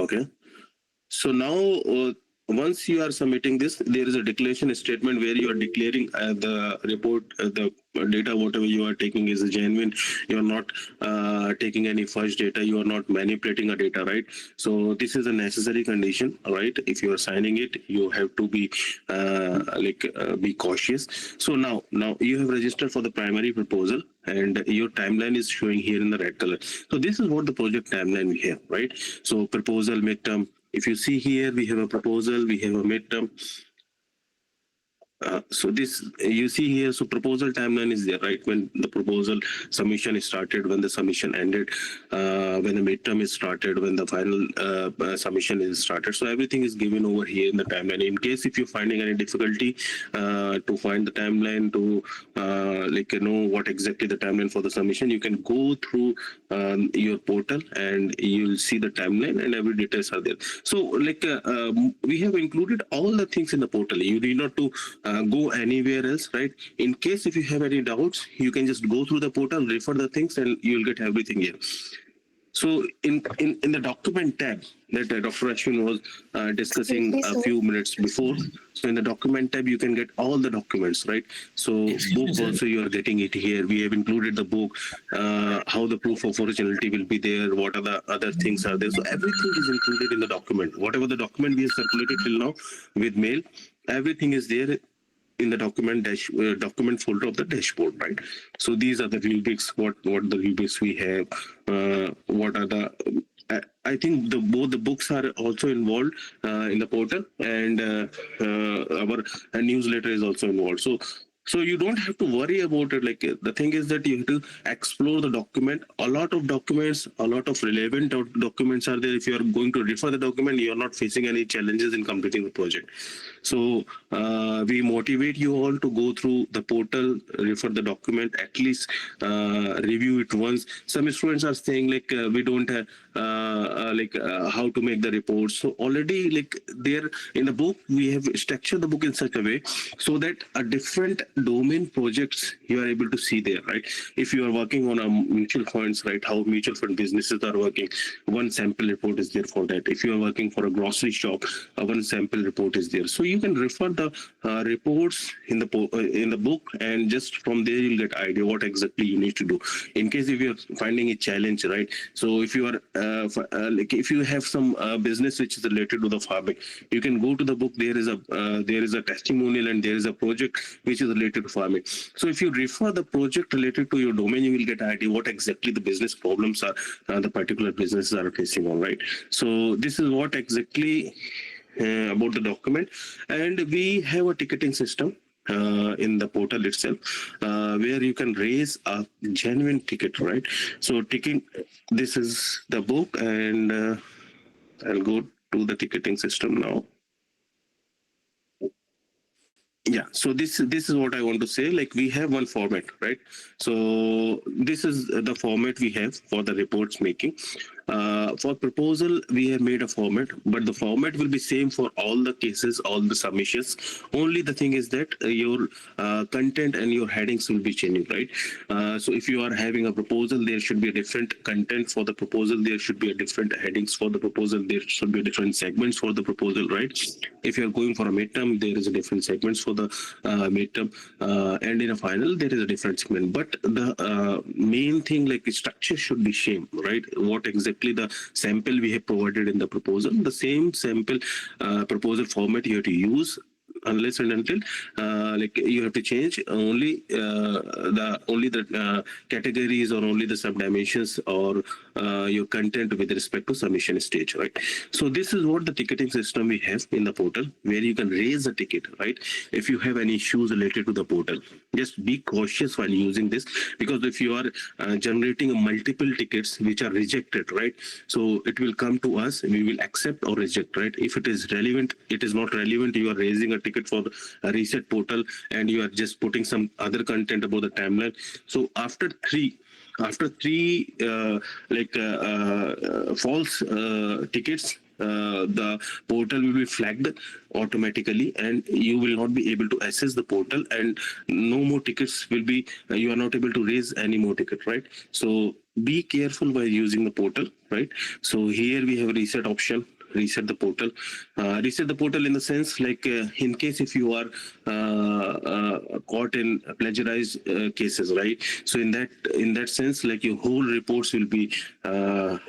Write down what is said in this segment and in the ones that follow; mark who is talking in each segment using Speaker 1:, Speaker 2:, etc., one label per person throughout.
Speaker 1: Okay. So now, once you are submitting this, there is a declaration statement where you are declaring the report, the data, whatever you are taking is genuine. You are not taking any fudge data. You are not manipulating a data, right? So this is a necessary condition, right? If you are signing it, you have to be be cautious. So now you have registered for the primary proposal, and your timeline is showing here in the red color. So this is what the project timeline we have, right? So proposal, midterm. If you see here, we have a proposal, we have a midterm. So this you see here, so proposal timeline is there, right? When the proposal submission is started, when the submission ended, when the midterm is started, when the final submission is started. So everything is given over here in the timeline. In case if you're finding any difficulty to find the timeline, to know what exactly the timeline for the submission, you can go through your portal and you'll see the timeline and every details are there. So we have included all the things in the portal. You need not to go anywhere else, right? In case if you have any doubts, you can just go through the portal, refer the things, and you'll get everything here. So in the document tab that Dr. Ashwin was discussing a few minutes before, so in the document tab you can get all the documents, right? So book also you are getting it here. We have included the book, how the proof of originality will be there, what are the other things are there. So everything is included in the document. Whatever the document we have circulated till now with mail, everything is there in the document folder of the dashboard, right? So these are the rubrics, what the rubrics we have, what are the I think both the books are also involved in the portal, and our newsletter is also involved. So you don't have to worry about it. Like the thing is that you have to explore the document. A lot of documents, a lot of relevant documents are there. If you are going to refer the document, you are not facing any challenges in completing the project. So we motivate you all to go through the portal, refer the document, at least review it once. Some students are saying we don't have how to make the reports. So already there in the book, we have structured the book in such a way so that a different domain projects you are able to see there, right? If you are working on a mutual funds, right, how mutual fund businesses are working, one sample report is there for that. If you are working for a grocery shop, one sample report is there. So you can refer the reports in the book, and just from there you'll get idea what exactly you need to do in case if you're finding a challenge, right? So if you are if you have some business which is related to the farming, you can go to the book. There is a testimonial and there is a project which is related to farming. So if you refer the project related to your domain, you will get an idea what exactly the business problems are the particular businesses are facing on, right? So this is what exactly about the document. And we have a ticketing system in the portal itself where you can raise a genuine ticket, right? So this is the book, and I'll go to the ticketing system now. Yeah, so this is what I want to say. Like we have one format, right? So this is the format we have for the reports making. For proposal, we have made a format, but the format will be same for all the cases, all the submissions. Only the thing is that your content and your headings will be changing, right? So if you are having a proposal, there should be a different content for the proposal. There should be a different headings for the proposal. There should be different segments for the proposal, right? If you are going for a midterm, there is a different segments for the midterm, and in a final, there is a different segment. But the main thing, like structure, should be same, right? What exactly the sample we have provided in the proposal, the same sample proposal format you have to use, unless and until you have to change only the categories or only the sub dimensions or your content with respect to submission stage, right? So this is what the ticketing system we have in the portal, where you can raise a ticket, right? If you have any issues related to the portal, just be cautious while using this, because if you are generating multiple tickets which are rejected, right? So it will come to us and we will accept or reject, right? If it is relevant, it is not relevant, you are raising a ticket for a reset portal and you are just putting some other content about the timeline. So after three false tickets, the portal will be flagged automatically and you will not be able to access the portal, and no more tickets will be, you are not able to raise any more ticket, right? So be careful while using the portal, right? So here we have a reset option. reset the portal. Reset the portal in the sense like in case if you are caught in plagiarized cases, right? So in that sense, like your whole reports will be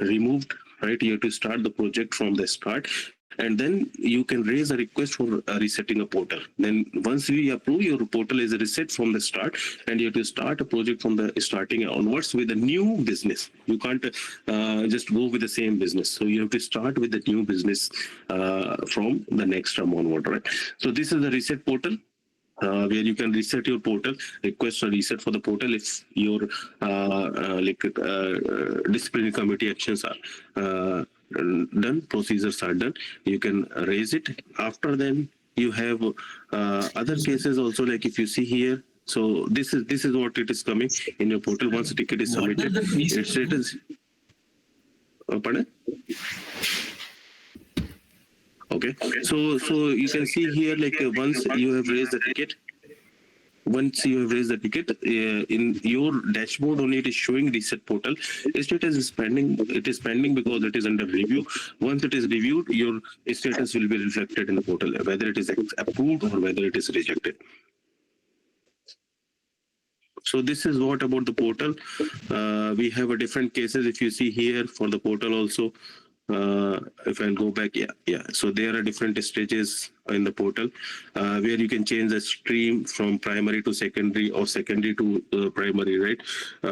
Speaker 1: removed, right? You have to start the project from the start, and then you can raise a request for resetting a portal. Then once we approve, your portal is reset from the start, and you have to start a project from the starting onwards with a new business. You can't just go with the same business. So you have to start with the new business from the next term onward, right? So this is the reset portal. Where you can reset your portal, request a reset for the portal if your disciplinary committee actions are done, procedures are done. You can raise it. After then, you have other cases also. Like if you see here, so this is what it is coming in your portal. Once the ticket is submitted, it is. Pardon? Okay, so you can see here, like once you have raised the ticket, in your dashboard only it is showing reset portal. Status is pending. It is pending because it is under review. Once it is reviewed, your status will be reflected in the portal, whether it is approved or whether it is rejected. So this is what about the portal. We have a different cases. If you see here for the portal also, if I'll go back, yeah. So there are different stages in the portal where you can change the stream from primary to secondary or secondary to primary, right?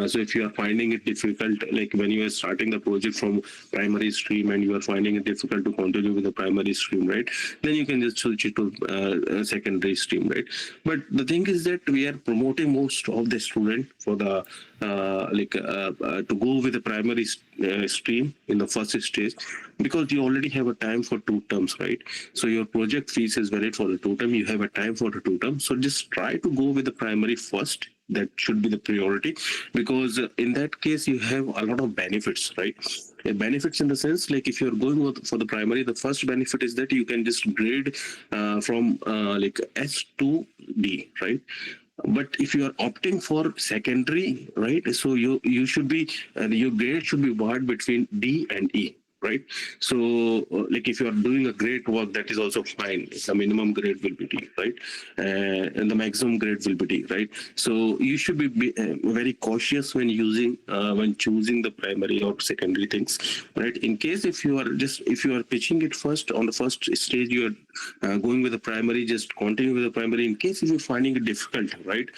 Speaker 1: So if you are finding it difficult, like when you are starting the project from primary stream and you are finding it difficult to continue with the primary stream, right? Then you can just switch it to secondary stream, right? But the thing is that we are promoting most of the student for the to go with the primary stream in the first stage, because you already have a time for 2 terms, right? So your project fees is valid for the 2 term. You have a time for the 2 terms. So just try to go with the primary first. That should be the priority, because in that case you have a lot of benefits, right? Benefits in the sense, like if you're going for the primary, the first benefit is that you can just grade from like S to D, right? But if you are opting for secondary, right, so you should be your grade should be barred between D and E, right? So like if you are doing a great work, that is also fine. The minimum grade will be D, right? And the maximum grade will be D, right? So you should be very cautious when choosing the primary or secondary things, right? In case if you are pitching it first on the first stage, you are going with the primary, just continue with the primary. In case if you're finding it difficult, right?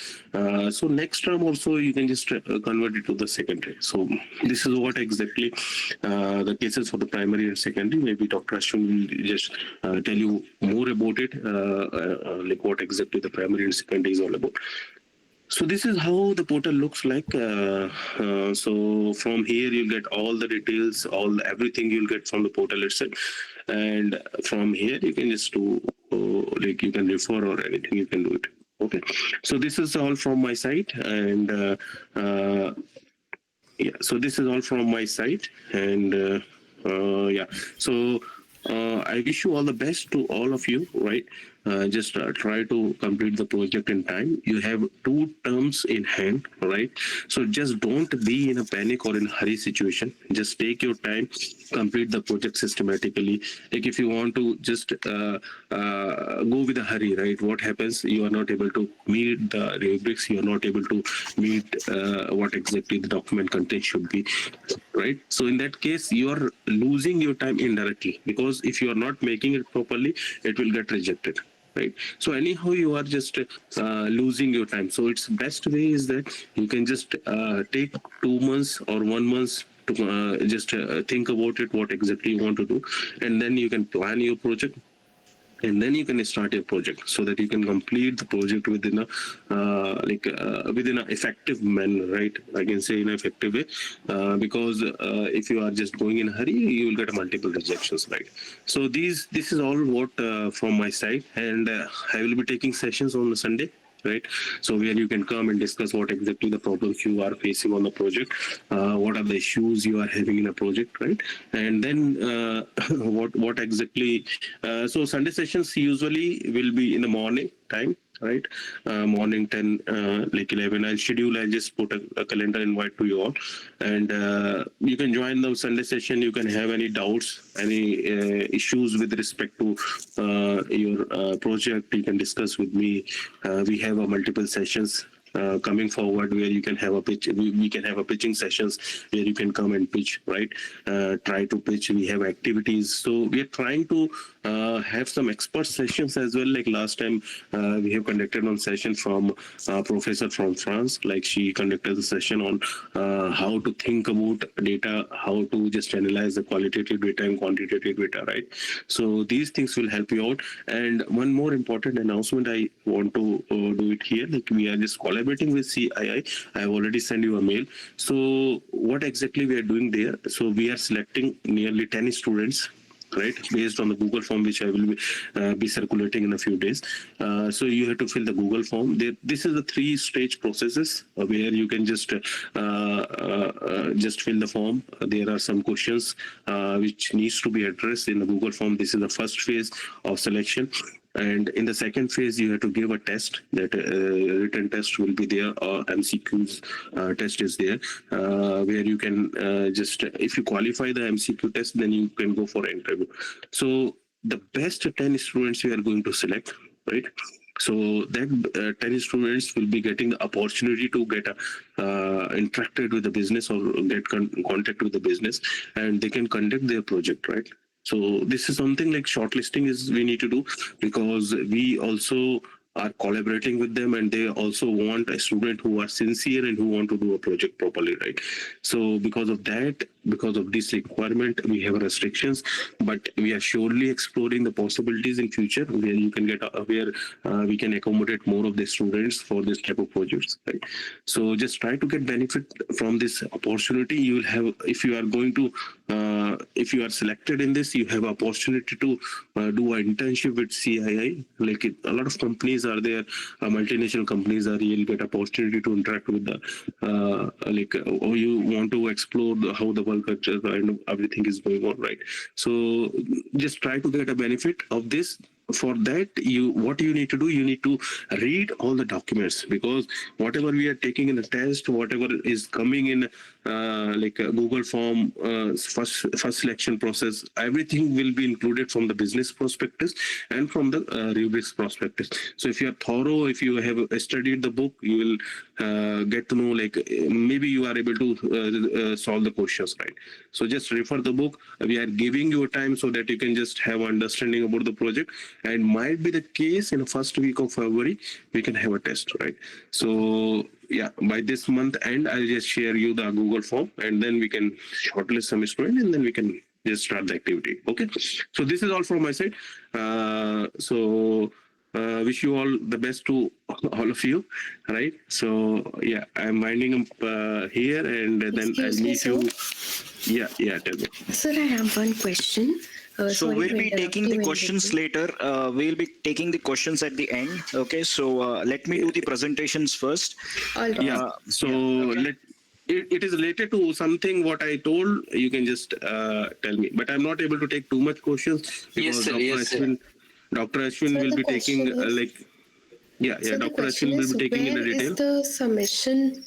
Speaker 1: So next term also you can just convert it to the secondary. So this is what exactly the cases for the primary and secondary. Maybe Dr. Ashwin will just tell you more about it, like what exactly the primary and secondary is all about. So this is how the portal looks like. So from here you'll get all the details, everything you'll get from the portal itself. And from here you can just do like you can refer or anything, you can do it. Okay. So this is all from my side, and yeah. So this is all from my side, and yeah. So I wish you all the best to all of you, right? Just try to complete the project in time. You have 2 terms in hand, right? So just don't be in a panic or in a hurry situation. Just take your time, complete the project systematically. Like if you want to just go with a hurry, right? What happens? You are not able to meet the rubrics. You are not able to meet what exactly the document content should be, right? So in that case, you are losing your time indirectly, because if you are not making it properly, it will get rejected. Right. So anyhow, you are just losing your time. So its best way is that you can just take 2 months or 1 month to just think about it, what exactly you want to do, and then you can plan your project. And then you can start your project so that you can complete the project within a within an effective manner, right? I can say in an effective way, because if you are just going in a hurry, you will get multiple rejections, right? So this is all what from my side, and I will be taking sessions on Sunday, right? So where you can come and discuss what exactly the problems you are facing on the project, what are the issues you are having in a project, right? And then what exactly, so Sunday sessions usually will be in the morning time, right? Morning 10, like 11. I'll just put a calendar invite to you all. And you can join the Sunday session. You can have any doubts, any issues with respect to your project. You can discuss with me. We have multiple sessions coming forward where you can have a pitch. We can have a pitching sessions where you can come and pitch, right? Try to pitch. We have activities. So we are trying to have some expert sessions as well. Like last time, we have conducted one session from a professor from France. Like she conducted a session on how to think about data, how to just analyze the qualitative data and quantitative data, right? So these things will help you out. And one more important announcement I want to do it here. Like we are just collaborating with CII. I have already sent you a mail. So what exactly we are doing there? So we are selecting nearly 10 students, right, based on the Google form, which I will be circulating in a few days. So you have to fill the Google form. This is a 3-stage processes where you can just fill the form. There are some questions which needs to be addressed in the Google form. This is the first phase of selection. And in the second phase, you have to give a test. That written test will be there, or MCQs test is there, where you can just, if you qualify the MCQ test, then you can go for interview. So the best 10 students we are going to select, right? So that 10 students will be getting the opportunity to get interacted with the business or get contact with the business, and they can conduct their project, right? So this is something like shortlisting is we need to do, because we also are collaborating with them, and they also want a student who are sincere and who want to do a project properly, right? So because of that, because of this requirement, we have restrictions, but we are surely exploring the possibilities in future where you can get where we can accommodate more of the students for this type of projects, right? So just try to get benefit from this opportunity. You will have, if you are going to if you are selected in this, you have opportunity to do an internship with CII. Like a lot of companies are there, multinational companies are, you'll get opportunity to interact with the or you want to explore how the work culture and everything is going on, right? So just try to get a benefit of this. For that, what you need to do, you need to read all the documents, because whatever we are taking in the test, whatever is coming in like a Google form, first selection process, everything will be included from the business perspective and from the rubrics perspective. So if you are thorough, if you have studied the book, you will get to know, like maybe you are able to solve the questions, right? So just refer the book. We are giving you time so that you can just have understanding about the project, and might be the case in the first week of February we can have a test, right? So yeah, by this month end, I'll just share you the Google form, and then we can shortlist some student, and then we can just start the activity. Okay, so this is all from my side. Wish you all the best to all of you, right? So yeah, I'm winding up here, and then I'll meet you. Yeah, tell me.
Speaker 2: Sir, I have one question.
Speaker 3: So we'll be taking the questions later. We'll be taking the questions at the end. Okay, so let me do the presentations first.
Speaker 1: Yeah. So okay. It is related to something what I told. You can just tell me, but I'm not able to take too much questions because Dr. Ashwin will be taking Dr. Ashwin will be taking in the detail.
Speaker 2: Where is the submission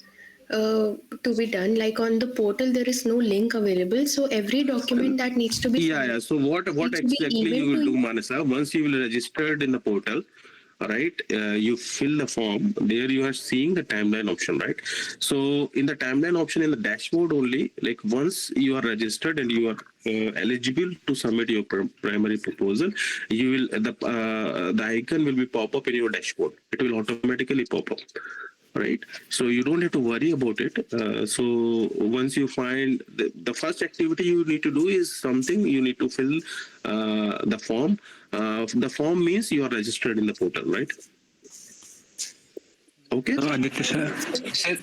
Speaker 2: to be done? Like on the portal, there is no link available. So every document that needs to be
Speaker 1: So what exactly you will do, Manasa? Once you will registered in the portal, right? You fill the form. There you are seeing the timeline option, right? So in the timeline option in the dashboard only, like once you are registered and you are eligible to submit your primary proposal, you will the icon will be pop up in your dashboard. It will automatically pop up. Right, so you don't have to worry about it. So once you find the first activity you need to do is something, you need to fill the form. The form means you are registered in the portal, right? Okay.
Speaker 4: So Aditya sir.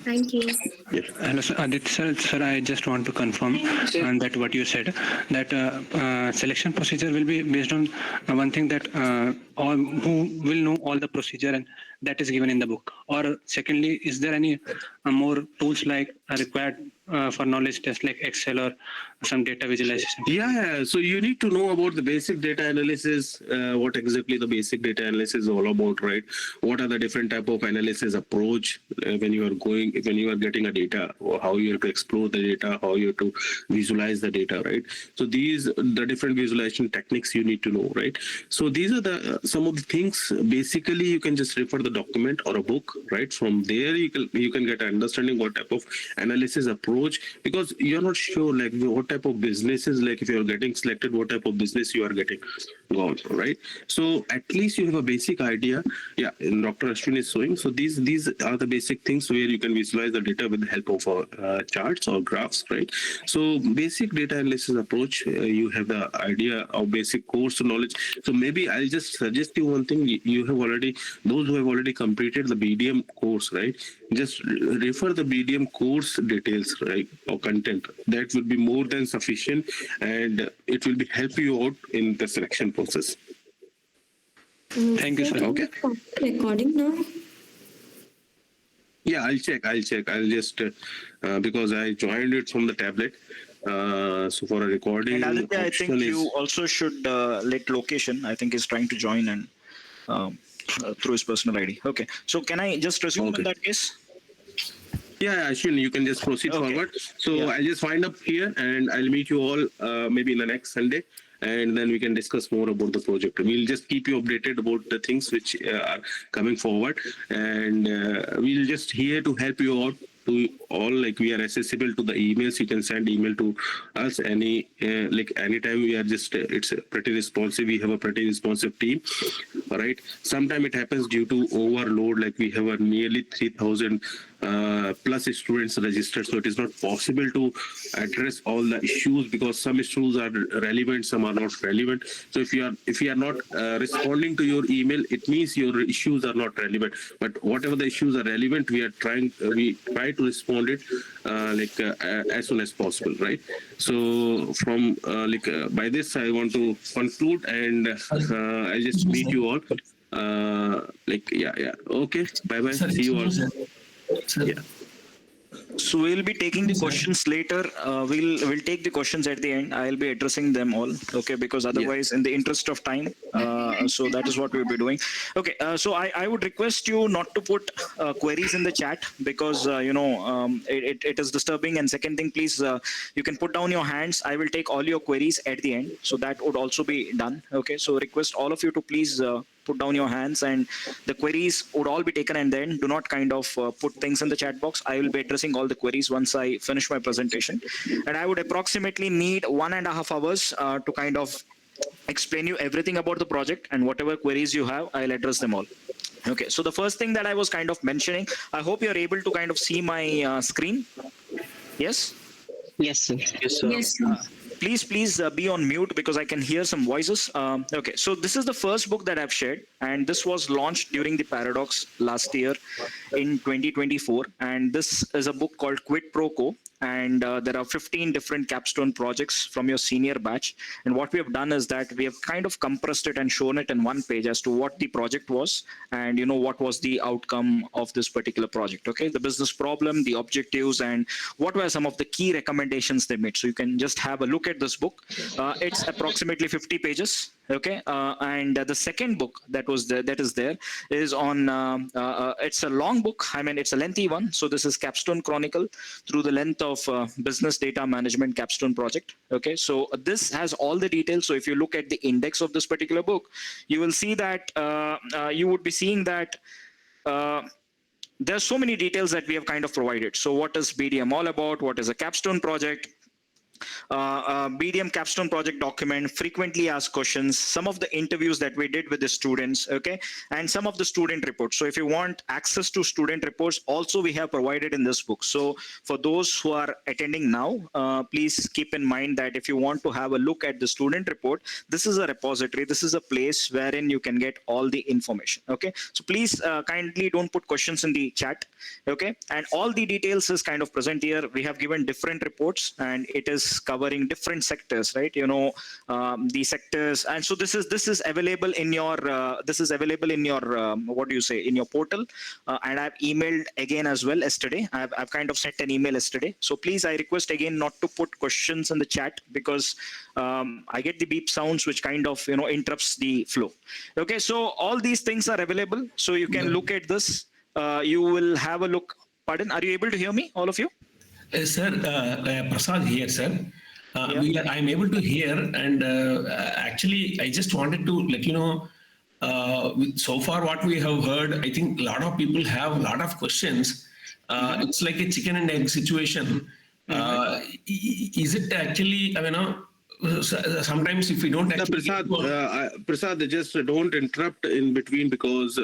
Speaker 2: Thank you.
Speaker 4: Yeah. Hello, sir. Aditya sir, I just want to confirm on that what you said, that selection procedure will be based on one thing, that all who will know all the procedure and that is given in the book. Or secondly, is there any more tools like required for knowledge test like Excel or some data visualization?
Speaker 1: Yeah, so you need to know about the basic data analysis, what exactly the basic data analysis is all about, right? What are the different type of analysis approach when you are getting a data, or how you have to explore the data, how you have to visualize the data, right? So the different visualization techniques you need to know, right? So these are the some of the things. Basically, you can just refer the document or a book, right? From there, you can get an understanding what type of analysis approach, because you're not sure like what type of businesses, like if you're getting selected, what type of business you are getting gone, right? So at least you have a basic idea. Yeah, and Dr. Ashwin is showing. So these are the basic things where you can visualize the data with the help of charts or graphs, right? So basic data analysis approach, you have the idea of basic course knowledge. So maybe I'll just suggest you one thing. You have already, those who have already completed the BDM course, right? Just refer the BDM course details, right, or content. That will be more than sufficient, and it will be help you out in the selection process.
Speaker 4: Thank you, sir.
Speaker 1: Okay.
Speaker 5: Recording now.
Speaker 1: Yeah, I'll check. I'll just because I joined it from the tablet. So for a recording,
Speaker 3: And Aditya, I think
Speaker 1: option
Speaker 3: you
Speaker 1: is,
Speaker 3: also should let location. I think he's trying to join and through his personal ID. Okay. So can I just resume
Speaker 1: Okay.
Speaker 3: in that case?
Speaker 1: yeah, Ashwin, you can just proceed
Speaker 3: Okay.
Speaker 1: forward. So
Speaker 3: Yeah.
Speaker 1: I'll just wind up here, and I'll meet you all maybe in the next Sunday, and then we can discuss more about the project. We'll just keep you updated about the things which are coming forward, and we'll just here to help you out. To all, like we are accessible to the emails. You can send email to us like anytime. We are just it's pretty responsive. We have a pretty responsive team. All right. Sometimes it happens due to overload. Like we have a nearly 3,000 plus students registered, so it is not possible to address all the issues because some issues are relevant, some are not relevant. So if you are not responding to your email, it means your issues are not relevant. But whatever the issues are relevant, we try to respond it as soon as possible, right? So from by this I want to conclude, and I'll just meet you all. Okay, bye. See you all. Yeah.
Speaker 3: So we'll be taking the questions later. We'll take the questions at the end. I'll be addressing them all. Okay, because otherwise, in the interest of time, so that is what we'll be doing. Okay, so I would request you not to put queries in the chat because it is disturbing. And second thing, please, you can put down your hands. I will take all your queries at the end. So that would also be done. Okay, so request all of you to please put down your hands, and the queries would all be taken, and then do not kind of put things in the chat box. I will be addressing all the queries once I finish my presentation, and I would approximately need 1.5 hours to kind of explain you everything about the project, and whatever queries you have, I'll address them all. Okay, so the first thing that I was kind of mentioning, I hope you're able to kind of see my screen. Yes?
Speaker 6: Yes, sir.
Speaker 1: Yes, sir.
Speaker 5: Yes, sir.
Speaker 3: Please be on mute because I can hear some voices. Okay, so this is the first book that I've shared, and this was launched during the Paradox last year in 2024. And this is a book called Quid Pro Quo. And there are 15 different capstone projects from your senior batch. And what we have done is that we have kind of compressed it and shown it in one page as to what the project was, and what was the outcome of this particular project. Okay, the business problem, the objectives, and what were some of the key recommendations they made. So you can just have a look at this book. It's approximately 50 pages. Okay, and the second book that is there is on it's a long book. I mean, it's a lengthy one. So this is Capstone Chronicle through the length of business data management capstone project. Okay, so this has all the details. So if you look at the index of this particular book, you will see that you would be seeing that there's so many details that we have kind of provided. So what is BDM all about? What is a capstone project? BDM Capstone Project Document, frequently asked questions, some of the interviews that we did with the students, okay, and some of the student reports. So if you want access to student reports, also we have provided in this book. So for those who are attending now, please keep in mind that if you want to have a look at the student report, this is a repository, this is a place wherein you can get all the information, okay. So please kindly don't put questions in the chat, okay, and all the details is kind of present here. We have given different reports, and it is papers covering different sectors, right? The sectors, and so this is available in your what do you say, in your portal, and I've emailed again as well yesterday. I've kind of sent an email yesterday. So please, I request again not to put questions in the chat, because I get the beep sounds which kind of interrupts the flow. Okay, so all these things are available, so you can look at this. You will have a look. Pardon, are you able to hear me, all of you?
Speaker 5: Sir, Prasad here, sir.
Speaker 3: Yeah.
Speaker 5: I'm able to hear, and actually, I just wanted to let you know, so far what we have heard, I think a lot of people have a lot of questions. It's like a chicken and egg situation. Is it actually, sometimes if we don't actually...
Speaker 1: Prasad, just don't interrupt in between, because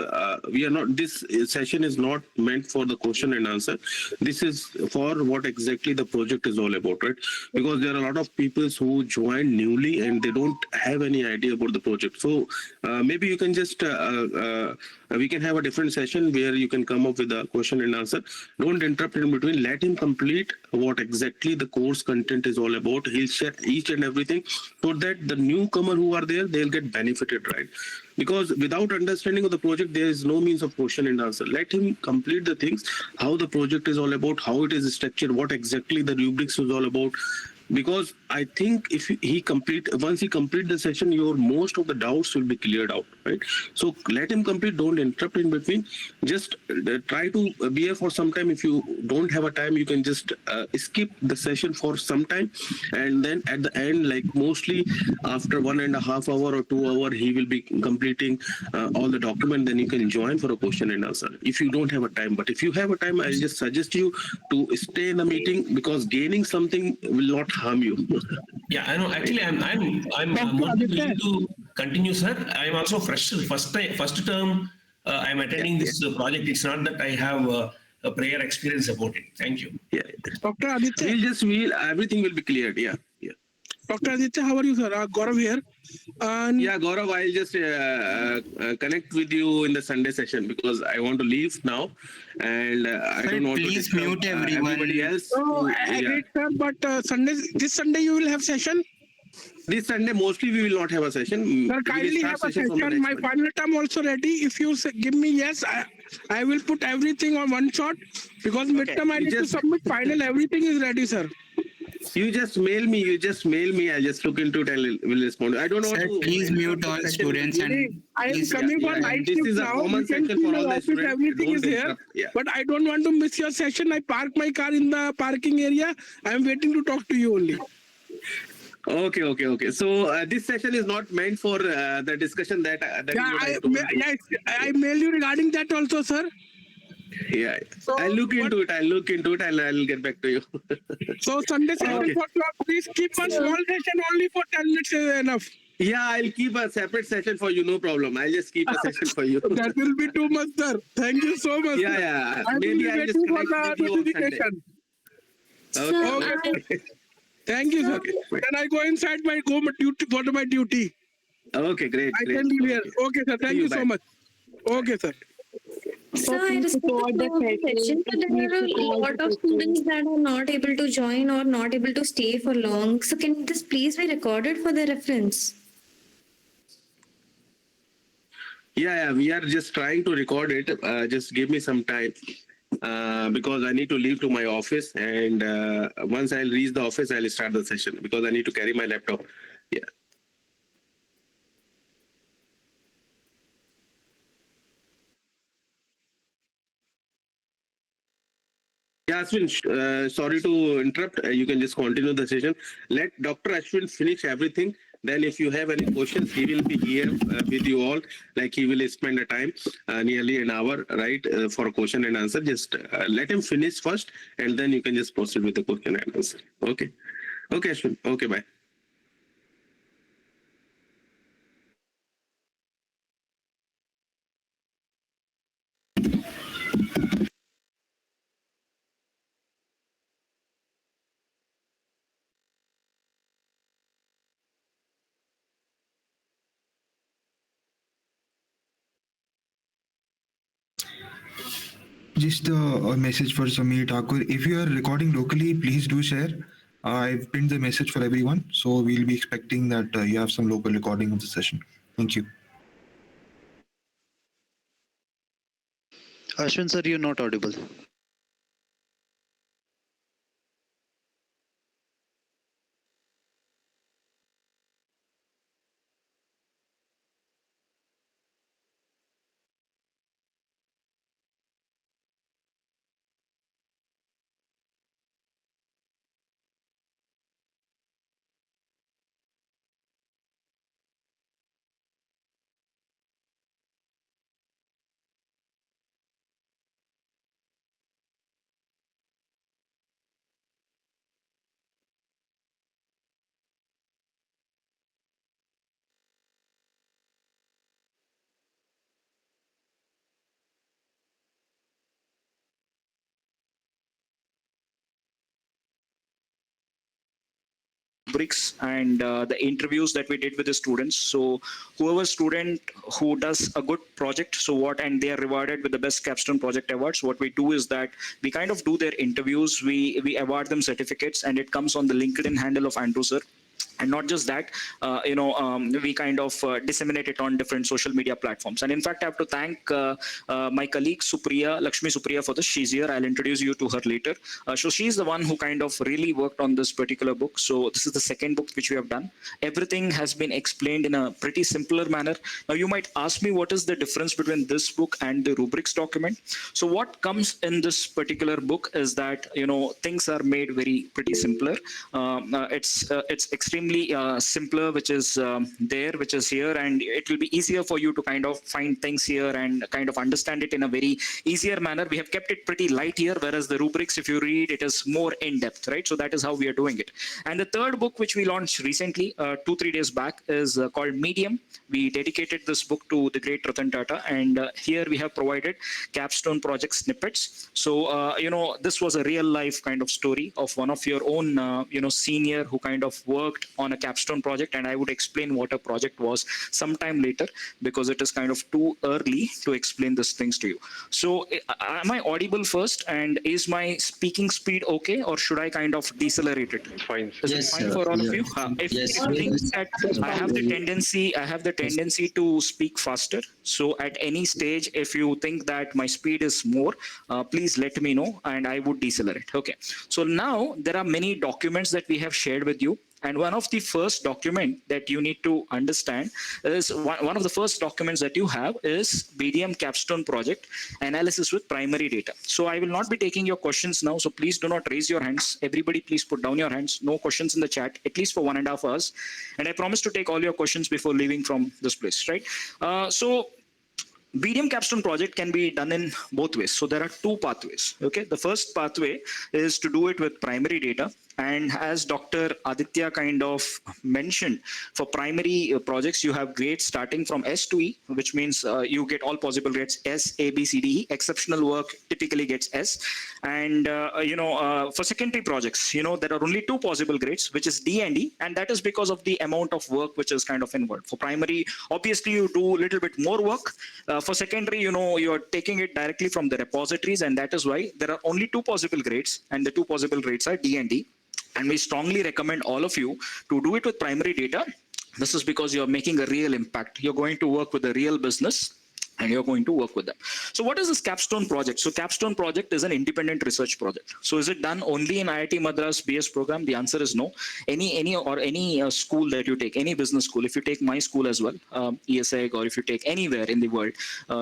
Speaker 1: we are not. This session is not meant for the question and answer. This is for what exactly the project is all about, right? Because there are a lot of people who join newly and they don't have any idea about the project. So maybe you can just we can have a different session where you can come up with a question and answer. Don't interrupt in between. Let him complete what exactly the course content is all about. He'll share each and everything, so that the newcomer who are there, they'll get benefited, right? Because without understanding of the project, there is no means of question and answer. Let him complete the things, how the project is all about, how it is structured, what exactly the rubrics is all about. Because I think if once he complete the session, your most of the doubts will be cleared out, right? So let him complete. Don't interrupt in between. Just try to be here for some time. If you don't have a time, you can just skip the session for some time, and then at the end, like mostly after 1.5 hour or 2 hour, he will be completing all the document. Then you can join for a question and answer. If you don't have a time, but if you have a time, I just suggest you to stay in the meeting, because gaining something will not harm you.
Speaker 5: Yeah, I know. Actually, I'm more than willing to continue, sir. I'm also first term. I'm attending this project. It's not that I have a prior experience about it. Thank you.
Speaker 1: Yeah.
Speaker 6: Dr. Aditya.
Speaker 1: Everything will be cleared. Yeah.
Speaker 6: Dr. Aditya, how are you, sir? Gaurav here.
Speaker 1: Yeah, Gaurav, I'll just connect with you in the Sunday session, because I want to leave now, and I don't want
Speaker 7: please
Speaker 1: to
Speaker 7: mute everyone.
Speaker 1: Everybody else.
Speaker 6: Agreed, sir. But this Sunday you will have session.
Speaker 1: This Sunday, mostly we will not have a session.
Speaker 6: Sir, kindly have a session. My final term also ready. If you give me yes, I will put everything on one shot, because midterm I need to submit final. Everything is ready, sir.
Speaker 1: You just mail me. I'll just look into it and will respond. I don't know.
Speaker 7: Sir, please mute all students and
Speaker 6: I am coming for night
Speaker 1: this
Speaker 6: shift
Speaker 1: is a
Speaker 6: now.
Speaker 1: common
Speaker 6: You can
Speaker 1: section
Speaker 6: see
Speaker 1: for
Speaker 6: my
Speaker 1: all the
Speaker 6: office,
Speaker 1: students.
Speaker 6: everything is here. But I don't want to miss your session. I park my car in the parking area. I am waiting to talk to you only.
Speaker 1: Okay. So this session is not meant for the discussion that
Speaker 6: I mail you regarding that also, sir.
Speaker 1: Yeah.
Speaker 6: So
Speaker 1: I'll look into it. And I'll get back to you.
Speaker 6: So Sunday session for please keep a small session only for 10 minutes is enough.
Speaker 1: Yeah, I'll keep a separate session for you. No problem. I'll just keep a session for you.
Speaker 6: That will be too much, sir. Thank you so much.
Speaker 1: Yeah.
Speaker 6: I will
Speaker 1: Maybe
Speaker 6: be
Speaker 1: I'll just
Speaker 6: waiting for
Speaker 1: connect
Speaker 6: the
Speaker 1: with you on Sunday.
Speaker 6: notification.
Speaker 1: Okay.
Speaker 6: Thank you, sir. Then I go inside go to my duty.
Speaker 1: Okay, great.
Speaker 6: I can be here. Okay, sir. Thank you so much. Okay, sir.
Speaker 8: So I respect the flow of the session, but there are a lot of students that are not able to join or not able to stay for long. So can this please be recorded for the reference?
Speaker 1: Yeah, we are just trying to record it. Just give me some time, because I need to leave to my office, and once I'll reach the office, I'll start the session, because I need to carry my laptop. Yeah. Yeah, Ashwin, sorry to interrupt. You can just continue the session. Let Dr. Ashwin finish everything. Then if you have any questions, he will be here with you all. Like, he will spend a time, nearly an hour, right, for a question and answer. Just let him finish first, and then you can just proceed with the question and answer. Okay. Okay, Ashwin. Okay, bye.
Speaker 9: Just a message for Samir Thakur. If you are recording locally, please do share. I've pinned the message for everyone, so we'll be expecting that you have some local recording of the session. Thank you.
Speaker 10: Ashwin sir, you're not audible.
Speaker 3: Rubrics and the interviews that we did with the students. So whoever student who does a good project, so what, and they are rewarded with the best capstone project awards. What we do is that we kind of do their interviews, we award them certificates, and it comes on the LinkedIn handle of Andrew sir. And not just that, we kind of disseminate it on different social media platforms. And in fact, I have to thank my colleague Lakshmi Supriya for this. She's here. I'll introduce you to her later. So she's the one who kind of really worked on this particular book. So this is the second book which we have done. Everything has been explained in a pretty simpler manner. Now you might ask me, what is the difference between this book and the Rubrics document? So what comes in this particular book is that, things are made very pretty simpler. It's extremely simpler, which is which is here, and it will be easier for you to kind of find things here and kind of understand it in a very easier manner. We have kept it pretty light here, whereas the Rubrics, if you read, it is more in depth, right? So that is how we are doing it. And the third book, which we launched recently, 2-3 days back, is called Medium. We dedicated this book to the great Ratan Tata, and here we have provided capstone project snippets. So this was a real life kind of story of one of your own senior who kind of worked on a capstone project, and I would explain what a project was sometime later, because it is kind of too early to explain these things to you. So am I audible first, and is my speaking speed okay, or should I kind of decelerate it?
Speaker 11: It's fine.
Speaker 3: Is it fine for all of you? If you think that I have the tendency to speak faster, so at any stage, if you think that my speed is more, please let me know and I would decelerate. Okay. So now there are many documents that we have shared with you. And one of the first document that you need to understand is one of the first documents that you have is BDM Capstone Project Analysis with Primary Data. So I will not be taking your questions now. So please do not raise your hands. Everybody, please put down your hands. No questions in the chat, at least for 1.5 hours. And I promise to take all your questions before leaving from this place, right? So BDM Capstone project can be done in both ways. So there are two pathways. Okay, the first pathway is to do it with primary data. And as Dr. Aditya kind of mentioned, for primary projects, you have grades starting from S to E, which means you get all possible grades S, A, B, C, D, E. Exceptional work typically gets S. And, for secondary projects, there are only two possible grades, which is D and E. And that is because of the amount of work which is kind of involved. For primary, obviously, you do a little bit more work. For secondary, you're taking it directly from the repositories. And that is why there are only two possible grades. And the two possible grades are D and D. And we strongly recommend all of you to do it with primary data. This is because you're making a real impact. You're going to work with a real business, and you're going to work with them. So what is this capstone project? So capstone project is an independent research project. So is it done only in IIT Madras BS program? The answer is no. Any school that you take, any business school, if you take my school as well, ESEG, or if you take anywhere in the world,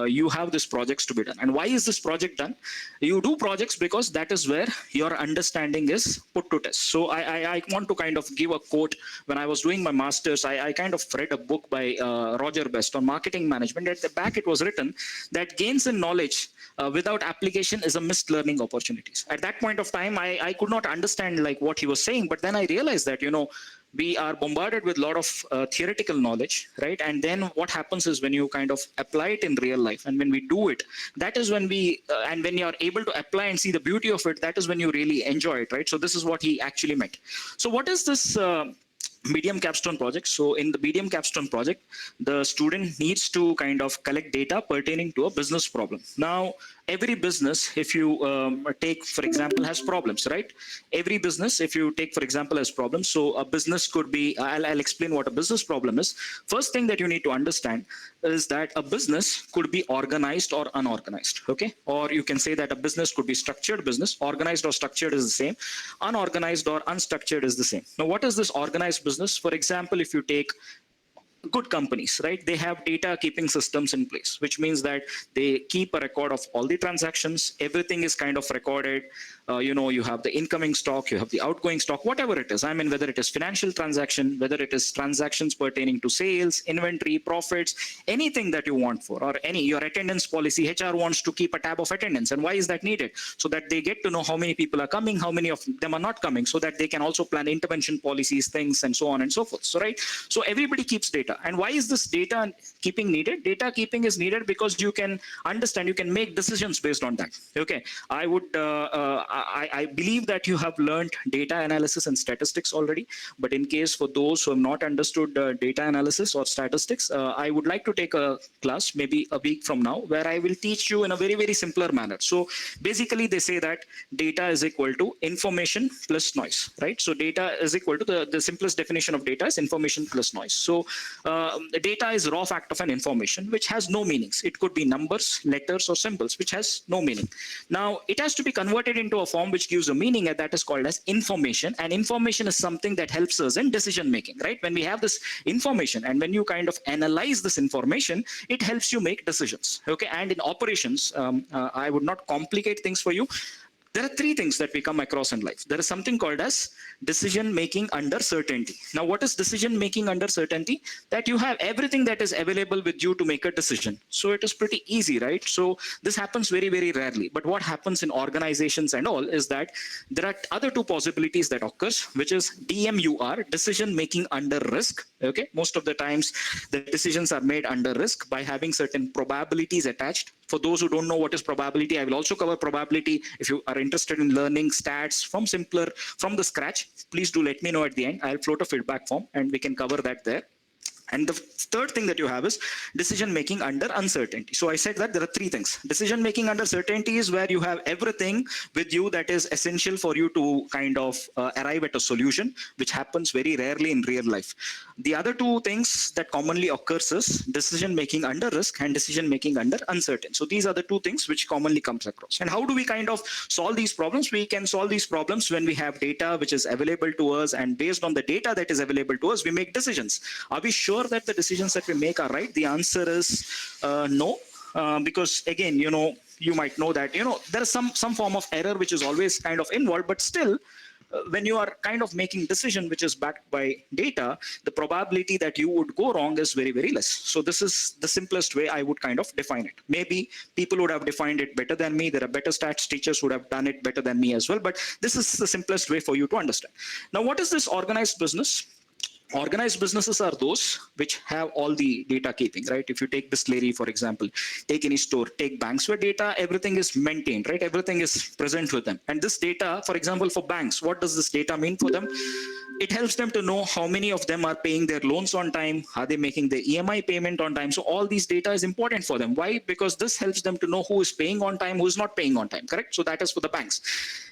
Speaker 3: you have this projects to be done. And why is this project done? You do projects because that is where your understanding is put to test. So I want to kind of give a quote. When I was doing my master's, I kind of read a book by Roger Best on marketing management. At the back, it was written that gains in knowledge without application is a missed learning opportunities. At that point of time, I could not understand like what he was saying, but then I realized that, we are bombarded with a lot of theoretical knowledge, right? And then what happens is when you kind of apply it in real life, and when we do it, that is when and when you're able to apply and see the beauty of it, that is when you really enjoy it, right? So this is what he actually meant. So what is this BDM Capstone project? So in the BDM Capstone project, the student needs to kind of collect data pertaining to a business problem. Now, every business, if you take, for example, has problems, right? Every business, if you take, for example, has problems. So a business could be, I'll explain what a business problem is. First thing that you need to understand is that a business could be organized or unorganized, okay? Or you can say that a business could be structured business. Organized or structured is the same. Unorganized or unstructured is the same. Now, what is this organized business? For example, if you take good companies, right? They have data keeping systems in place, which means that they keep a record of all the transactions. Everything is kind of recorded. You have the incoming stock, you have the outgoing stock, whatever it is. I mean, whether it is financial transaction, whether it is transactions pertaining to sales, inventory, profits, anything that you want for, or your attendance policy, HR wants to keep a tab of attendance. And why is that needed? So that they get to know how many people are coming, how many of them are not coming, so that they can also plan intervention policies, things, and so on and so forth. So, right. So everybody keeps data. And why is this data keeping needed? Data keeping is needed because you can understand, you can make decisions based on that. Okay. I believe that you have learned data analysis and statistics already, but in case for those who have not understood data analysis or statistics, I would like to take a class maybe a week from now where I will teach you in a very, very simpler manner. So basically they say that data is equal to information plus noise, right? So data is equal to the simplest definition of data is information plus noise. So the data is raw fact of an information which has no meanings. It could be numbers, letters, or symbols, which has no meaning. Now it has to be converted into a form which gives a meaning, and that is called as information. And information is something that helps us in decision making, right? When we have this information and when you kind of analyze this information, it helps you make decisions. Okay. And in operations, I would not complicate things for you. There are three things that we come across in life. There is something called as decision making under certainty. Now, what is decision making under certainty? That you have everything that is available with you to make a decision. So it is pretty easy, right? So this happens very, very rarely. But what happens in organizations and all is that there are other two possibilities that occurs, which is DMUR, decision making under risk. Okay. Most of the times the decisions are made under risk by having certain probabilities attached. For those who don't know what is probability, I will also cover probability. If you are interested in learning stats from the scratch, please do let me know at the end. I'll float a feedback form and we can cover that there. And the third thing that you have is decision making under uncertainty. So I said that there are three things. Decision making under certainty is where you have everything with you that is essential for you to kind of arrive at a solution, which happens very rarely in real life. The other two things that commonly occurs is decision making under risk and decision making under uncertain. So these are the two things which commonly comes across. And how do we kind of solve these problems? We can solve these problems when we have data which is available to us, and based on the data that is available to us, we make decisions. Are we sure that the decisions that we make are right? The answer is no, because again, you might know that there is some form of error which is always kind of involved, but still when you are kind of making decision which is backed by data, the probability that you would go wrong is very, very less. So this is the simplest way I would kind of define it. Maybe people would have defined it better than me. There are better stats teachers who would have done it better than me as well, but this is the simplest way for you to understand. Now, what is this organized business? Organized businesses are those which have all the data keeping, right? If you take distillery, for example, take any store, take banks, where data, everything is maintained, right? Everything is present with them. And this data, for example, for banks, what does this data mean for them? It helps them to know how many of them are paying their loans on time. Are they making the EMI payment on time? So all these data is important for them. Why? Because this helps them to know who is paying on time, who is not paying on time, correct? So that is for the banks.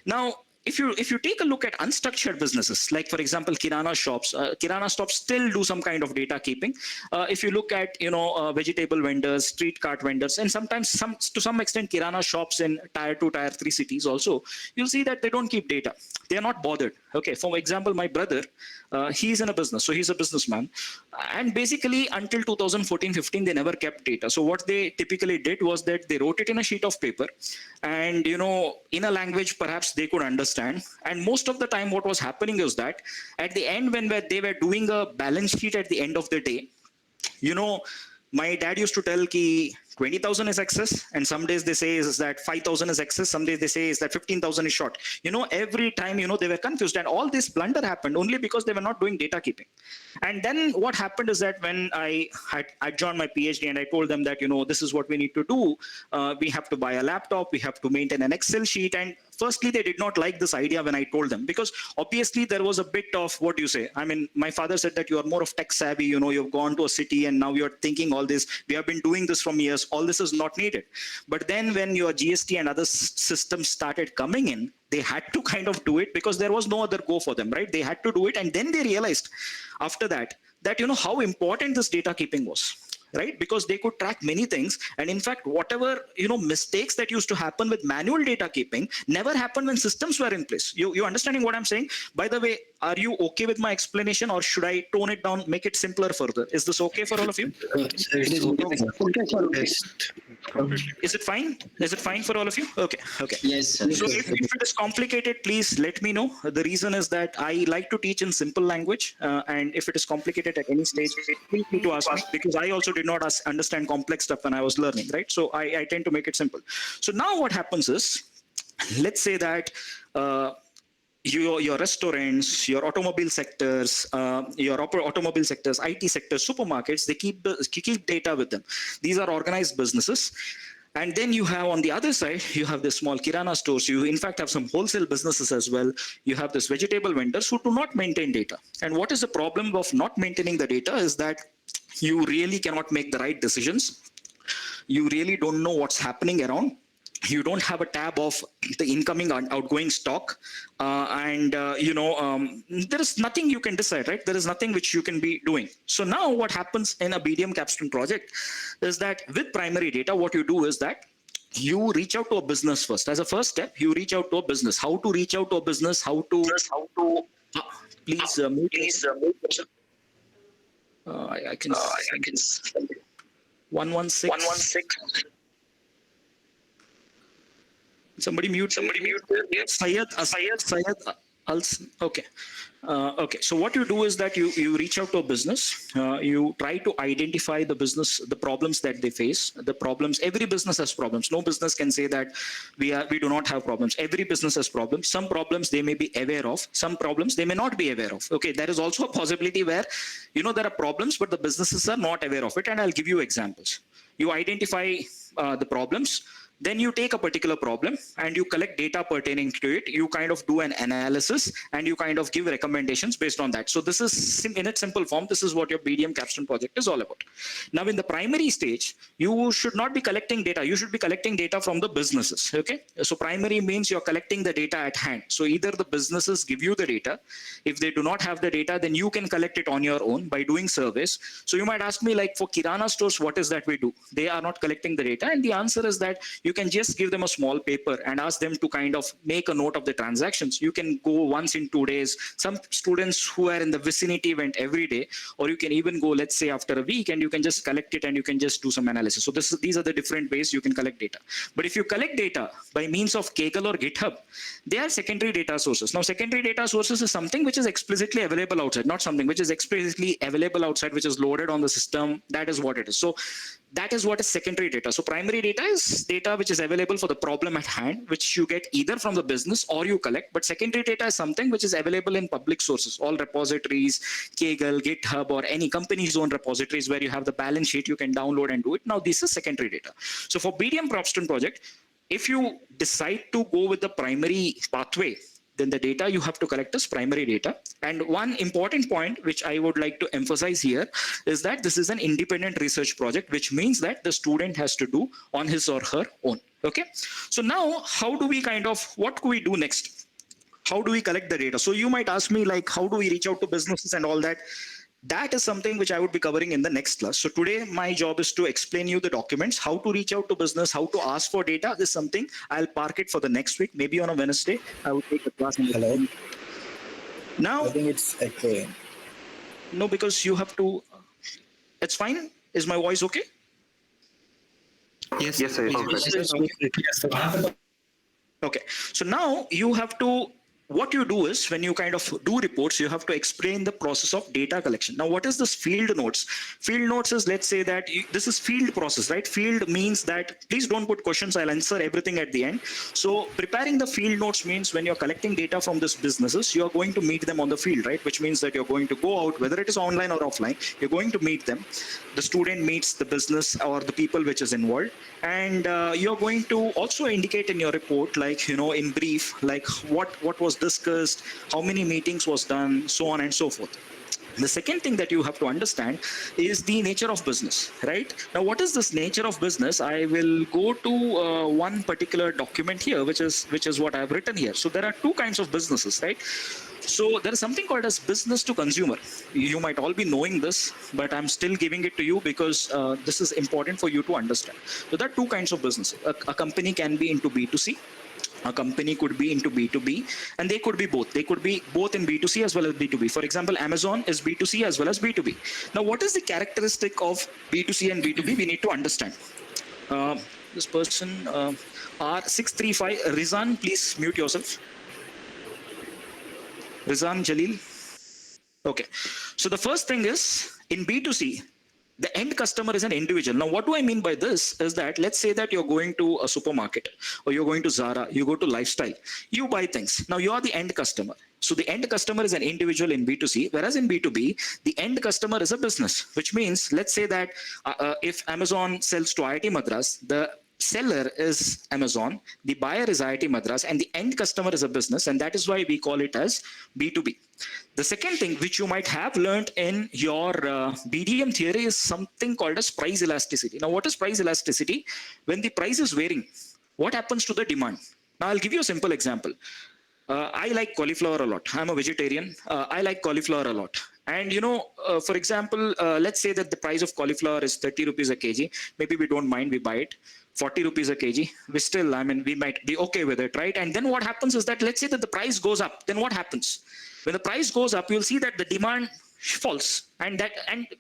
Speaker 3: Now, if you take a look at unstructured businesses, like for example, kirana shops still do some kind of data keeping. If you look at, vegetable vendors, street cart vendors, and sometimes to some extent, kirana shops in tier 2, tier 3 cities also, you'll see that they don't keep data. They are not bothered. Okay. For example, my brother, he's in a business. So he's a businessman. And basically until 2014-15, they never kept data. So what they typically did was that they wrote it in a sheet of paper and, in a language perhaps they could understand. And most of the time what was happening is that at the end, when they were doing a balance sheet at the end of the day, my dad used to tell ki 20,000 is excess, and some days they say is that 5,000 is excess, some days they say is that 15,000 is short. Every time, they were confused, and all this blunder happened only because they were not doing data keeping. And then what happened is that when I joined my PhD and I told them that, this is what we need to do. We have to buy a laptop, we have to maintain an Excel sheet. And firstly, they did not like this idea when I told them, because obviously there was a bit of, what do you say? I mean, my father said that you are more of tech savvy, you've gone to a city and now you're thinking all this. We have been doing this from years. all this is not needed. But then when your GST and other systems started coming in, they had to kind of do it because there was no other go for them, right? They had to do it. And then they realized after that, how important this data keeping was, right? Because they could track many things. And in fact, whatever, mistakes that used to happen with manual data keeping never happened when systems were in place. You understanding what I'm saying? By the way, are you okay with my explanation, or should I tone it down, make it simpler further? Is this okay for all of you? Is it fine? Is it fine for all of you? Okay.
Speaker 7: Yes, sir.
Speaker 3: So if it is complicated, please let me know. The reason is that I like to teach in simple language, and if it is complicated at any stage, feel free to ask me, because I also did not understand complex stuff when I was learning, right? So I tend to make it simple. So now what happens is, let's say that your restaurants, your automobile sectors, IT sectors, supermarkets, they keep data with them. These are organized businesses. And then you have on the other side, you have the small kirana stores. You in fact have some wholesale businesses as well. You have this vegetable vendors who do not maintain data. And what is the problem of not maintaining the data is that you really cannot make the right decisions. You really don't know what's happening around. You don't have a tab of the incoming and outgoing stock, there is nothing you can decide, right? There is nothing which you can be doing. So now what happens in a BDM Capstone project is that with primary data, what you do is that you reach out to a business first. As a first step, you reach out to a business. How to reach out to a business? Please mute. I can 116. Somebody mute. Syed. Okay. So what you do is that you reach out to a business. You try to identify the problems that they face. The problems. Every business has problems. No business can say that we do not have problems. Every business has problems. Some problems they may be aware of. Some problems they may not be aware of. Okay. There is also a possibility where there are problems, but the businesses are not aware of it. And I'll give you examples. You identify the problems. Then you take a particular problem and you collect data pertaining to it. You kind of do an analysis and you kind of give recommendations based on that. So this is in its simple form. This is what your BDM Capstone project is all about. Now in the primary stage, you should not be collecting data. You should be collecting data from the businesses. Okay. So primary means you're collecting the data at hand. So either the businesses give you the data. If they do not have the data, then you can collect it on your own by doing surveys. So you might ask me, like, for kirana stores, what is that we do? They are not collecting the data. And the answer is that you can just give them a small paper and ask them to kind of make a note of the transactions. You can go once in 2 days. Some students who are in the vicinity went every day, or you can even go, let's say, after a week, and you can just collect it and you can just do some analysis. So these are the different ways you can collect data. But if you collect data by means of Kaggle or GitHub, they are secondary data sources. Now, secondary data sources is something which is explicitly available outside, not something which is explicitly available outside, which is loaded on the system. That is what it is. So that is what is secondary data. So primary data is data which is available for the problem at hand, which you get either from the business or you collect. But secondary data is something which is available in public sources, all repositories, Kaggle, GitHub, or any company's own repositories where you have the balance sheet, you can download and do it. Now, this is secondary data. So for BDM Capstone project, if you decide to go with the primary pathway, then the data you have to collect is primary data. And one important point which I would like to emphasize here is that this is an independent research project, which means that the student has to do on his or her own. Okay. So now what do we do next? How do we collect the data? So you might ask me, like, how do we reach out to businesses and all that? That is something which I would be covering in the next class. So today my job is to explain you the documents, how to reach out to business, how to ask for data. This is something I'll park it for the next week. Maybe on a Wednesday, I will take a class.
Speaker 10: Hello.
Speaker 3: Now,
Speaker 10: I think it's echoing.
Speaker 3: No, because you have to, it's fine. Is my voice okay?
Speaker 7: Yes, sir.
Speaker 3: Okay. So now you have to, what you do is when you kind of do reports, you have to explain the process of data collection. Now, what is this field notes? Field notes is, let's say that this is field process, right? Field means that, please don't put questions. I'll answer everything at the end. So preparing the field notes means when you're collecting data from these businesses, you're going to meet them on the field, right? Which means that you're going to go out, whether it is online or offline, you're going to meet them. The student meets the business or the people which is involved. And you're going to also indicate in your report, like, in brief, like what was discussed, how many meetings was done, so on and so forth. The second thing that you have to understand is the nature of business, right? Now, what is this nature of business? I will go to one particular document here, which is what I've written here. So there are two kinds of businesses, right? So there is something called as business to consumer. You might all be knowing this, but I'm still giving it to you because this is important for you to understand. So there are two kinds of businesses. A company can be into B2C. A company could be into B2B, and they could be both. They could be both in B2C as well as B2B. For example, Amazon is B2C as well as B2B. Now, what is the characteristic of B2C and B2B? We need to understand. This person, R635, Rizan, please mute yourself. Rizan Jalil. Okay. So the first thing is, in B2C, the end customer is an individual. Now, what do I mean by this is that, let's say that you're going to a supermarket or you're going to Zara, you go to Lifestyle, you buy things. Now, you are the end customer. So the end customer is an individual in B2C, whereas in B2B, the end customer is a business, which means, let's say that if Amazon sells to IIT Madras, the seller is Amazon, the buyer is IIT Madras, and the end customer is a business, and that is why we call it as B2B. The second thing which you might have learned in your BDM theory is something called as price elasticity. Now, what is price elasticity? When the price is varying, what happens to the demand? Now, I'll give you a simple example. I like cauliflower a lot. I'm a vegetarian. I like cauliflower a lot. And, for example, let's say that the price of cauliflower is 30 rupees a kg. Maybe we don't mind, we buy it. 40 rupees a kg. We still, we might be okay with it, right? And then what happens is that, let's say that the price goes up. Then what happens? When the price goes up, you'll see that the demand falls. And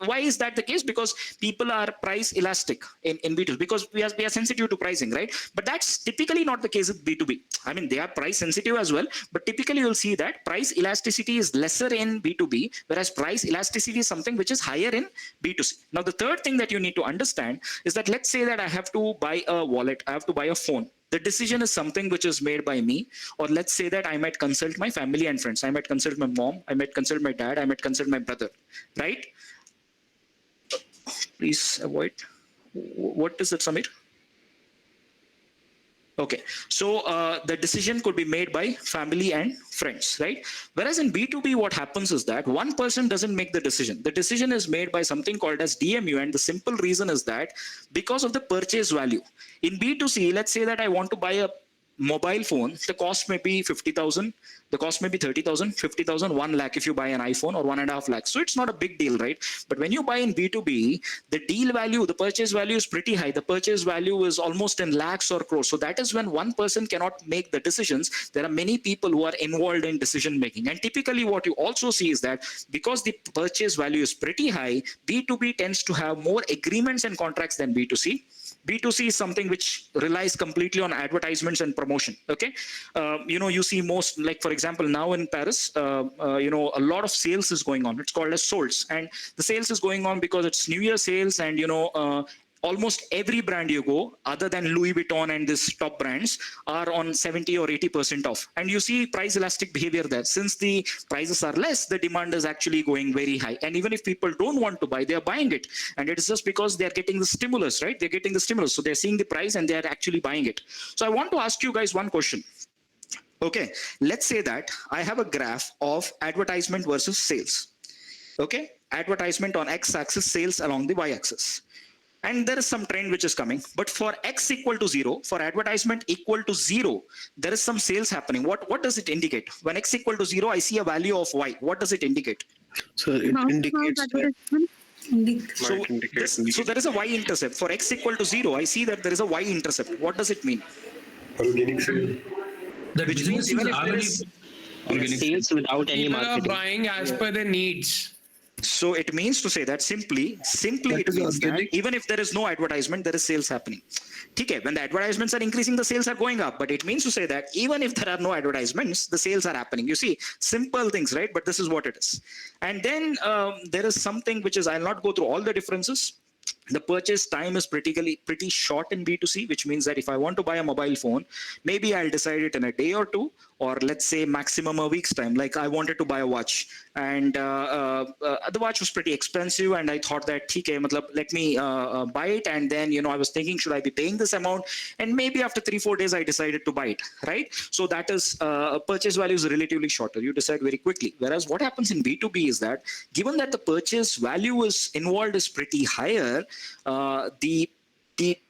Speaker 3: why is that the case? Because people are price elastic in B2B, because we are sensitive to pricing, right? But that's typically not the case with B2B. They are price sensitive as well, but typically you'll see that price elasticity is lesser in B2B, whereas price elasticity is something which is higher in B2C. Now, the third thing that you need to understand is that, let's say that I have to buy a wallet, I have to buy a phone. The decision is something which is made by me, or let's say that I might consult my family and friends. I might consult my mom, I might consult my dad, I might consult my brother, right? Please avoid. What is it, Samir? Okay, so the decision could be made by family and friends, right? Whereas in B2B, what happens is that one person doesn't make the decision. The decision is made by something called as DMU, and the simple reason is that because of the purchase value. In B2C, let's say that I want to buy a mobile phone, the cost may be 50,000, the cost may be 30,000, 50,000, 1 lakh if you buy an iPhone, or 1.5 lakhs. So it's not a big deal, right? But when you buy in B2B, the deal value, the purchase value is pretty high. The purchase value is almost in lakhs or crores. So that is when one person cannot make the decisions. There are many people who are involved in decision making. And typically what you also see is that because the purchase value is pretty high, B2B tends to have more agreements and contracts than B2C. B2C is something which relies completely on advertisements and promotion. Okay, you see most, like for example, now in Paris, a lot of sales is going on. It's called as solds, and the sales is going on because it's New Year sales, and almost every brand you go, other than Louis Vuitton and these top brands, are on 70 or 80% off. And you see price elastic behavior there. Since the prices are less, the demand is actually going very high. And even if people don't want to buy, they are buying it. And it is just because they're getting the stimulus, right? They're getting the stimulus. So they're seeing the price and they're actually buying it. So I want to ask you guys one question. Okay, let's say that I have a graph of advertisement versus sales. Okay, advertisement on x-axis, sales along the y-axis. And there is some trend which is coming, but for x equal to 0, for advertisement equal to 0, there is some sales happening. What does it indicate? When x equal to 0, I see a value of y. What does it indicate?
Speaker 1: So it indicates
Speaker 3: so there is a y-intercept. For x equal to 0, I see that there is a y-intercept. What does it mean?
Speaker 10: Organic sale.
Speaker 3: Which means even if there is
Speaker 10: sales without any marketing.
Speaker 5: People are buying as per their needs.
Speaker 3: So it means to say that simply it means that even if there is no advertisement, there is sales happening. Okay, when the advertisements are increasing, the sales are going up. But it means to say that even if there are no advertisements, the sales are happening. You see, simple things, right? But this is what it is. And then there is something which is, I'll not go through all the differences. The purchase time is pretty short in B2C, which means that if I want to buy a mobile phone, maybe I'll decide it in a day or two, or let's say maximum a week's time. Like I wanted to buy a watch, and the watch was pretty expensive, and I thought that, okay, let me buy it, and then I was thinking, should I be paying this amount? And maybe after 3-4 days, I decided to buy it, right? So that is purchase value is relatively shorter. You decide very quickly. Whereas what happens in B2B is that, given that the purchase value is involved is pretty higher, the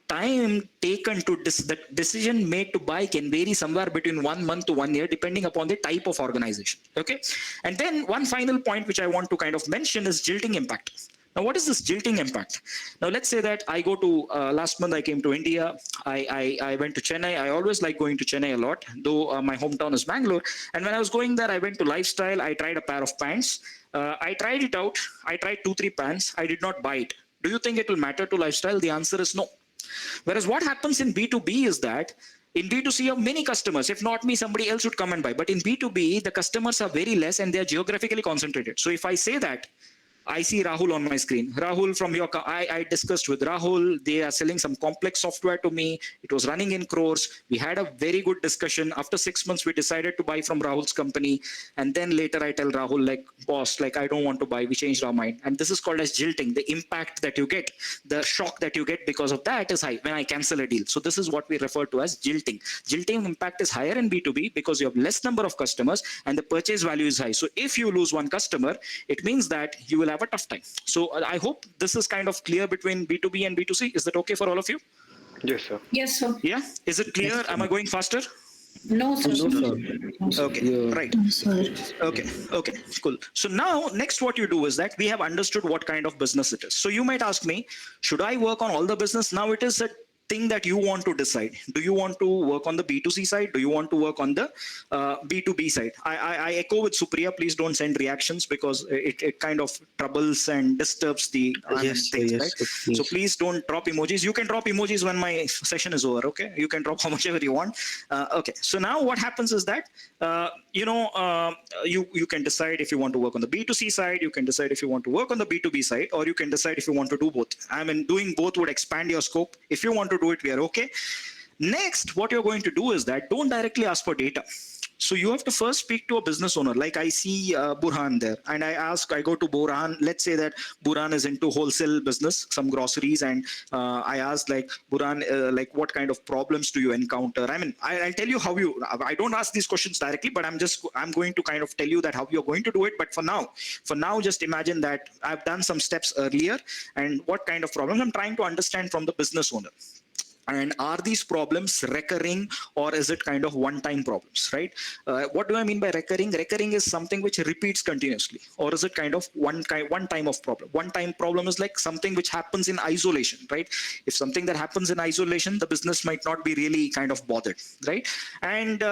Speaker 3: time taken to the decision made to buy can vary somewhere between 1 month to 1 year, depending upon the type of organization. Okay, and then one final point which I want to kind of mention is jilting impact. Now, what is this jilting impact? Now, let's say that I go to last month I came to India. I went to Chennai. I always like going to Chennai a lot, though my hometown is Bangalore. And when I was going there, I went to Lifestyle. I tried a pair of pants. I tried it out. I tried 2-3 pants. I did not buy it. Do you think it will matter to Lifestyle? The answer is no. Whereas what happens in B2B is that in B2C, you have many customers. If not me, somebody else would come and buy. But in B2B, the customers are very less and they are geographically concentrated. So if I say that, I see Rahul on my screen. Rahul from your, I discussed with Rahul. They are selling some complex software to me. It was running in crores. We had a very good discussion. After 6 months, we decided to buy from Rahul's company. And then later I tell Rahul, like, boss, like, I don't want to buy. We changed our mind. And this is called as jilting. The impact that you get, the shock that you get because of that is high when I cancel a deal. So this is what we refer to as jilting. Jilting impact is higher in B2B because you have less number of customers and the purchase value is high. So if you lose one customer, it means that you will have a tough time. So I hope this is kind of clear between B2B and B2C. Is that okay for all of you?
Speaker 10: Yes, sir.
Speaker 8: Yes, sir.
Speaker 3: Yeah. Is it clear? Am I going faster?
Speaker 8: No, sir.
Speaker 3: Okay. Right. Okay. Cool. So now next what you do is that we have understood what kind of business it is. So you might ask me, should I work on all the business? Now it is a thing that you want to decide. Do you want to work on the B2C side? Do you want to work on the B2B side? I echo with Supriya. Please don't send reactions because it kind of troubles and disturbs the things, right? So please don't drop emojis. You can drop emojis when my session is over. Okay, you can drop how much ever you want. Okay. So now what happens is that you can decide if you want to work on the B2C side. You can decide if you want to work on the B2B side, or you can decide if you want to do both. I mean, doing both would expand your scope. If you want to do it, we are okay. Next, what you're going to do is that don't directly ask for data. So you have to first speak to a business owner. Like I see Burhan there, and I go to Burhan. Let's say that Burhan is into wholesale business, some groceries, and I asked like Burhan, like what kind of problems do you encounter? I mean, I'll tell you how you. I don't ask these questions directly, but I'm going to kind of tell you that how you're going to do it. But for now, just imagine that I've done some steps earlier, and what kind of problems I'm trying to understand from the business owner. And are these problems recurring, or is it kind of one-time problems, right? What do I mean by recurring? Recurring is something which repeats continuously, or is it kind of one time of problem? One-time problem is like something which happens in isolation, right? If something that happens in isolation, the business might not be really kind of bothered, right? And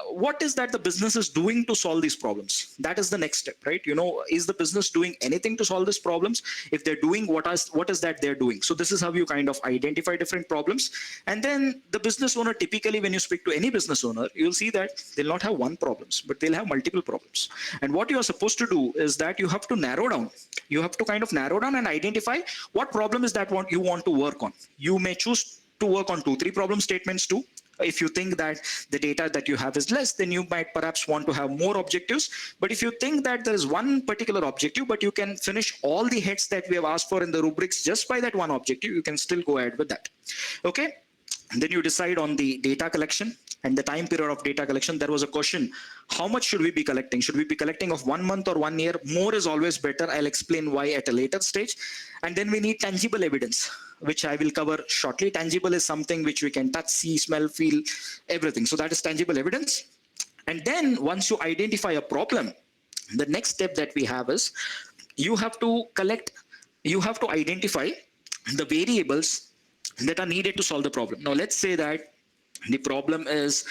Speaker 3: what is that the business is doing to solve these problems? That is the next step, right? Is the business doing anything to solve these problems? If they're doing, what is that they're doing? So this is how you kind of identify different problems. And then the business owner, typically when you speak to any business owner, you'll see that they'll not have one problems, but they'll have multiple problems. And what you are supposed to do is that you have to narrow down. You have to kind of narrow down and identify what problem is that you want to work on. You may choose to work on 2-3 problem statements too. If you think that the data that you have is less, then you might perhaps want to have more objectives. But if you think that there is one particular objective, but you can finish all the heads that we have asked for in the rubrics just by that one objective, you can still go ahead with that. Okay. And then you decide on the data collection and the time period of data collection. There was a question, how much should we be collecting? Should we be collecting of 1 month or 1 year? More is always better. I'll explain why at a later stage. And then we need tangible evidence, which I will cover shortly. Tangible is something which we can touch, see, smell, feel, everything. So that is tangible evidence. And then once you identify a problem, the next step that we have is you have to identify the variables that are needed to solve the problem. Now, let's say that the problem is,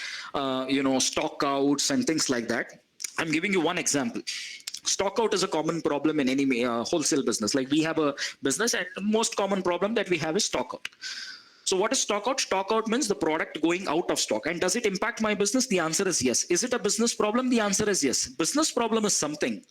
Speaker 3: stock outs and things like that. I'm giving you one example. Stock out is a common problem in any wholesale business. Like we have a business, and the most common problem that we have is stock out. So what is stock out? Stock out means the product going out of stock. And does it impact my business? The answer is yes. Is it a business problem? The answer is yes. Business problem is something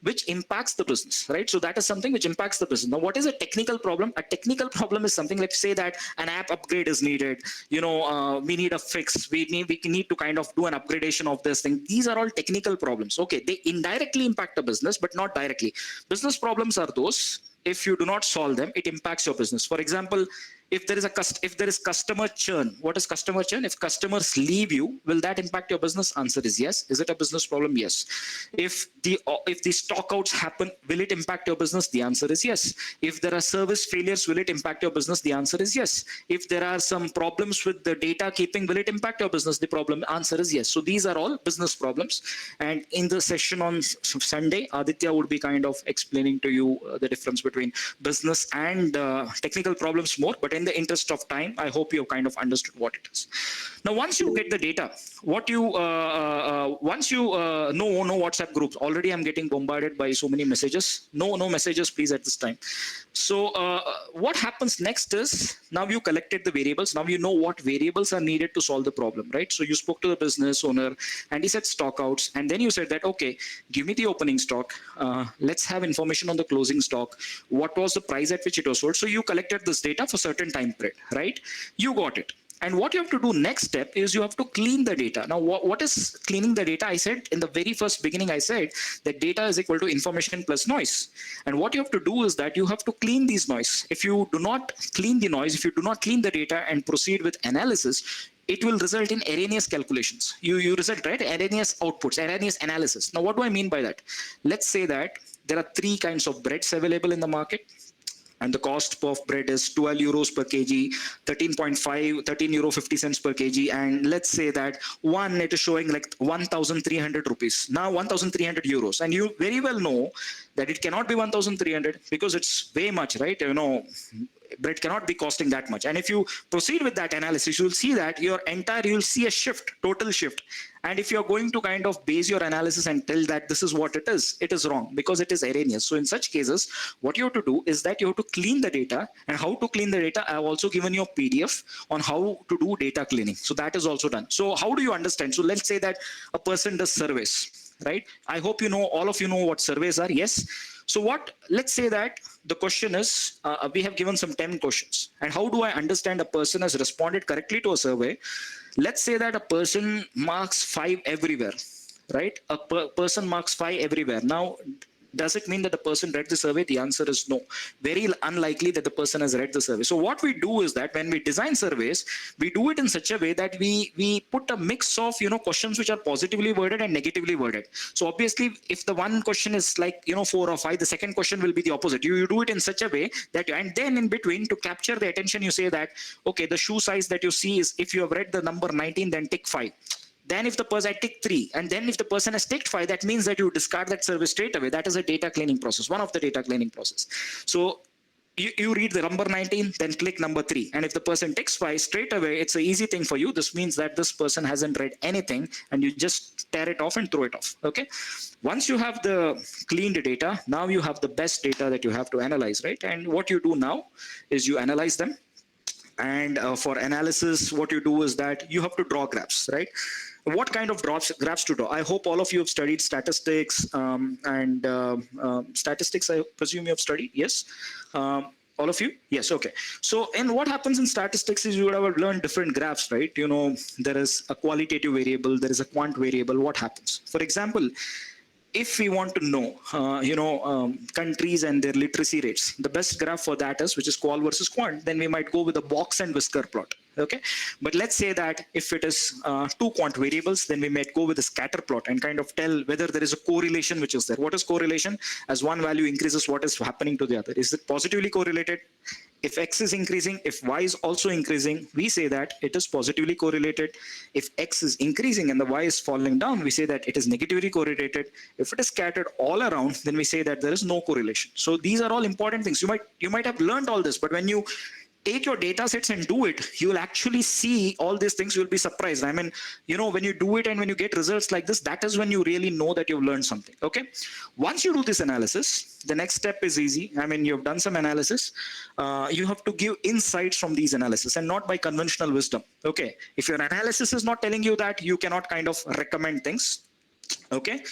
Speaker 3: which impacts the business, right? So that is something which impacts the business. Now, what is a technical problem? A technical problem is something like, say that an app upgrade is needed, we need a fix, we need to kind of do an upgradation of this thing. These are all technical problems. Okay, they indirectly impact the business, but not directly. Business problems are those, if you do not solve them, it impacts your business. For example, if there is customer churn, what is customer churn? If customers leave you, will that impact your business? Answer is yes. Is it a business problem? Yes. If the stock outs happen, will it impact your business? The answer is yes. If there are service failures, will it impact your business? The answer is yes. If there are some problems with the data keeping, will it impact your business? The answer is yes. So these are all business problems. And in the session on Sunday, Aditya would be kind of explaining to you the difference between business and technical problems more. But in the interest of time, I hope you have kind of understood what it is. Now, once you get the data, once you know WhatsApp groups, already I'm getting bombarded by so many messages. No messages, please, at this time. So what happens next is, now you collected the variables. Now you know what variables are needed to solve the problem, right? So you spoke to the business owner and he said stock outs. And then you said that, okay, give me the opening stock. Let's have information on the closing stock. What was the price at which it was sold? So you collected this data for certain time period, right? You got it. And what you have to do next step is you have to clean the data. Now, what is cleaning the data? I said in the very first beginning, I said that data is equal to information plus noise. And what you have to do is that you have to clean these noise. If you do not clean the noise, if you do not clean the data and proceed with analysis, it will result in erroneous calculations. You result, right? Erroneous outputs, erroneous analysis. Now, what do I mean by that? Let's say that there are 3 kinds of breads available in the market. And the cost of bread is 12 euros per kg, 13 euro 50 cents per kg. And let's say that one, it is showing like 1,300 rupees. Now 1,300 euros. And you very well know that it cannot be 1,300 because it's way much, right? Bread cannot be costing that much. And if you proceed with that analysis, you'll see that you'll see a shift, total shift. And if you're going to kind of base your analysis and tell that this is what it is wrong because it is erroneous. So in such cases, what you have to do is that you have to clean the data. And how to clean the data, I have also given you a PDF on how to do data cleaning. So that is also done. So how do you understand? So let's say that a person does surveys, right? I hope all of you know what surveys are. Yes. So let's say that the question is, we have given some 10 questions. And how do I understand a person has responded correctly to a survey? Let's say that a person marks 5 everywhere, right? A person marks 5 everywhere. Now, does it mean that the person read the survey? The answer is no. Very unlikely that the person has read the survey. So what we do is that when we design surveys, we do it in such a way that we put a mix of, questions which are positively worded and negatively worded. So obviously, if the one question is like, 4 or 5, the second question will be the opposite. You do it in such a way that, and then in between, to capture the attention, you say that, okay, the shoe size that you see is, if you have read the number 19, then tick 5. Then if the person, I tick 3, and then if the person has ticked 5, that means that you discard that service straight away. That is a data cleaning process, one of the data cleaning process. So you read the number 19, then click number 3. And if the person ticks 5 straight away, it's an easy thing for you. This means that this person hasn't read anything, and you just tear it off and throw it off. Okay. Once you have the cleaned data, now you have the best data that you have to analyze, right? And what you do now is you analyze them. And for analysis, what you do is that you have to draw graphs, right? What kind of graphs to draw? I hope all of you have studied statistics statistics, I presume you have studied, yes? All of you? Yes, okay. So, and what happens in statistics is you would have learned different graphs, right? There is a qualitative variable, there is a quant variable. What happens? For example, if we want to know, countries and their literacy rates, the best graph for that is, which is qual versus quant, then we might go with a box and whisker plot. Okay. But let's say that if it is 2 quant variables, then we might go with a scatter plot and kind of tell whether there is a correlation which is there. What is correlation? As one value increases, what is happening to the other? Is it positively correlated? If X is increasing, if Y is also increasing, we say that it is positively correlated. If X is increasing and the Y is falling down, we say that it is negatively correlated. If it is scattered all around, then we say that there is no correlation. So these are all important things. You might have learned all this, but when you take your data sets and do it, you will actually see all these things. You'll be surprised. I mean, when you do it and when you get results like this, that is when you really know that you've learned something. Okay. Once you do this analysis, the next step is easy. I mean, you've done some analysis. You have to give insights from these analysis and not by conventional wisdom. Okay. If your analysis is not telling you that, you cannot kind of recommend things. Okay.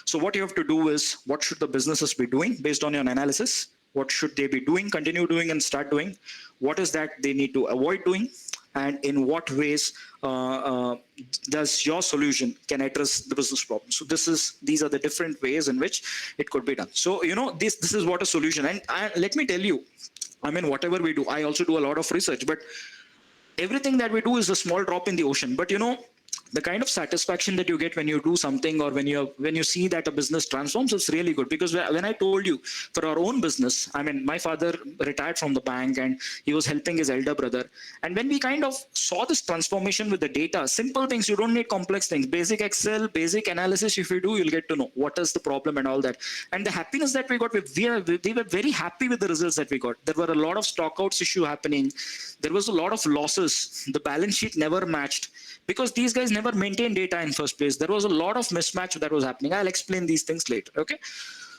Speaker 3: So what you have to do is, what should the businesses be doing based on your analysis? What should they be doing, continue doing, and start doing? What is that they need to avoid doing? And in what ways does your solution can address the business problem? So these are the different ways in which it could be done. So this is what a solution. And let me tell you, I mean, whatever we do, I also do a lot of research, but everything that we do is a small drop in the ocean. But the kind of satisfaction that you get when you do something, or when you see that a business transforms, it's really good. Because when I told you, for our own business, I mean, my father retired from the bank and he was helping his elder brother. And when we kind of saw this transformation with the data, simple things, you don't need complex things, basic Excel, basic analysis, if you do, you'll get to know what is the problem and all that. And the happiness that we got, we were very happy with the results that we got. There were a lot of stockouts issue happening. There was a lot of losses. The balance sheet never matched, because these guys never maintained data in first place. There was a lot of mismatch that was happening. I'll explain these things later. Okay.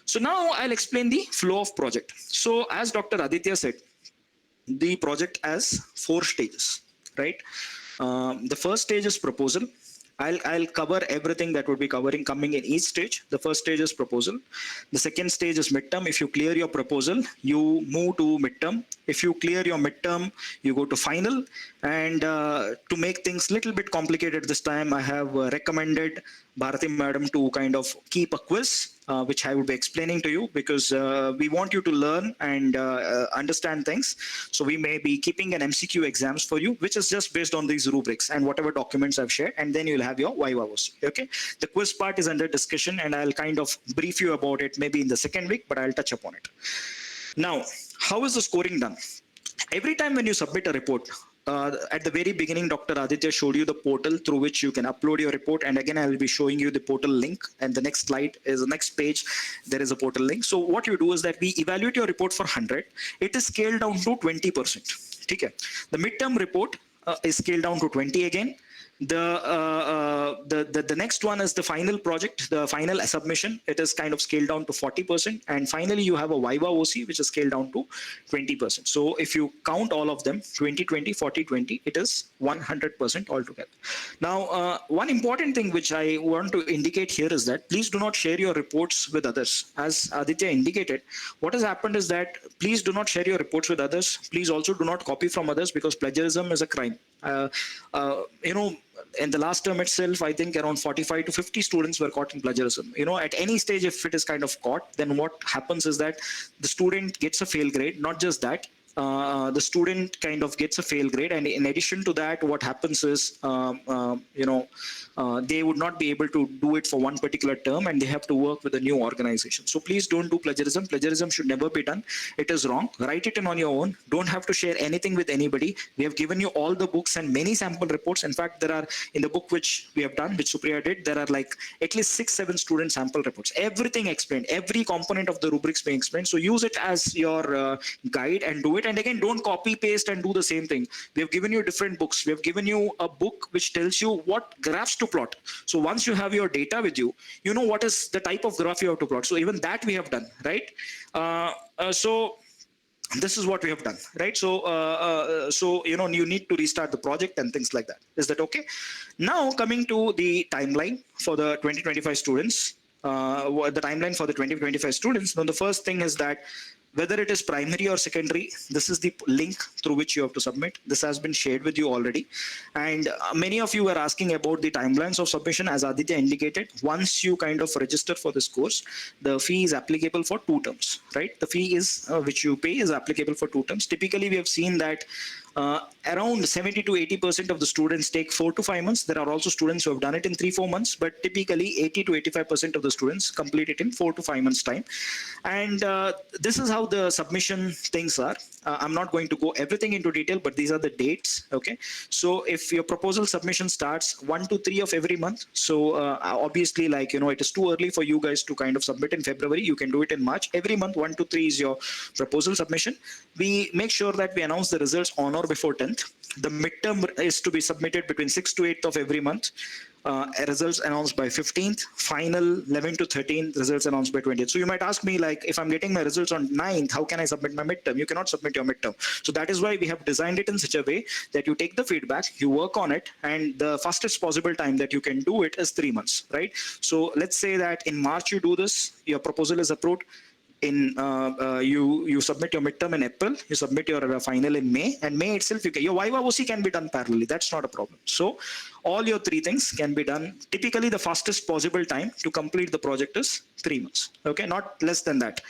Speaker 3: So now I'll explain the flow of project. So as Dr. Aditya said, the project has 4 stages, right? The first stage is proposal. I'll cover everything that would be coming in each stage. The first stage is proposal. The second stage is midterm. If you clear your proposal, you move to midterm. If you clear your midterm, you go to final. And to make things a little bit complicated this time, I have recommended Bharati madam to kind of keep a quiz, which I will be explaining to you, because we want you to learn and understand things. So we may be keeping an MCQ exams for you, which is just based on these rubrics and whatever documents I've shared, and then you'll have your Viva OC. Okay. The quiz part is under discussion, and I'll kind of brief you about it maybe in the second week, but I'll touch upon it. Now, how is the scoring done? Every time when you submit a report, at the very beginning, Dr. Aditya showed you the portal through which you can upload your report. And again, I will be showing you the portal link. And the next slide is the next page. There is a portal link. So what you do is that we evaluate your report for 100. It is scaled down to 20%. Okay. The midterm report is scaled down to 20 again. The next one is the final project, the final submission. It is kind of scaled down to 40%. And finally, you have a Viva OC, which is scaled down to 20%. So if you count all of them, 20, 20, 40, 20, it is 100% altogether. Now, one important thing which I want to indicate here is that please do not share your reports with others. As Aditya indicated, what has happened is that please do not share your reports with others. Please also do not copy from others, because plagiarism is a crime. In the last term itself, I think around 45 to 50 students were caught in plagiarism. At any stage, if it is kind of caught, then what happens is that the student gets a fail grade. Not just that, the student kind of gets a fail grade, and in addition to that, what happens is they would not be able to do it for one particular term, and they have to work with a new organization. So please don't do plagiarism. Plagiarism should never be done. It is wrong. Write it in on your own. Don't have to share anything with anybody. We have given you all the books and many sample reports. In fact, there are, in the book which we have done, which Supriya did, there are like at least 6-7 student sample reports. Everything explained, every component of the rubrics being explained. So use it as your guide and do it. And again, don't copy paste and do the same thing. We have given you different books. We have given you a book which tells you what graphs to plot. So once you have your data with you, you know what is the type of graph you have to plot. So even that we have done, right? So this is what we have done, right? So you need to restart the project and things like that. Is that okay? Now coming to the timeline for the 2025 students, Now the first thing is that whether it is primary or secondary, this is the link through which you have to submit. This has been shared with you already. And many of you were asking about the timelines of submission. As Aditya indicated, once you kind of register for this course, the fee is applicable for 2 terms, right? The fee is which you pay is applicable for 2 terms. Typically, we have seen that around 70 to 80% of the students take 4 to 5 months. There are also students who have done it in 3-4 months, but typically 80 to 85% of the students complete it in 4 to 5 months time. And this is how the submission things are. I'm not going to go everything into detail, but these are the dates. Okay. So if your proposal submission starts 1 to 3 of every month, so obviously, like, it is too early for you guys to kind of submit in February. You can do it in March. Every month, 1 to 3 is your proposal submission. We make sure that we announce the results on or before 10th. The midterm is to be submitted between 6th to 8th of every month. results announced by 15th, final 11 to 13th, results announced by 20th. So you might ask me, like, if I'm getting my results on 9th, how can I submit my midterm? You cannot submit your midterm. So that is why we have designed it in such a way that you take the feedback, you work on it, and the fastest possible time that you can do it is 3 months, right? So let's say that in March you do this, your proposal is approved. In you submit your midterm in April, you submit your final in May, and May itself your Viva OC can be done parallelly. That's not a problem. So all your 3 things can be done. Typically, the fastest possible time to complete the project is 3 months. Okay, not less than that.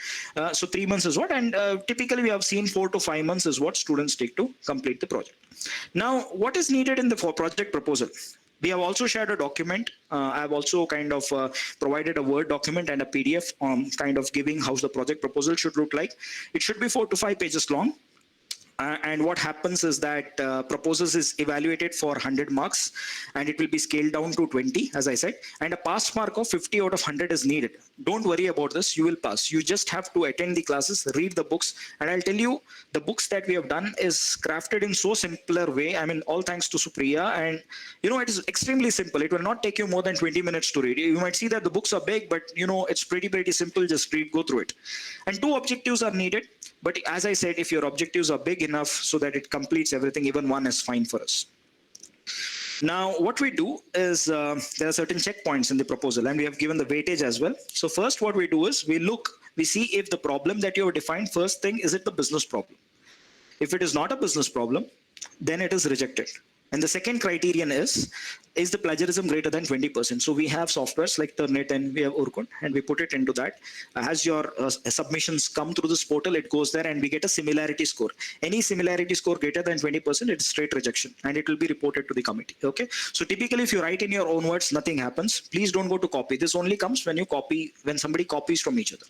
Speaker 3: So 3 months is what, and typically we have seen 4 to 5 months is what students take to complete the project. Now, what is needed in the project proposal? We have also shared a document. I have also kind of provided a Word document and a PDF kind of giving how the project proposal should look like. It should be 4 to 5 pages long. And what happens is that proposals is evaluated for 100 marks, and it will be scaled down to 20, as I said, and a pass mark of 50 out of 100 is needed. Don't worry about this, you will pass. You just have to attend the classes, read the books, and I'll tell you, the books that we have done is crafted in so simpler way. I mean, all thanks to Supriya, and you know, it is extremely simple. It will not take you more than 20 minutes to read. You might see that the books are big, but you know, it's pretty simple. Just read, go through it. And 2 objectives are needed. But as I said, if your objectives are big enough so that it completes everything, even 1 is fine for us. Now, what we do is there are certain checkpoints in the proposal, and we have given the weightage as well. So first, what we do is we see if the problem that you have defined, first thing, is it the business problem? If it is not a business problem, then it is rejected. And the second criterion is the plagiarism greater than 20%? So we have softwares like Turnit and we have Urkund, and we put it into that. As your submissions come through this portal, it goes there and we get a similarity score. Any similarity score greater than 20%, it's straight rejection, and it will be reported to the committee. Okay. So typically, if you write in your own words, nothing happens. Please don't go to copy. This only comes when somebody copies from each other.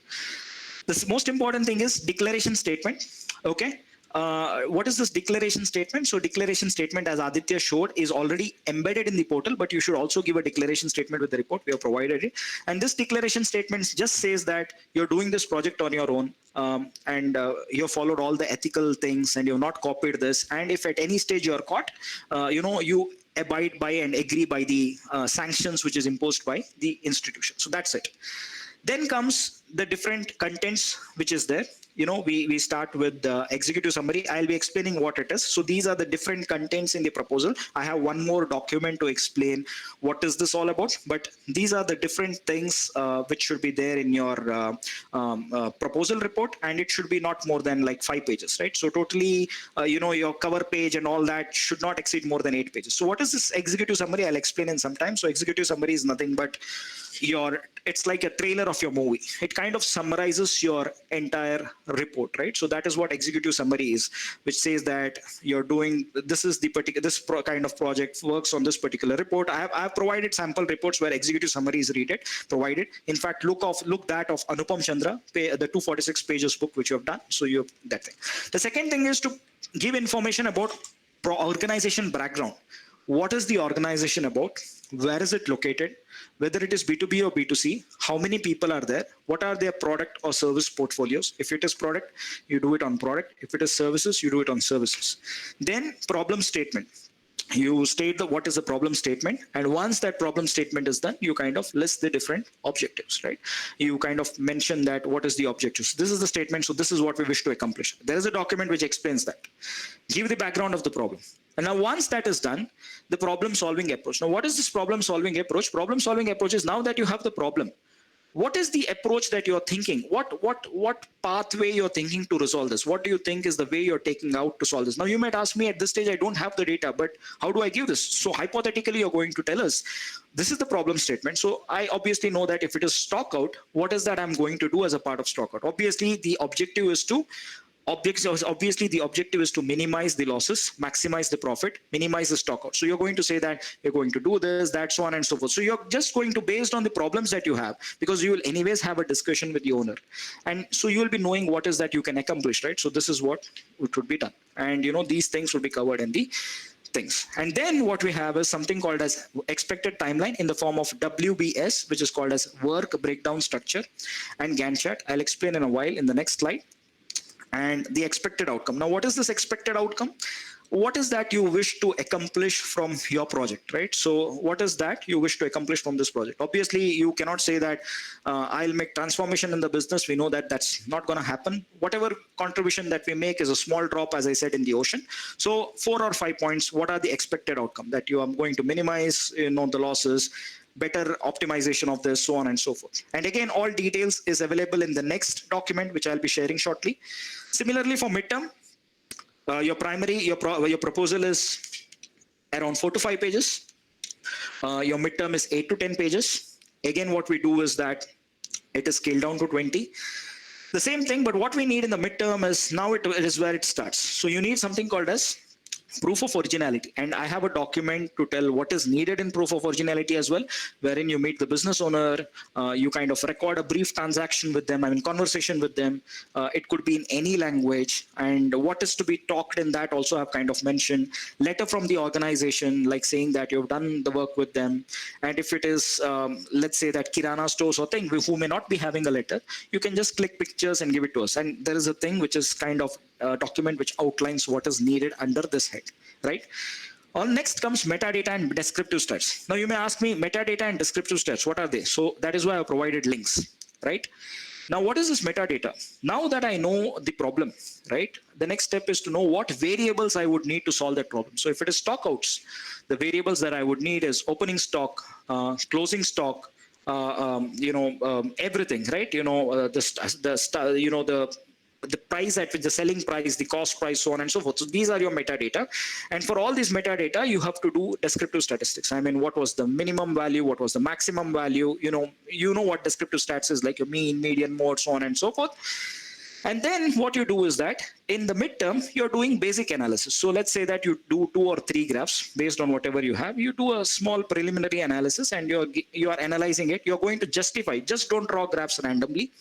Speaker 3: The most important thing is declaration statement. Okay. What is this declaration statement? So declaration statement, as Aditya showed, is already embedded in the portal, but you should also give a declaration statement with the report. We have provided it. And this declaration statement just says that you're doing this project on your own, and you have followed all the ethical things, and you have not copied this. And if at any stage you are caught, you abide by and agree by the sanctions which is imposed by the institution. So that's it. Then comes the different contents which is there. You know, we start with the executive summary. I'll be explaining what it is. So these are the different contents in the proposal. I have one more document to explain what is this all about, but these are the different things which should be there in your proposal report, and it should be not more than like 5 pages, right? So totally, your cover page and all that should not exceed more than 8 pages. So what is this executive summary? I'll explain in some time. So executive summary is nothing but it's like a trailer of your movie. It kind of summarizes your entire report, right? So that is what executive summary is, which says that you're doing this is the particular kind of project works on this particular report. I have provided sample reports where executive summary is provided. In fact, look that of Anupam Chandra, the 246 pages book which you have done. So you have that thing. The second thing is to give information about organization background. What is the organization about? Where is it located? Whether it is B2B or B2C, how many people are there? What are their product or service portfolios? If it is product, you do it on product. If it is services, you do it on services. Then problem statement. You state what is the problem statement, and once that problem statement is done, you kind of list the different objectives, right? You kind of mention that what is the objectives. This is the statement, so this is what we wish to accomplish. There is a document which explains that. Give the background of the problem. And now once that is done, the problem solving approach. Now what is this problem solving approach? Problem solving approach is now that you have the problem, what is the approach that you're thinking? What pathway you're thinking to resolve this? What do you think is the way you're taking out to solve this? Now you might ask me at this stage, I don't have the data, but how do I give this? So hypothetically, you're going to tell us, this is the problem statement. So I obviously know that if it is stock out, what is that I'm going to do as a part of stock out? Obviously, the objective is to minimize the losses, maximize the profit, minimize the stock out. So you're going to say that you're going to do this, that, so on and so forth. So you're just going to, based on the problems that you have, because you will anyways have a discussion with the owner. And so you will be knowing what is that you can accomplish, right? So this is what it would be done. And these things will be covered in the things. And then what we have is something called as expected timeline in the form of WBS, which is called as work breakdown structure, and Gantt chart. I'll explain in a while in the next slide. And the expected outcome. Now, what is this expected outcome? what is that you wish to accomplish from your project, right? So what is that you wish to accomplish from this project? Obviously, you cannot say that I'll make transformation in the business. We know that that's not going to happen. Whatever contribution that we make is a small drop, as I said, in the ocean. So 4 or 5 points, what are the expected outcome that you are going to minimize, the losses, better optimization of this, so on and so forth. And again, all details is available in the next document, which I'll be sharing shortly. Similarly, for midterm, your proposal is around 4 to 5 pages. Your midterm is 8 to 10 pages. Again, what we do is that it is scaled down to 20. The same thing, but what we need in the midterm is, now it is where it starts. So you need something called as proof of originality, and I have a document to tell what is needed in proof of originality as well, wherein you meet the business owner, you kind of record a brief transaction with them, conversation with them. It could be in any language, and what is to be talked in that also have kind of mentioned. Letter from the organization, like saying that you've done the work with them. And if it is, let's say that Kirana stores or thing who may not be having a letter, you can just click pictures and give it to us. And there is a thing which is kind of document which outlines what is needed under this head, right? On next comes metadata and descriptive stats. Now you may ask me, metadata and descriptive stats, what are they? So that is why I provided links, right? Now what is this metadata? Now that I know the problem, right, the next step is to know what variables I would need to solve that problem. So if it is stock outs, the variables that I would need is opening stock, closing stock, everything, right? The price at which, the selling price, the cost price, so on and so forth. So these are your metadata. And for all these metadata, you have to do descriptive statistics. What was the minimum value? What was the maximum value? You know what descriptive stats is, like your mean, median, mode, so on and so forth. And then what you do is that in the midterm, you're doing basic analysis. So let's say that you do 2 or 3 graphs based on whatever you have. You do a small preliminary analysis and you are analyzing it. You're going to justify. Just don't draw graphs randomly.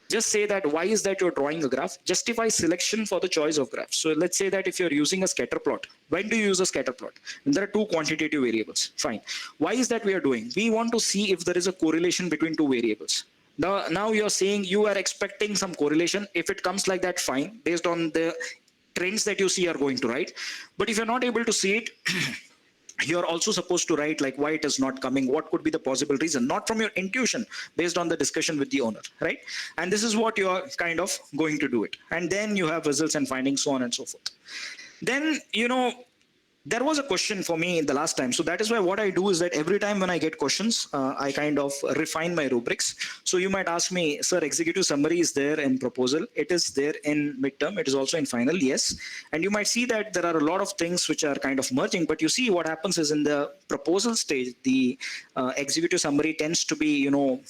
Speaker 3: Just say that why is that you're drawing a graph. Justify selection for the choice of graphs. So let's say that if you're using a scatter plot, when do you use a scatter plot? And there are 2 quantitative variables. Fine. Why is that we are doing? We want to see if there is a correlation between 2 variables. Now you're saying you are expecting some correlation. If it comes like that, fine. Based on the trends that you see are going to write. But if you're not able to see it, you're also supposed to write like why it is not coming, what could be the possible reason, not from your intuition, based on the discussion with the owner, right? And this is what you are kind of going to do it. And then you have results and findings, so on and so forth. Then, there was a question for me the last time. So that is why what I do is that every time when I get questions, I kind of refine my rubrics. So you might ask me, sir, executive summary is there in proposal. It is there in midterm. It is also in final. Yes. And you might see that there are a lot of things which are kind of merging, but you see what happens is in the proposal stage, the executive summary tends to be,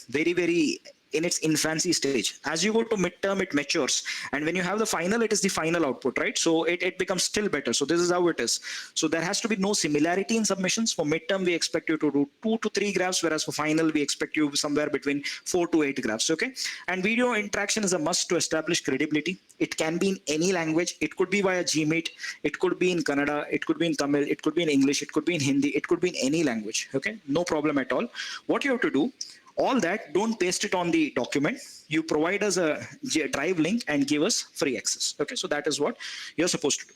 Speaker 3: very, very in its infancy stage. As you go to midterm, it matures. And when you have the final, it is the final output, right? So it becomes still better. So this is how it is. So there has to be no similarity in submissions. For midterm, we expect you to do 2 to 3 graphs, whereas for final, we expect you somewhere between 4 to 8 graphs, okay? And video interaction is a must to establish credibility. It can be in any language. It could be via Gmeet. It could be in Kannada. It could be in Tamil. It could be in English. It could be in Hindi. It could be in any language, okay? No problem at all. What you have to do, all that, don't paste it on the document. You provide us a drive link and give us free access. Okay, so that is what you're supposed to do.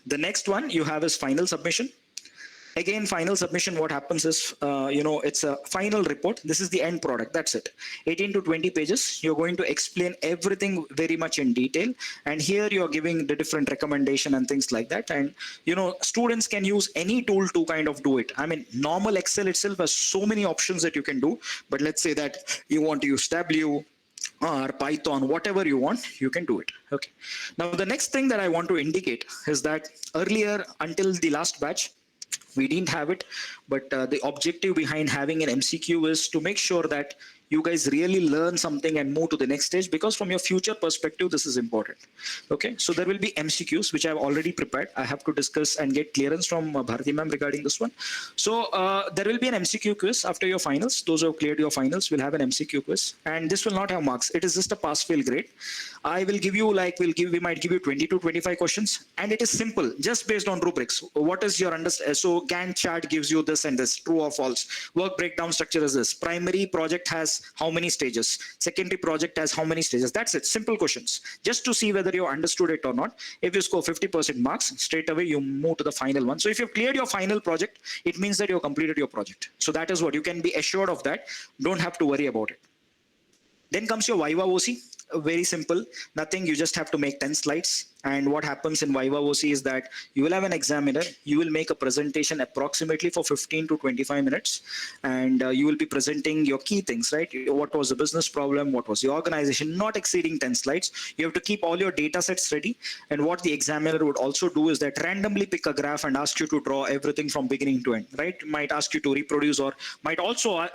Speaker 3: The next one you have is final submission. Again, final submission, what happens is, it's a final report. This is the end product. That's it. 18 to 20 pages. You're going to explain everything very much in detail. And here you're giving the different recommendation and things like that. And, students can use any tool to kind of do it. Normal Excel itself has so many options that you can do. But let's say that you want to use W or Python, whatever you want, you can do it. Okay. Now, the next thing that I want to indicate is that earlier, until the last batch, we didn't have it, but the objective behind having an MCQ is to make sure that you guys really learn something and move to the next stage, because from your future perspective, this is important. Okay, so there will be MCQs, which I've already prepared. I have to discuss and get clearance from Bharati ma'am regarding this one. So there will be an MCQ quiz after your finals. Those who have cleared your finals will have an MCQ quiz, and this will not have marks. It is just a pass-fail grade. I will give you we might give you 20 to 25 questions, and it is simple, just based on rubrics. What is your understanding? So Gantt chart gives you this and this, true or false. Work breakdown structure is this. Primary project has has how many stages, secondary project has how many stages. That's it, simple questions, just to see whether you understood it or not. If you score 50% marks, straight away you move to the final one. So if you've cleared your final project, it means that you've completed your project. So that is what you can be assured of, that don't have to worry about it. Then comes your Viva OC. Very simple, nothing, you just have to make 10 slides. And what happens in Viva OC is that you will have an examiner, you will make a presentation approximately for 15 to 25 minutes, and you will be presenting your key things, right? What was the business problem, what was the organization, not exceeding 10 slides. You have to keep all your data sets ready, and what the examiner would also do is that randomly pick a graph and ask you to draw everything from beginning to end, right? Might ask you to reproduce, or might also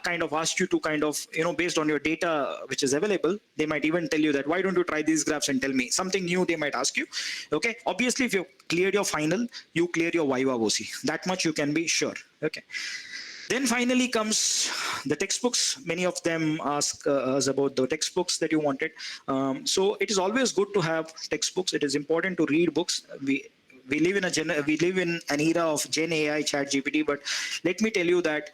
Speaker 3: kind of ask you to kind of, based on your data which is available, they might even tell you that, why don't you try these graphs and tell me something new, they might ask you. Okay, obviously if you cleared your final, you clear your Viva OC, that much you can be sure. Okay, then finally comes the textbooks. Many of them ask us about the textbooks that you wanted. So it is always good to have textbooks. It is important to read books. We live in an era of Gen AI, Chat GPT, but let me tell you that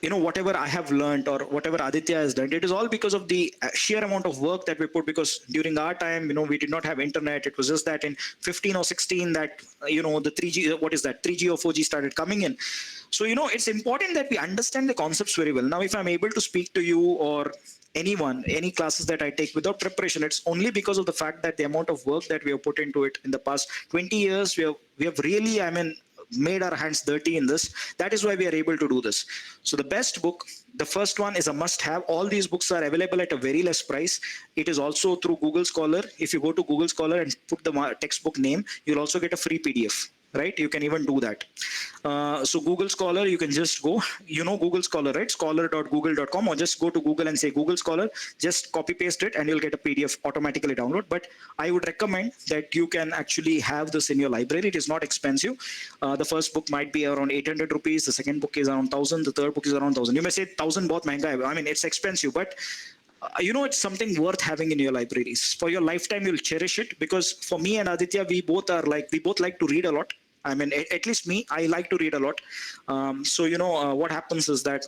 Speaker 3: whatever I have learned or whatever Aditya has done, it is all because of the sheer amount of work that we put. Because during our time, we did not have internet. It was just that in 15 or 16 that, the 3G, 3G or 4G started coming in. So, it's important that we understand the concepts very well. Now, if I'm able to speak to you or anyone, any classes that I take without preparation, it's only because of the fact that the amount of work that we have put into it in the past 20 years, we have really, made our hands dirty in this. That is why we are able to do this. So the best book, the first one, is a must have. All these books are available at a very less price. It is also through Google Scholar. If you go to Google Scholar and put the textbook name, you'll also get a free PDF. Right? You can even do that. So Google Scholar, you can just go, Google Scholar, right? Scholar.google.com, or just go to Google and say Google Scholar, just copy paste it and you'll get a PDF automatically download. But I would recommend that you can actually have this in your library. It is not expensive. The first book might be around 800 rupees. The second book is around 1,000. The third book is around 1,000. You may say 1,000 bahut mehenga. It's expensive, but it's something worth having in your libraries. For your lifetime, you'll cherish it. Because for me and Aditya, we both like to read a lot. At least me, I like to read a lot. So, what happens is that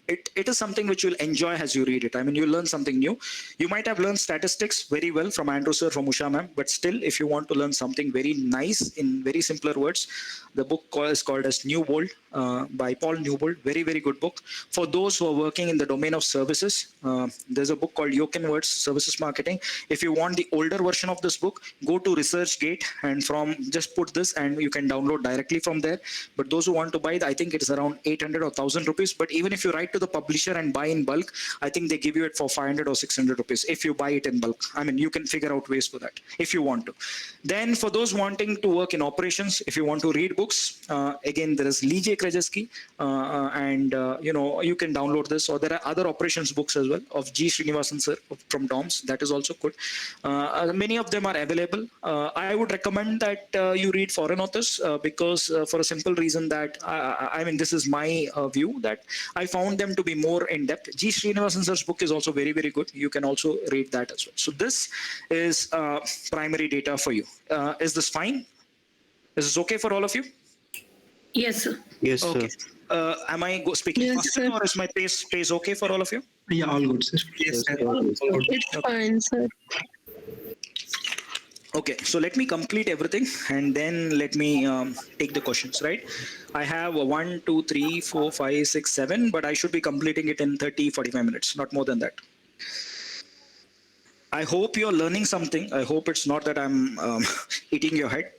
Speaker 3: it is something which you'll enjoy as you read it. You learn something new. You might have learned statistics very well from Andrew sir, from Usha ma'am, but still, if you want to learn something very nice in very simpler words, the book is called as Newbold by Paul Newbold. Very, very good book. For those who are working in the domain of services, there's a book called Yoken Words, Services Marketing. If you want the older version of this book, go to ResearchGate and just put this and you can download directly from there. But those who want to buy it, I think it's around 800 or 1,000 rupees. But even if you write to the publisher and buy in bulk, I think they give you it for 500 or 600 rupees if you buy it in bulk. You can figure out ways for that if you want to. Then for those wanting to work in operations, if you want to read books, again, there is Lee J. Krajewski, and you can download this, or there are other operations books as well of G. Srinivasan sir from DOMS. That is also good. Many of them are available. I would recommend that you read foreign authors because for a simple reason that this is my view, that I found them to be more in depth. G. Srinivasan sir's book is also very, very good. You can also read that as well. So this is primary data for you. Is this fine? Is this okay for all of you?
Speaker 2: Yes, sir.
Speaker 10: Yes,
Speaker 3: Okay.
Speaker 10: sir.
Speaker 3: Am I speaking faster, or is my pace okay for all of you?
Speaker 7: Yeah, all good, sir.
Speaker 10: Yes, sir.
Speaker 2: It's fine, sir.
Speaker 3: Okay, so let me complete everything and then let me take the questions, right? I have 1, 2, 3, 4, 5, 6, 7, but I should be completing it in 30, 45 minutes, not more than that. I hope you're learning something. I hope it's not that I'm eating your head.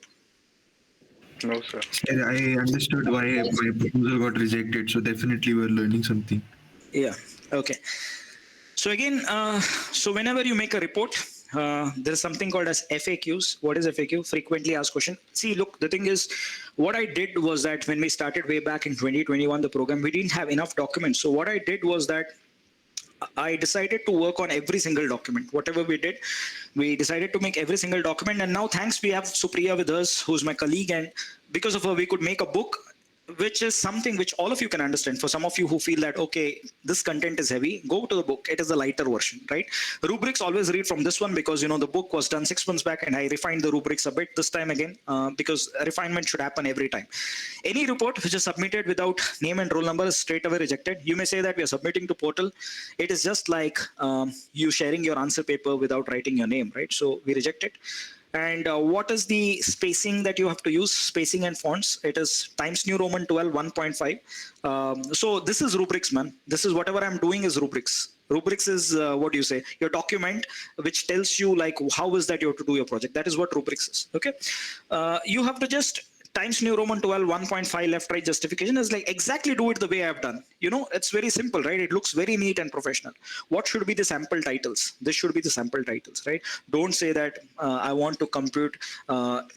Speaker 9: No, sir. I understood why my proposal got rejected. So definitely we're learning something.
Speaker 3: Yeah. Okay. So again, so whenever you make a report, there's something called as FAQs. What is FAQ? Frequently asked question. See, look, the thing is, what I did was that when we started way back in 2021, the program, we didn't have enough documents. So what I did was that I decided to work on every single document. Whatever we did, we decided to make every single document. And now, thanks, we have Supriya with us, who's my colleague. And because of her, we could make a book which is something which all of you can understand. For some of you who feel that, okay, this content is heavy, go to the book. It is a lighter version, right? Rubrics, always read from this one, because, you know, the book was done 6 months back and I refined the rubrics a bit this time again, because refinement should happen every time. Any report which is submitted without name and roll number is straight away rejected. You may say that we are submitting to portal. It is just like you sharing your answer paper without writing your name, right? So we reject it. And what is the spacing that you have to use? Spacing and fonts. It is Times New Roman 12 1.5. So this is rubrics, man. This is whatever I'm doing is rubrics. Rubrics is what do you say? Your document which tells you like how is that you have to do your project. That is what rubrics is. Okay. You have to just Times New Roman 12 1.5 left right justification is like exactly do it the way I've done. You know, it's very simple, right? It looks very neat and professional. What should be the sample titles? This should be the sample titles, right? Don't say that I want to compute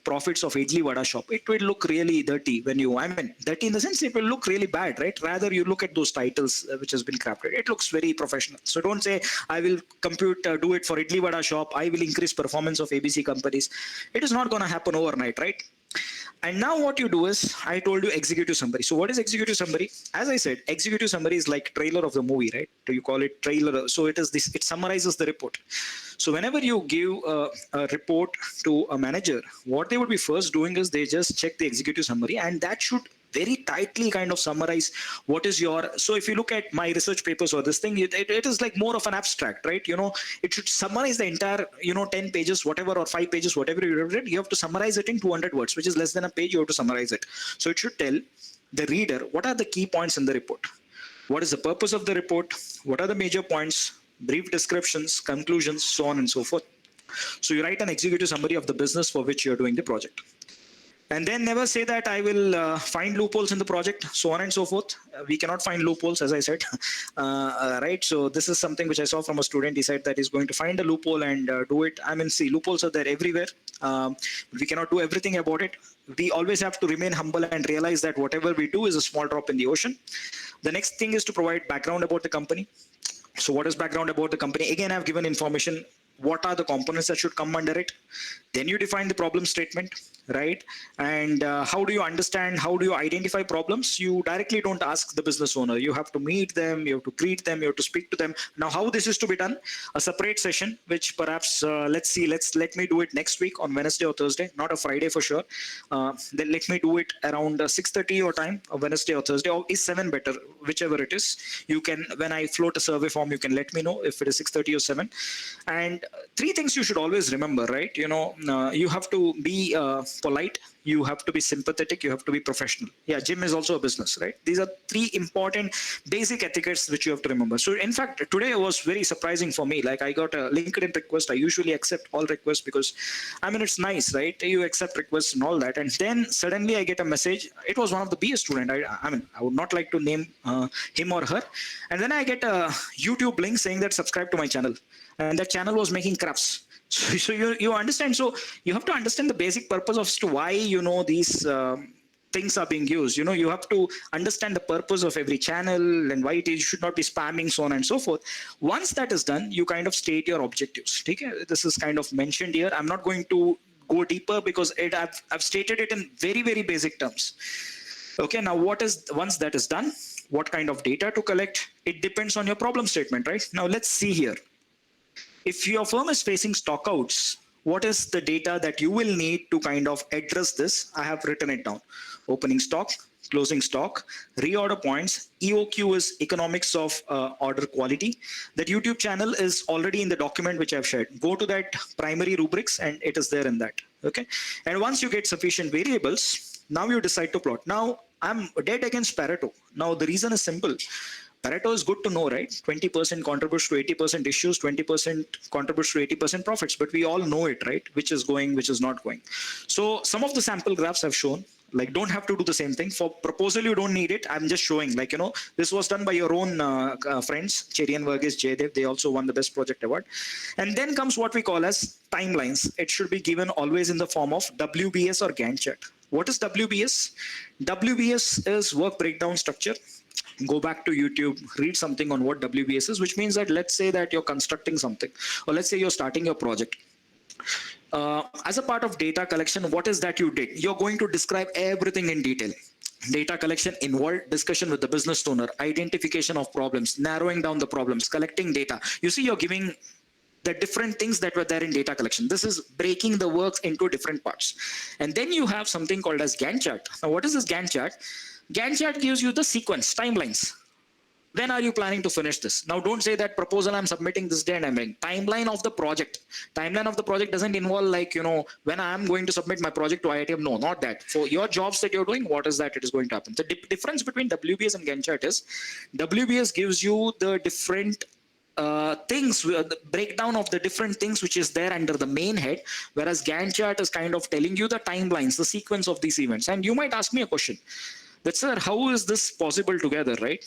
Speaker 3: profits of Idli Vada shop. It will look really dirty when you, I mean, dirty in the sense it will look really bad, right? Rather you look at those titles which has been crafted. It looks very professional. So don't say I will compute, do it for Idli Vada shop. I will increase performance of ABC companies. It is not going to happen overnight, right? And now what you do is, I told you executive summary. So what is executive summary? As I said, executive summary is like trailer of the movie, right? Do you call it trailer? So it is this, it summarizes the report. So whenever you give a report to a manager, what they would be first doing is they just check the executive summary, and that should very tightly kind of summarize what is your, so if you look at my research papers or this thing, it is like more of an abstract, right? You know, it should summarize the entire, you know, 10 pages, whatever, or 5 pages, whatever you read, you have to summarize it in 200 words, which is less than a page. You have to summarize it. So it should tell the reader what are the key points in the report. What is the purpose of the report? What are the major points? Brief descriptions, conclusions, so on and so forth. So you write an executive summary of the business for which you're doing the project. And then never say that I will find loopholes in the project, so on and so forth. We cannot find loopholes, as I said, right? So this is something which I saw from a student. He said that he's going to find a loophole and do it. I mean, see, loopholes are there everywhere. We cannot do everything about it. We always have to remain humble and realize that whatever we do is a small drop in the ocean. The next thing is to provide background about the company. So what is background about the company? Again, I've given information. What are the components that should come under it? Then you define the problem statement, right? And how do you understand, how do you identify problems? You directly don't ask the business owner. You have to meet them, you have to greet them, you have to speak to them. Now, how this is to be done? A separate session, which perhaps, let me do it next week on Wednesday or Thursday, not a Friday for sure. Then let me do it around 6:30 your time, or Wednesday or Thursday, or is 7 better, whichever it is. You can, when I float a survey form, you can let me know if it is 6:30 or 7. And 3 things you should always remember, right? You know, you have to be polite, you have to be sympathetic, you have to be professional. Yeah, gym is also a business, right? These are 3 important basic etiquettes which you have to remember. So in fact, today was very surprising for me. Like I got a LinkedIn request. I usually accept all requests because, I mean, it's nice, right? You accept requests and all that. And then suddenly I get a message. It was one of the BS student. I mean, I would not like to name him or her. And then I get a YouTube link saying that subscribe to my channel. And that channel was making crafts. So you understand. So you have to understand the basic purpose as to why, you know, these things are being used. You know, you have to understand the purpose of every channel and why it is, you should not be spamming, so on and so forth. Once that is done, you kind of state your objectives. Okay? This is kind of mentioned here. I'm not going to go deeper because I've stated it in very, very basic terms. Okay, now once that is done, what kind of data to collect? It depends on your problem statement, right? Now let's see here. If your firm is facing stockouts, what is the data that you will need to kind of address this? I have written it down. Opening stock, closing stock, reorder points, EOQ is economics of order quality. That YouTube channel is already in the document which I've shared. Go to that primary rubrics and it is there in that. Okay. And once you get sufficient variables, now you decide to plot. Now I'm dead against Pareto. Now the reason is simple. Pareto is good to know, right? 20% contributes to 80% issues, 20% contributes to 80% profits, but we all know it, right? Which is going, which is not going. So some of the sample graphs I've shown, like don't have to do the same thing. For proposal, you don't need it. I'm just showing, like, you know, this was done by your own friends, Cherian Verghese, Jaydev. They also won the best project award. And then comes what we call as timelines. It should be given always in the form of WBS or Gantt chart. What is WBS? WBS is work breakdown structure. Go back to YouTube, read something on what WBS is, which means that let's say that you're constructing something, or let's say you're starting your project. As a part of data collection, what is that you did? You're going to describe everything in detail. Data collection involved discussion with the business owner, identification of problems, narrowing down the problems, collecting data. You see, you're giving the different things that were there in data collection. This is breaking the works into different parts. And then you have something called as Gantt chart. Now, what is this Gantt chart? Gantt chart gives you the sequence, timelines. When are you planning to finish this? Now, don't say that proposal I'm submitting this day and I'm doing. Timeline of the project. Timeline of the project doesn't involve like, when I'm going to submit my project to IITM. No, not that. For your jobs that you're doing, what is that it is going to happen? The difference between WBS and Gantt chart is WBS gives you the different things, the breakdown of the different things which is there under the main head, whereas Gantt chart is kind of telling you the timelines, the sequence of these events. And you might ask me a question. That, sir, how is this possible together, right?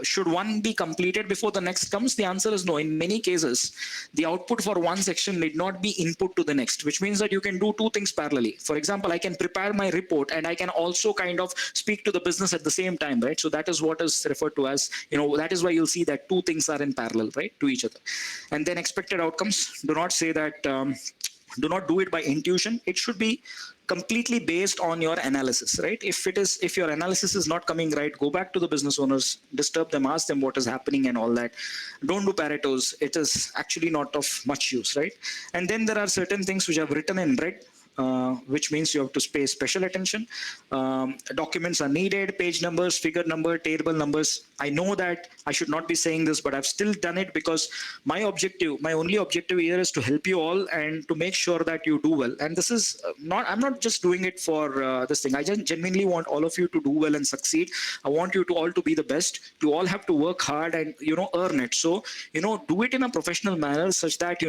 Speaker 3: Should one be completed before the next comes? The answer is no. In many cases, the output for one section need not be input to the next, which means that you can do two things parallelly. For example, I can prepare my report and I can also kind of speak to the business at the same time, right? So that is what is referred to as, that is why you'll see that two things are in parallel, right, to each other. And then expected outcomes. Do not say that, do not do it by intuition. It should be completely based on your analysis, right? If your analysis is not coming right, go back to the business owners, disturb them, ask them what is happening and all that. Don't do Paretos. It is actually not of much use, right? And then there are certain things which I've written in red, which means you have to pay special attention. Documents are needed, page numbers, figure number, table numbers. I know that I should not be saying this, but I've still done it because my only objective here is to help you all and to make sure that you do well. And this is I'm not just doing it for this thing. I just genuinely want all of you to do well and succeed. I want you to all to be the best. You all have to work hard and, earn it. So, do it in a professional manner such that,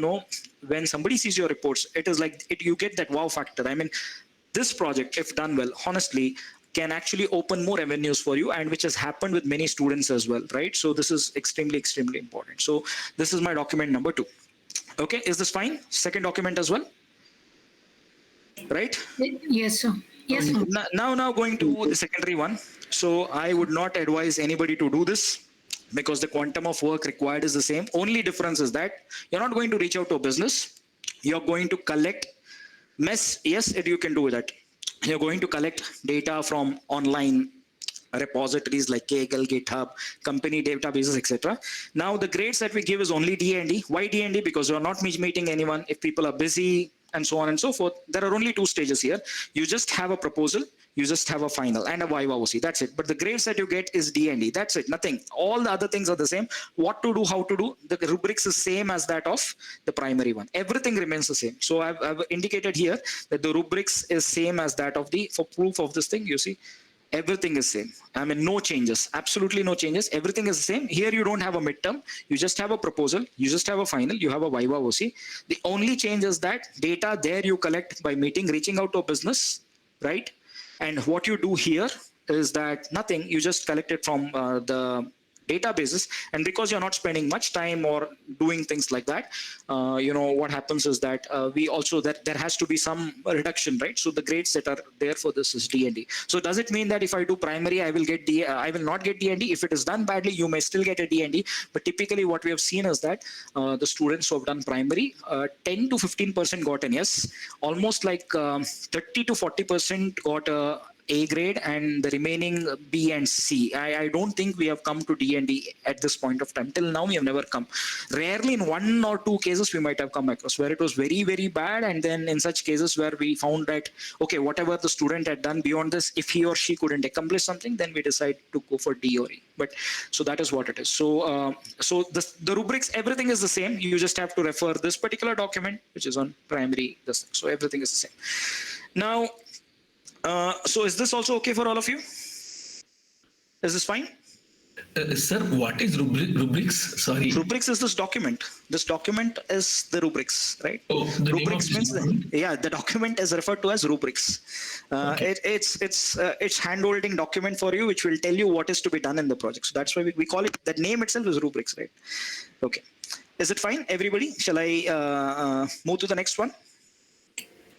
Speaker 3: when somebody sees your reports, it is like you get that wow factor. I mean, this project, if done well, honestly, can actually open more avenues for you, and which has happened with many students as well, right? So this is extremely, extremely important. So this is my document number 2. Okay, is this fine? Second document as well, right?
Speaker 11: Yes, sir. Yes, sir.
Speaker 3: Now going to the secondary one. So I would not advise anybody to do this, because the quantum of work required is the same. Only difference is that you're not going to reach out to a business. You're going to collect yes, you can do that. You're going to collect data from online repositories like Kaggle, GitHub, company databases, etc. Now the grades that we give is only D&D. Why D&D? Because you're not meeting anyone. If people are busy and so on and so forth, there are only 2 stages here. You just have a proposal, you just have a final and a Viva OC. That's it. But the grades that you get is D&D. That's it. Nothing. All the other things are the same. What to do, how to do. The rubrics is same as that of the primary one. Everything remains the same. So I've indicated here that the rubrics is same as that of for proof of this thing. You see, everything is same. I mean, no changes. Absolutely no changes. Everything is the same. Here you don't have a midterm. You just have a proposal. You just have a final. You have a Viva OC. The only change is that data there you collect by reaching out to a business, right? And what you do here is that nothing, you just collect it from the databases. And because you're not spending much time or doing things like that, what happens is that there has to be some reduction, right? So the grades that are there for this is D&D. So does it mean that if I do primary, I will not get D&D? If it is done badly, you may still get a D&D. But typically what we have seen is that the students who have done primary, 10 to 15% got an yes, almost like 30 to 40% got A grade, and the remaining B and C. I don't think we have come to D&D at this point of time. Till now, we have never come. Rarely in 1 or 2 cases, we might have come across where it was very, very bad. And then in such cases where we found that, okay, whatever the student had done beyond this, if he or she couldn't accomplish something, then we decide to go for D or E. But so that is what it is. So, the rubrics, everything is the same. You just have to refer this particular document, which is on primary. So everything is the same. Now, so is this also okay for all of you? Is this fine?
Speaker 5: Sir, what is rubrics? Sorry.
Speaker 3: Rubrics is this document. This document is the rubrics, right?
Speaker 5: Oh, the
Speaker 3: rubrics means
Speaker 5: the
Speaker 3: document is referred to as rubrics.
Speaker 5: Okay.
Speaker 3: It's hand-holding document for you, which will tell you what is to be done in the project. So that's why we call it. The name itself is rubrics, right? Okay. Is it fine, everybody? Shall I move to the next one?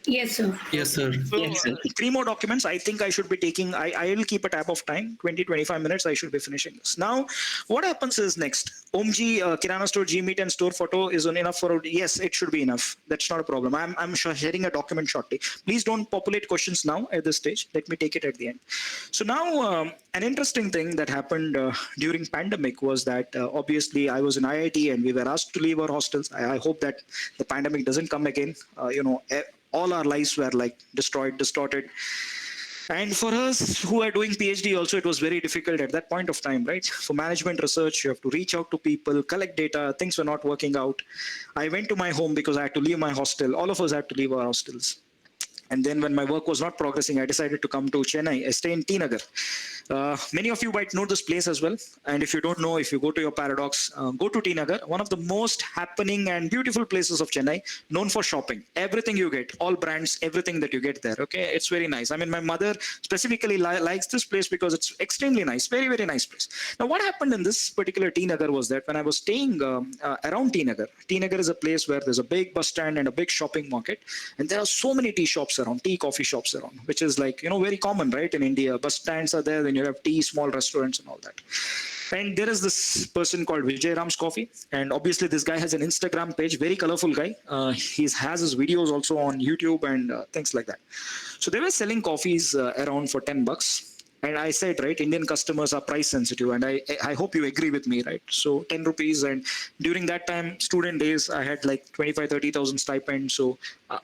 Speaker 11: Yes, sir.
Speaker 7: Yes, sir.
Speaker 3: So,
Speaker 10: Yes, sir.
Speaker 3: 3 more documents. I think I should be taking, I will keep a tab of time, 20-25 minutes. I should be finishing this. Now, what happens is next, OMG, Kirana store, Gmeet and store photo is enough for, yes, it should be enough. That's not a problem. I'm sharing a document shortly. Please don't populate questions now at this stage. Let me take it at the end. So now, an interesting thing that happened during pandemic was that obviously I was in IIT and we were asked to leave our hostels. I hope that the pandemic doesn't come again. All our lives were like destroyed, distorted. And for us who are doing PhD also, it was very difficult at that point of time, right? For management research, you have to reach out to people, collect data, things were not working out. I went to my home because I had to leave my hostel. All of us had to leave our hostels. And then when my work was not progressing, I decided to come to Chennai. I stay in T Nagar. Many of you might know this place as well. And if you don't know, if you go to your Paradox, go to T Nagar, one of the most happening and beautiful places of Chennai, known for shopping. Everything you get, all brands, everything that you get there. Okay, it's very nice. I mean, my mother specifically likes this place because it's extremely nice, very, very nice place. Now, what happened in this particular T Nagar was that when I was staying around T Nagar is a place where there's a big bus stand and a big shopping market. And there are so many tea shops around, tea, coffee shops around, which is like, very common, right? In India, bus stands are there, then you have tea, small restaurants and all that. And there is this person called Vijay Ram's Coffee. And obviously this guy has an Instagram page, very colorful guy. He has his videos also on YouTube and things like that. So they were selling coffees around for $10. And I said, right, Indian customers are price sensitive. And I hope you agree with me, right? So 10 rupees. And during that time, student days, I had like 25,000-30,000 stipend. So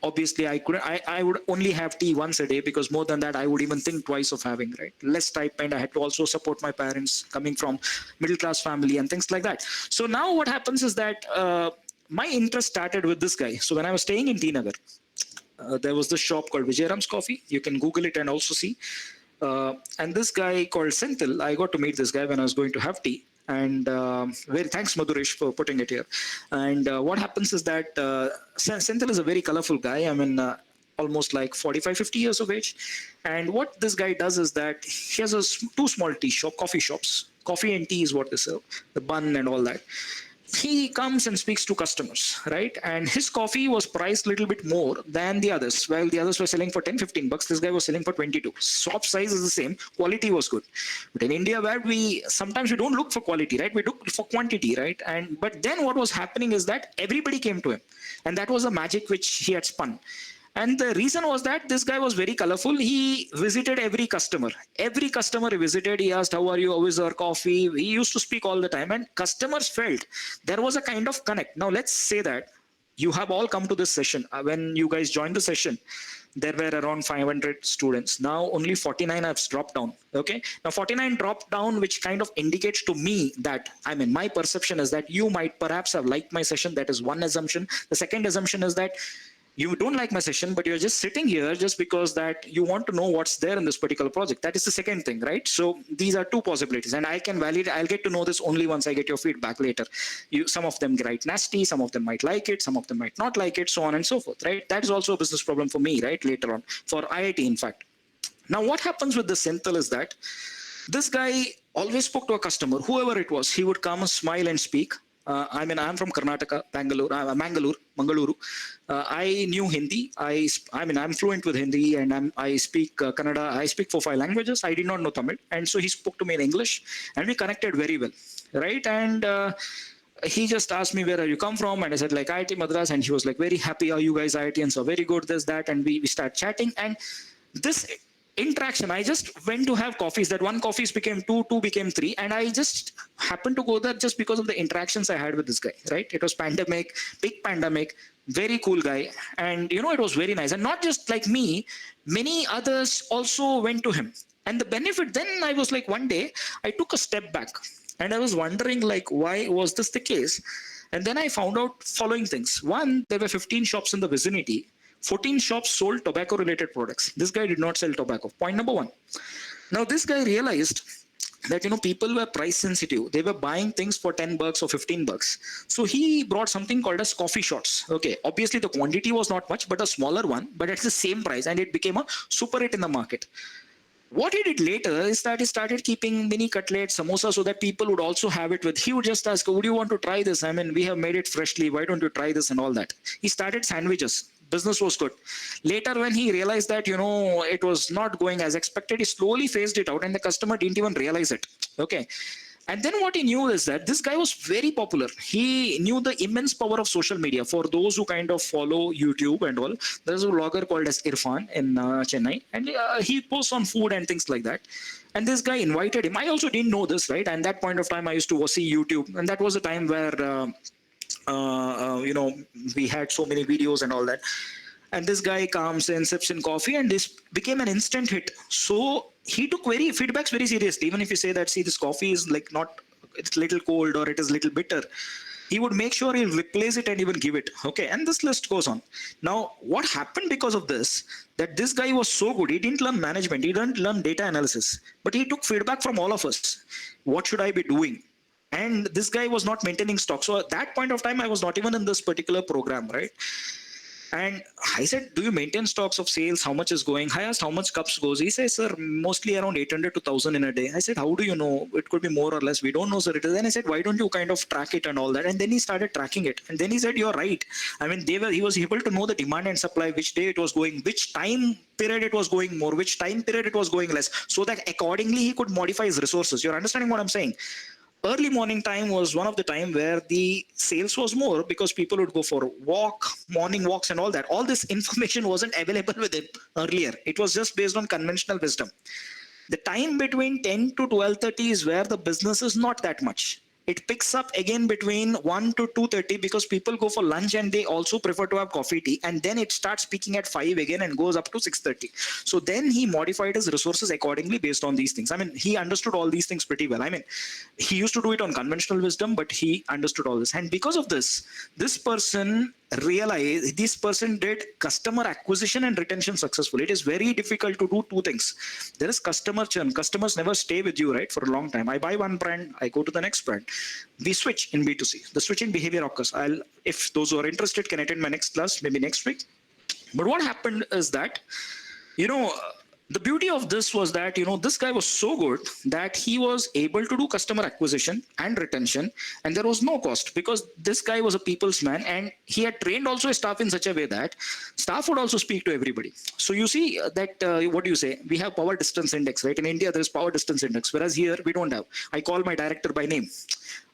Speaker 3: obviously I would only have tea once a day because more than that, I would even think twice of having, right? Less stipend. I had to also support my parents coming from middle class family and things like that. So now what happens is that my interest started with this guy. So when I was staying in T Nagar, there was this shop called Vijay Ram's Coffee. You can Google it and also see. And this guy called Senthil, I got to meet this guy when I was going to have tea. And thanks Madhuresh for putting it here. And what happens is that Senthil is a very colorful guy. I mean, almost like 45-50 years of age. And what this guy does is that he has two small coffee shops. Coffee and tea is what they sell, the bun and all that. He comes and speaks to customers, right? And his coffee was priced a little bit more than the others. While the others were selling for 10-15 bucks, this guy was selling for 22. Shop size is the same, quality was good. But in India, where sometimes we don't look for quality, right? We look for quantity, right? But then what was happening is that everybody came to him. And that was the magic which he had spun. And the reason was that this guy was very colorful. He visited every customer. Every customer he visited, he asked, how are you? How is our coffee? He used to speak all the time. And customers felt there was a kind of connect. Now, let's say that you have all come to this session. When you guys joined the session, there were around 500 students. Now, only 49 have dropped down. Okay. Now, 49 dropped down, which kind of indicates to me that, my perception is that you might perhaps have liked my session. That is one assumption. The second assumption is that you don't like my session, but you're just sitting here just because that you want to know what's there in this particular project. That is the second thing, right? So these are two possibilities, and I can validate. I'll get to know this only once I get your feedback later. Some of them write nasty, some of them might like it, some of them might not like it, so on and so forth, right? That is also a business problem for me, right? Later on, for IIT, in fact. Now, what happens with the Senthil is that this guy always spoke to a customer, whoever it was. He would come, smile, and speak. I'm from Karnataka, Mangaluru. I knew Hindi. I'm fluent with Hindi, and I speak Kannada. I speak 4-5 languages. I did not know Tamil, and so he spoke to me in English, and we connected very well, right? And he just asked me, where are you come from? And I said, like, IIT Madras, and he was like, very happy. Are you guys IITians? Are very good, this, that, and we start chatting, and this interaction, I just went to have coffees. That one coffees became two became three, and I just happened to go there just because of the interactions I had with this guy, right? It was pandemic, big pandemic, very cool guy, and it was very nice. And not just like me, many others also went to him. And the benefit, then I was like, one day I took a step back and I was wondering, like, why was this the case? And then I found out following things. One, there were 15 shops in the vicinity. 14 shops sold tobacco-related products. This guy did not sell tobacco. Point number one. Now, this guy realized that, people were price sensitive. They were buying things for 10 bucks or 15 bucks. So he brought something called as coffee shots. Okay. Obviously, the quantity was not much, but a smaller one, but at the same price. And it became a super hit in the market. What he did later is that he started keeping mini cutlets, samosa, so that people would also have it with. He would just ask, would you want to try this? We have made it freshly. Why don't you try this and all that? He started sandwiches. business was good. Later, when he realized that, it was not going as expected, he slowly phased it out and the customer didn't even realize it. Okay. And then what he knew is that this guy was very popular. He knew the immense power of social media. For those who kind of follow YouTube and all, there's a vlogger called as Irfan in Chennai, and he posts on food and things like that. And this guy invited him. I also didn't know this, right? And that point of time, I used to see YouTube, and that was a time where we had so many videos and all that. And this guy comes in, sips in coffee, and this became an instant hit. So he took feedbacks very seriously. Even if you say that, see, this coffee is like not, it's little cold or it is little bitter, he would make sure he'll replace it and even give it. Okay, and this list goes on. Now, what happened because of this, that this guy was so good, he didn't learn management, he didn't learn data analysis, but he took feedback from all of us. What should I be doing? And this guy was not maintaining stock. So at that point of time, I was not even in this particular program, right? And I said, do you maintain stocks of sales? How much is going? I asked how much cups goes. He says, sir, mostly around 800 to 1000 in a day. I said, how do you know? It could be more or less. We don't know, sir. It is. Then I said, why don't you kind of track it and all that? And then he started tracking it. And then he said, you're right. I mean, he was able to know the demand and supply, which day it was going, which time period it was going more, which time period it was going less, so that accordingly he could modify his resources. You're understanding what I'm saying? Early morning time was one of the time where the sales was more because people would go for morning walks and all that. All this information wasn't available with him earlier. It was just based on conventional wisdom. The time between 10 to 12:30 is where the business is not that much. It picks up again between 1 to 2:30 because people go for lunch and they also prefer to have coffee, tea. And then it starts peaking at 5 again and goes up to 6:30. So then he modified his resources accordingly based on these things. I mean, he understood all these things pretty well. I mean, he used to do it on conventional wisdom, but he understood all this. And because of this, this person realized, this person did customer acquisition and retention successfully. It is very difficult to do two things. There is customer churn. Customers never stay with you, right, for a long time. I buy one brand, I go to the next brand. We switch in B2C. The switching behavior occurs. If those who are interested can attend my next class, maybe next week. But what happened is that, the beauty of this was that, this guy was so good that he was able to do customer acquisition and retention, and there was no cost because this guy was a people's man, and he had trained also his staff in such a way that staff would also speak to everybody. So you see that, what do you say? We have power distance index, right? In India, there is power distance index, whereas here we don't have. I call my director by name.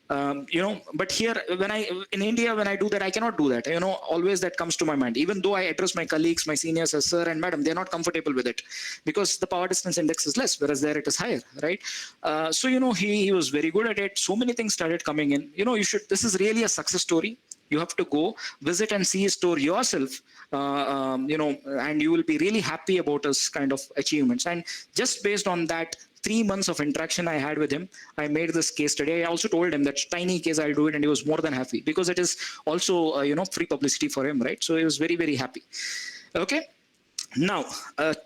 Speaker 3: But here, in India, when I do that, I cannot do that. Always that comes to my mind. Even though I address my colleagues, my seniors as sir and madam, they're not comfortable with it because the power distance index is less, whereas there it is higher, right? So, he was very good at it. So many things started coming in. This is really a success story. You have to go visit and see his store yourself, and you will be really happy about his kind of achievements. And just based on that 3 months of interaction I had with him, I made this case study. I also told him that tiny case I'll do it, and he was more than happy because it is also free publicity for him, right? So he was very, very happy. Okay. Now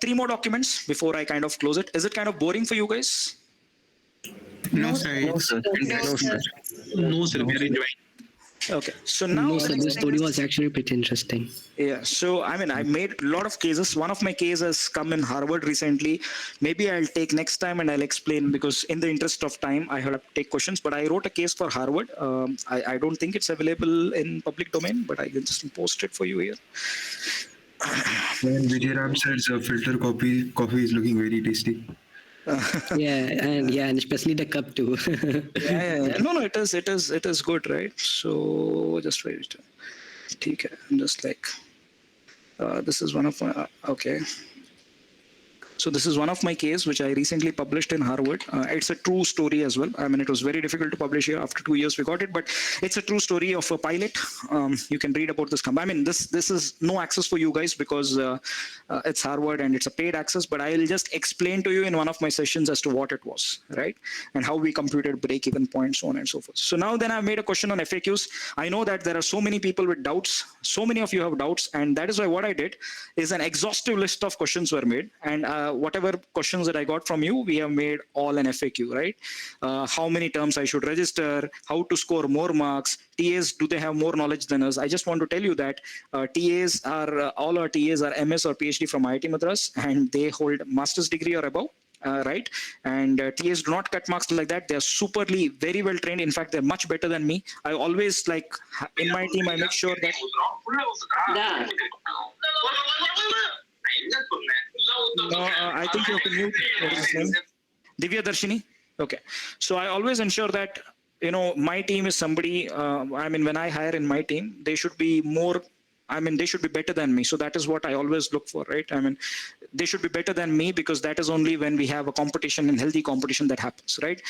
Speaker 3: 3 more documents before I kind of close it. Is it kind of boring for you guys?
Speaker 7: No, sir.
Speaker 10: No, sir. No, sir.
Speaker 9: No, sir. We are enjoying.
Speaker 3: Okay, so now
Speaker 10: No, sir, this story was actually pretty interesting.
Speaker 3: Yeah, so I made a lot of cases. One of my cases has come in Harvard recently. Maybe I'll take next time and I'll explain, because in the interest of time, I have to take questions. But I wrote a case for Harvard. I don't think it's available in public domain, but I can just post it for you here.
Speaker 9: And Vijay Ram says filter coffee is looking very tasty.
Speaker 10: And especially the cup too.
Speaker 3: Yeah. No, it is good, right? So just wait. Okay, I'm just like, this is one of my, okay. So this is one of my case which I recently published in Harvard. It's a true story as well. It was very difficult to publish here. After 2 years we got it, but it's a true story of a pilot. You can read about this. This is no access for you guys because it's Harvard and it's a paid access, but I'll just explain to you in one of my sessions as to what it was, right? And how we computed break-even points, so on and so forth. So now then I've made a question on FAQs. I know that there are so many people with doubts. So many of you have doubts, and that is why what I did is an exhaustive list of questions were made, and whatever questions that I got from you, we have made all an FAQ, right? How many terms I should register, how to score more marks, TAs, do they have more knowledge than us? I just want to tell you that all our TAs are MS or PhD from IIT Madras, and they hold master's degree or above. right? And TAs do not cut marks like that. They are superly, very well trained. In fact, they're much better than me. I always like in my team, I make sure that. No, I think you have to mute. What is his name? Divya Darshini. Okay. So I always ensure that, you know, my team is somebody, I mean, when I hire in my team, they should be more, I mean, they should be better than me. So that is what I always look for, right? I mean, they should be better than me, because that is only when we have a competition and healthy competition that happens, right?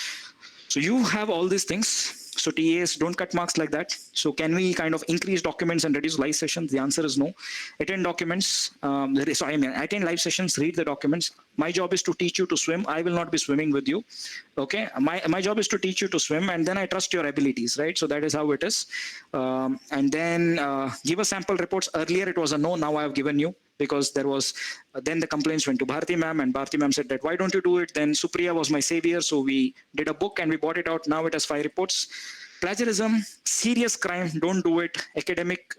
Speaker 3: So you have all these things. So TAs don't cut marks like that. So can we kind of increase documents and reduce live sessions? The answer is no. Attend documents. So I mean, attend live sessions, read the documents. My job is to teach you to swim. I will not be swimming with you. Okay. My job is to teach you to swim, and then I trust your abilities, right? So that is how it is. And then give a sample reports. Earlier it was a no. Now I have given you, because there was, then the complaints went to Bharti ma'am, and Bharti ma'am said that, why don't you do it? Then Supriya was my savior. So we did a book and we bought it out. Now it has 5 reports. Plagiarism, serious crime. Don't do it. Academic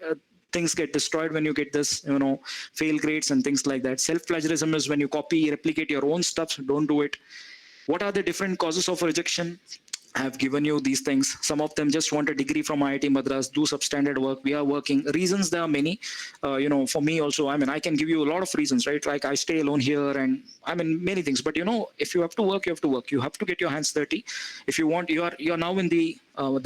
Speaker 3: things get destroyed when you get this, you know, fail grades and things like that. Self-plagiarism is when you copy, replicate your own stuff. Don't do it. What are the different causes of rejection? I have given you these things. Some of them just want a degree from IIT Madras, do substandard work. We are working. Reasons, there are many. You know, for me also, I mean, I can give you a lot of reasons, right? Like I stay alone here, and I mean, many things. But, you know, if you have to work, you have to work. You have to get your hands dirty. If you want, you are now in the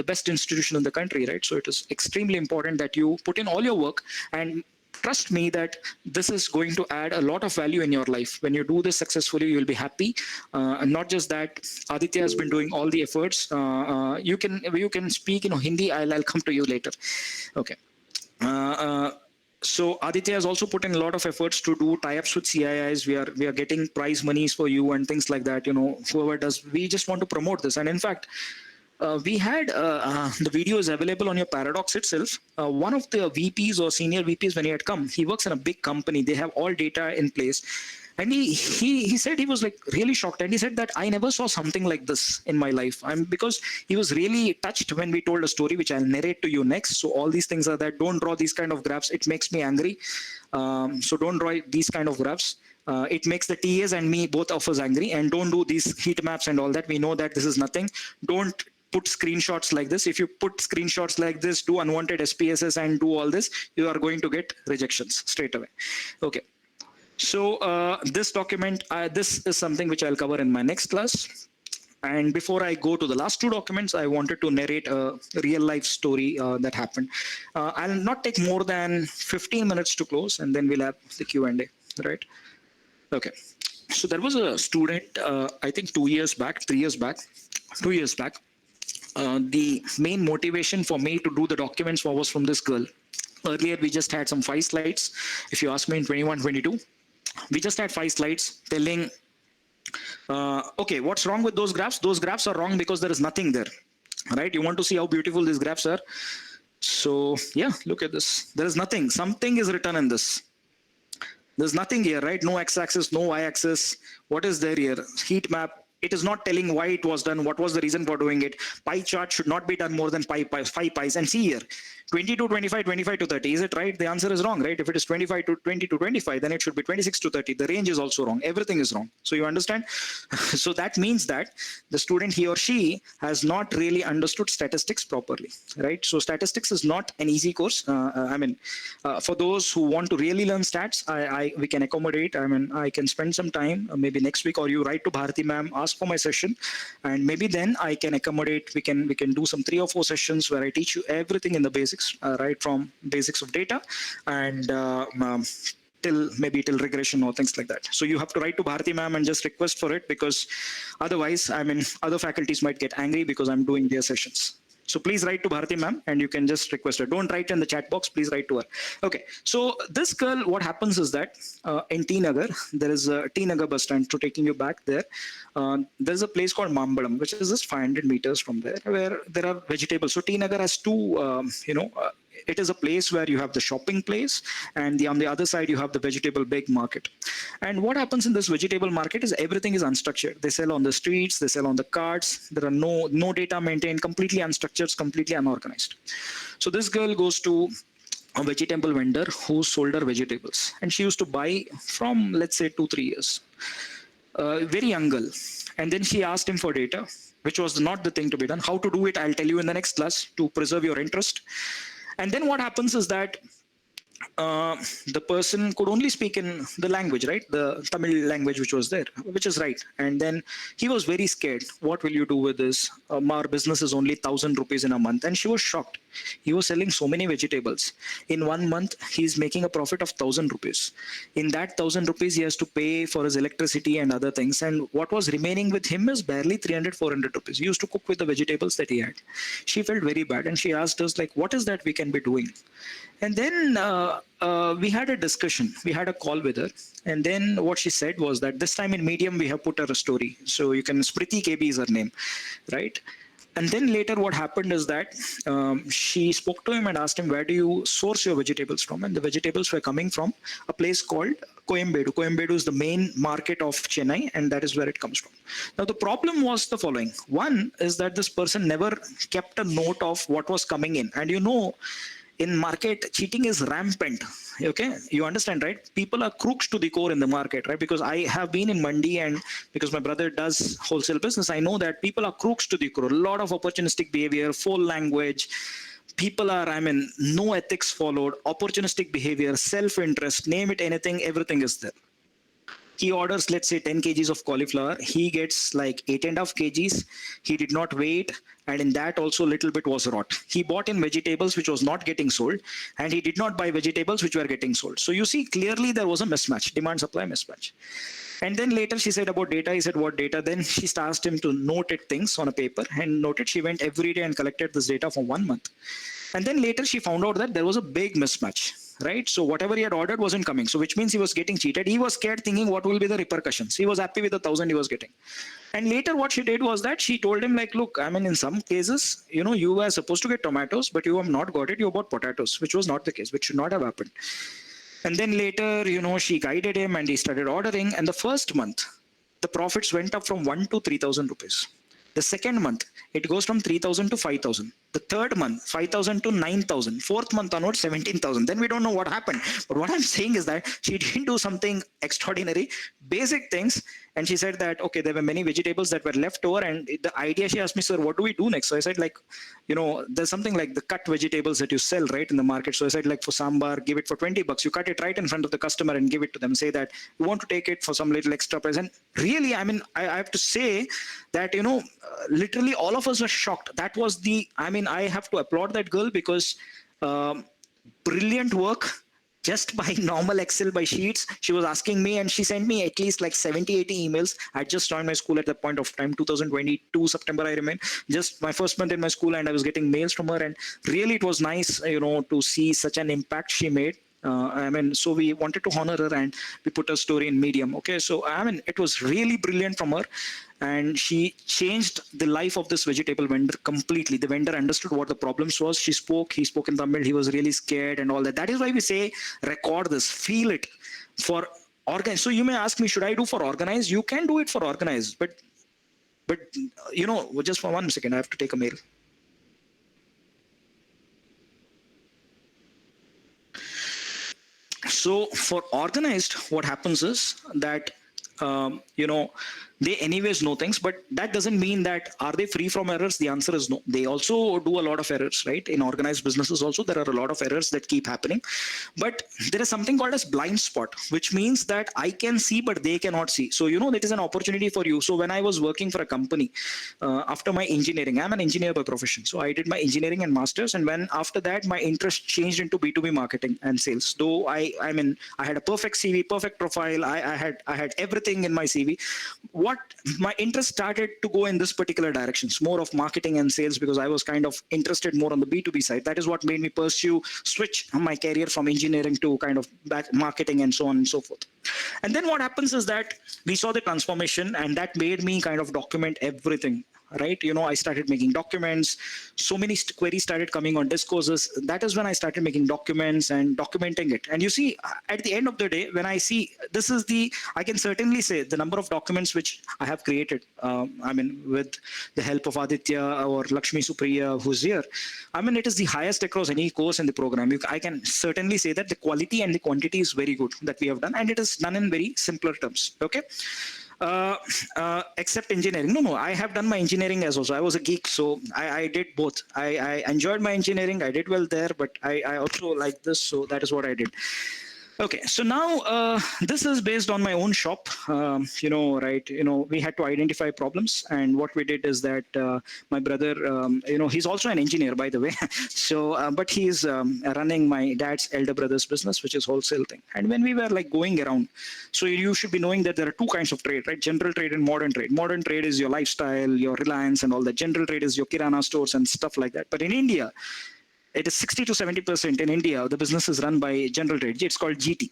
Speaker 3: best institution in the country, right? So it is extremely important that you put in all your work, and trust me that this is going to add a lot of value in your life. When you do this successfully, you'll be happy. And not just that, Aditya has been doing all the efforts. You can speak, you know, Hindi. I'll come to you later. Okay. So Aditya has also put in a lot of efforts to do tie-ups with CIIs. We are getting prize monies for you and things like that. You know, whoever does, we just want to promote this. And in fact, we had the video is available on your Paradox itself. One of the VPs or senior VPs, when he had come, he works in a big company. They have all data in place. And he said he was like really shocked. And he said that I never saw something like this in my life. Because he was really touched when we told a story, which I'll narrate to you next. So all these things are that don't draw these kind of graphs. It makes me angry. So don't draw these kind of graphs. It makes the TAs and me, both of us, angry. And don't do these heat maps and all that. We know that this is nothing. Don't put screenshots like this. If you put screenshots like this, do unwanted SPSS and do all this, you are going to get rejections straight away. Okay. So this document, this is something which I'll cover in my next class. And before I go to the last 2 documents, I wanted to narrate a real life story that happened. I'll not take more than 15 minutes to close, and then we'll have the Q&A, right? Okay. So there was a student, I think 2 years back, 3 years back, 2 years back. The main motivation for me to do the documents was from this girl. Earlier, we just had some 5 slides. If you ask me in 21, 22, we just had 5 slides telling, okay, what's wrong with those graphs? Those graphs are wrong because there is nothing there, right? You want to see how beautiful these graphs are? So yeah, look at this. There is nothing. Something is written in this. There's nothing here, right? No x-axis, no y-axis. What is there here? Heat map. It is not telling why it was done. What was the reason for doing it? Pie chart should not be done more than 5 pies. And see here, 20 to 25, 25 to 30. Is it right? The answer is wrong, right? If it is 25 to 20 to 25, then it should be 26 to 30. The range is also wrong. Everything is wrong. So you understand? So that means that the student, he or she, has not really understood statistics properly, right? So statistics is not an easy course. For those who want to really learn stats, we can accommodate. I can spend some time, maybe next week, or you write to Bharti ma'am, ask for my session, and maybe then I can accommodate. We can do some 3 or 4 sessions where I teach you everything in the basics. Right from basics of data and till regression or things like that. So you have to write to Bharti ma'am and just request for it, because otherwise, other faculties might get angry because I'm doing their sessions. So please write to Bharti ma'am and you can just request her. Don't write in the chat box, please write to her. Okay, so this girl, what happens is that in T Nagar, there is a T Nagar bus stand, to taking you back there. There's a place called Mambalam, which is just 500 meters from there, where there are vegetables. So T Nagar has 2, it is a place where you have the shopping place, and on the other side you have the vegetable big market. And what happens in this vegetable market is everything is unstructured. They sell on the streets, they sell on the carts. There are no data maintained, completely unstructured, completely unorganized. So this girl goes to a vegetable vendor who sold her vegetables, and she used to buy from, let's say, 2-3 years. very young girl. And then she asked him for data, which was not the thing to be done. How to do it, I'll tell you in the next class to preserve your interest. And then what happens is that the person could only speak in the language, right? The Tamil language, which was there, which is right. And then he was very scared. What will you do with this? Our business is only 1,000 rupees in a month. And she was shocked. He was selling so many vegetables. In 1 month, he's making a profit of 1,000 rupees. In that 1,000 rupees, he has to pay for his electricity and other things. And what was remaining with him is barely 300, 400 rupees. He used to cook with the vegetables that he had. She felt very bad. And she asked us, like, what is that we can be doing? And then we had a discussion. We had a call with her. And then what she said was that this time in Medium, we have put her a story. So you can, Spriti KB is her name, right? And then later what happened is that she spoke to him and asked him, where do you source your vegetables from? And the vegetables were coming from a place called Coimbatore. Coimbatore is the main market of Chennai, and that is where it comes from. Now, the problem was the following. One is that this person never kept a note of what was coming in. And you know, in market, cheating is rampant. Okay, you understand, right? People are crooks to the core in the market, right? Because I have been in Mandi, and because my brother does wholesale business, I know that people are crooks to the core. A lot of opportunistic behavior, foul language. People are, I mean, no ethics followed, opportunistic behavior, self-interest, name it anything, everything is there. He orders, let's say, 10 kgs of cauliflower. He gets like 8.5 kgs. He did not wait. And in that also little bit was rot. He bought in vegetables which was not getting sold. And he did not buy vegetables which were getting sold. So you see, clearly there was a mismatch, demand-supply mismatch. And then later she said about data. He said, what data? Then she asked him to note it things on a paper and noted. She went every day and collected this data for 1 month. And then later she found out that there was a big mismatch. Right? So whatever he had ordered wasn't coming. So which means he was getting cheated. He was scared, thinking what will be the repercussions. He was happy with the 1,000 he was getting. And later what she did was that she told him, like, look, I mean, in some cases, you know, you were supposed to get tomatoes, but you have not got it. You bought potatoes, which was not the case, which should not have happened. And then later, you know, she guided him and he started ordering. And the first month, the profits went up from 1 to 3,000 rupees. The second month, it goes from 3,000 to 5,000. The third month, 5,000 to 9,000. Fourth month onwards, 17,000. Then we don't know what happened. But what I'm saying is that she didn't do something extraordinary, basic things. And she said that, okay, there were many vegetables that were left over. And the idea, she asked me, sir, what do we do next? So I said, like, you know, there's something like the cut vegetables that you sell, right, in the market. So I said, like, for sambar, give it for 20 bucks. You cut it right in front of the customer and give it to them. Say that you want to take it for some little extra price. And really, I mean, I have to say that, you know, literally all of us were shocked. That was the, I mean, I have to applaud that girl because brilliant work. Just by normal Excel, by sheets, she was asking me, and she sent me at least like 70, 80 emails. I just joined my school at that point of time, 2022 September, I remember. Just my first month in my school, and I was getting mails from her. And really, it was nice, you know, to see such an impact she made. I mean, so we wanted to honor her, and we put her story in Medium. Okay, so I mean, it was really brilliant from her. And she changed the life of this vegetable vendor completely. The vendor understood what the problems was. She spoke, he spoke in Tamil, he was really scared and all that. That is why we say, record this, feel it for organize. So you may ask me, should I do for organize? You can do it for organize, but you know, just for 1 second, I have to take a mail. So for organized, what happens is that, you know, they anyways know things, but that doesn't mean that are they free from errors? The answer is no. They also do a lot of errors, right? In organized businesses also, there are a lot of errors that keep happening. But there is something called as blind spot, which means that I can see, but they cannot see. So, you know, that is an opportunity for you. So when I was working for a company, after my engineering, I'm an engineer by profession. So I did my engineering and masters. And when after that, my interest changed into B2B marketing and sales. Though I mean, I had a perfect CV, perfect profile. I had everything in my CV. What my interest started to go in this particular directions, more of marketing and sales, because I was kind of interested more on the B2B side. That is what made me switch my career from engineering to kind of back marketing and so on and so forth. And then what happens is that we saw the transformation, and that made me kind of document everything. Right, you know, I started making documents. So many queries started coming on discourses. That is when I started making documents and documenting it. And you see, at the end of the day, when I see this is I can certainly say the number of documents which I have created. I mean, with the help of Aditya or Lakshmi Supriya, who's here. I mean, it is the highest across any course in the program. I can certainly say that the quality and the quantity is very good that we have done, and it is done in very simpler terms. Okay. Except engineering. No, I have done my engineering as also. I was a geek, so I did both. I enjoyed my engineering. I did well there, but I also like this, so that is what I did. Okay, so now this is based on my own shop, we had to identify problems, and what we did is that my brother, he's also an engineer, by the way, so, but he's running my dad's elder brother's business, which is wholesale thing. And when we were like going around, so you should be knowing that there are two kinds of trade, right? General trade and modern trade. Modern trade is your lifestyle, your Reliance and all that. General trade is your Kirana stores and stuff like that. But in India, it is 60 to 70% in India. The business is run by general trade. It's called GT.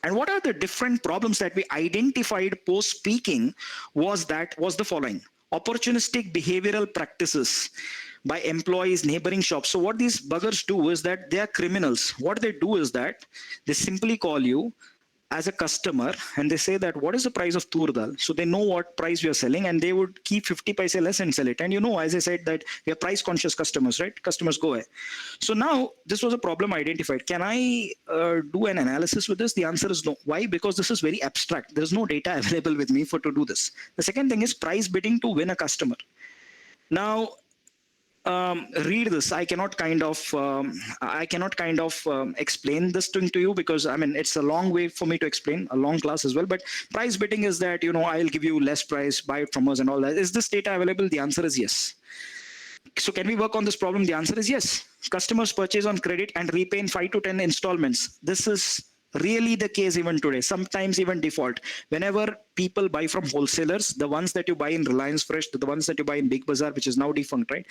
Speaker 3: And what are the different problems that we identified post speaking was the following: opportunistic behavioral practices by employees, neighboring shops. So what these buggers do is that they are criminals. What they do is that they simply call you as a customer and they say that what is the price of tur dal? So they know what price we are selling, and they would keep 50 paise less and sell it. And as I said, that we are price conscious customers, right? Customers go away. So now this was a problem identified. Can I do an analysis with this? The answer is no. Why? Because this is very abstract. There's no data available with me to do this. The second thing is price bidding to win a customer. Now, read this. I cannot kind of explain this thing to you, because it's a long way for me to explain, a long class as well. But price bidding is that I'll give you less price, buy it from us and all that. Is this data available? The answer is yes. So can we work on this problem? The answer is yes. Customers purchase on credit and repay in 5 to 10 installments. This is really the case even today, sometimes even default. Whenever people buy from wholesalers, the ones that you buy in Reliance Fresh, the ones that you buy in Big Bazaar, which is now defunct, right?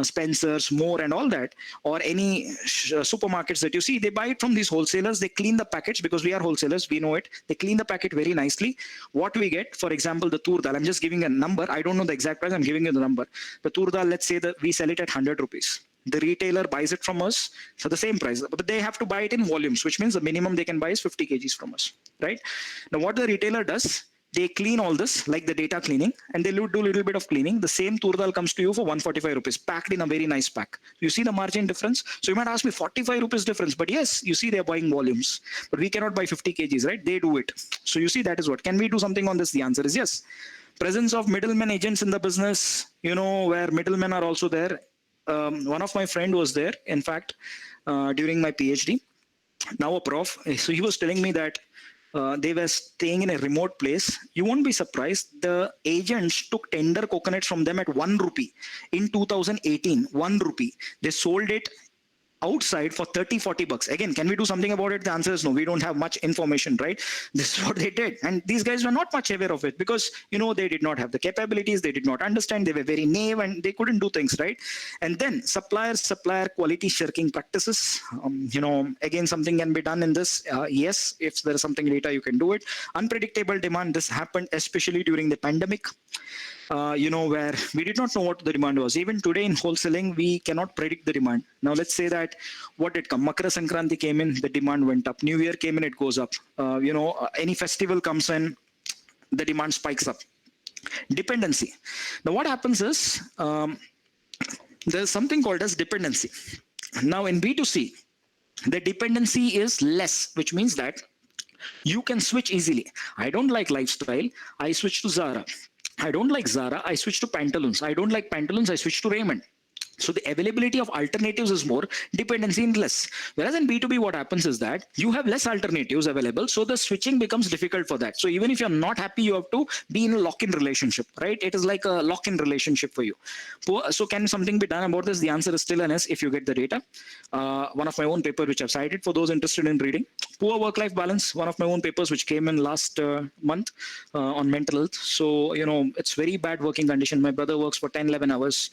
Speaker 3: Spencer's, More and all that, or any supermarkets that you see, they buy it from these wholesalers. They clean the package, because we are wholesalers, we know it. They clean the packet very nicely. What we get, for example, the tur dal, I'm just giving a number. I don't know the exact price, I'm giving you the number. The tur dal, let's say that we sell it at 100 rupees. The retailer buys it from us for the same price, but they have to buy it in volumes, which means the minimum they can buy is 50 kgs from us, right? Now, what the retailer does, they clean all this, like the data cleaning, and they do a little bit of cleaning. The same tur dal comes to you for 145 rupees, packed in a very nice pack. You see the margin difference? So you might ask me 45 rupees difference, but yes, you see they're buying volumes, but we cannot buy 50 kgs, right? They do it. So you see, that is what. Can we do something on this? The answer is yes. Presence of middlemen agents in the business, where middlemen are also there. One of my friend was there, in fact, during my PhD, now a prof. So he was telling me that they were staying in a remote place. You won't be surprised. The agents took tender coconuts from them at 1 rupee in 2018, 1 rupee. They sold it outside for 30-40 bucks. Again, can we do something about it? The answer is no. We don't have much information, right? This is what they did. And these guys were not much aware of it, because, they did not have the capabilities. They did not understand. They were very naive and they couldn't do things, right? And then supplier quality shirking practices. Again, something can be done in this. Yes, if there is something data, you can do it. Unpredictable demand. This happened especially during the pandemic. Where we did not know what the demand was. Even today in wholesaling, we cannot predict the demand. Now, let's say that what did come? Makara Sankranti came in, the demand went up. New Year came in, it goes up. Any festival comes in, the demand spikes up. Dependency. Now, what happens is there's something called as dependency. Now, in B2C, the dependency is less, which means that you can switch easily. I don't like lifestyle, I switch to Zara. I don't like Zara, I switch to pantaloons. I don't like pantaloons, I switch to Raymond. So the availability of alternatives is more, dependency in less. Whereas in B2B, what happens is that you have less alternatives available, so the switching becomes difficult for that. So even if you're not happy, you have to be in a lock-in relationship, right? It is like a lock-in relationship for you. So can something be done about this? The answer is still an yes if you get the data. One of my own paper, which I've cited for those interested in reading. Poor work-life balance, one of my own papers, which came in last month on mental health. So, it's very bad working condition. My brother works for 10, 11 hours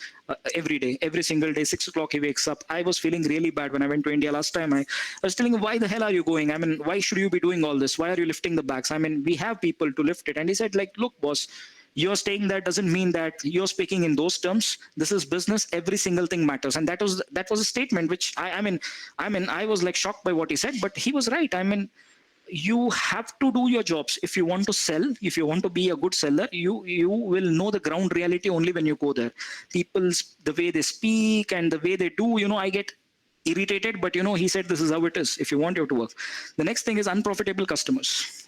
Speaker 3: every day. Every single day, 6 o'clock he wakes up. I was feeling really bad when I went to India last time. I was telling him, why the hell are you going? Why should you be doing all this? Why are you lifting the bags? We have people to lift it. And he said, look, boss, you're staying there doesn't mean that you're speaking in those terms. This is business. Every single thing matters. And that was a statement which I was like shocked by what he said, but he was right. You have to do your jobs. If you want to sell, if you want to be a good seller, you will know the ground reality only when you go there. People, the way they speak and the way they do, I get irritated, but he said this is how it is. If you want, you have to work. The next thing is unprofitable customers.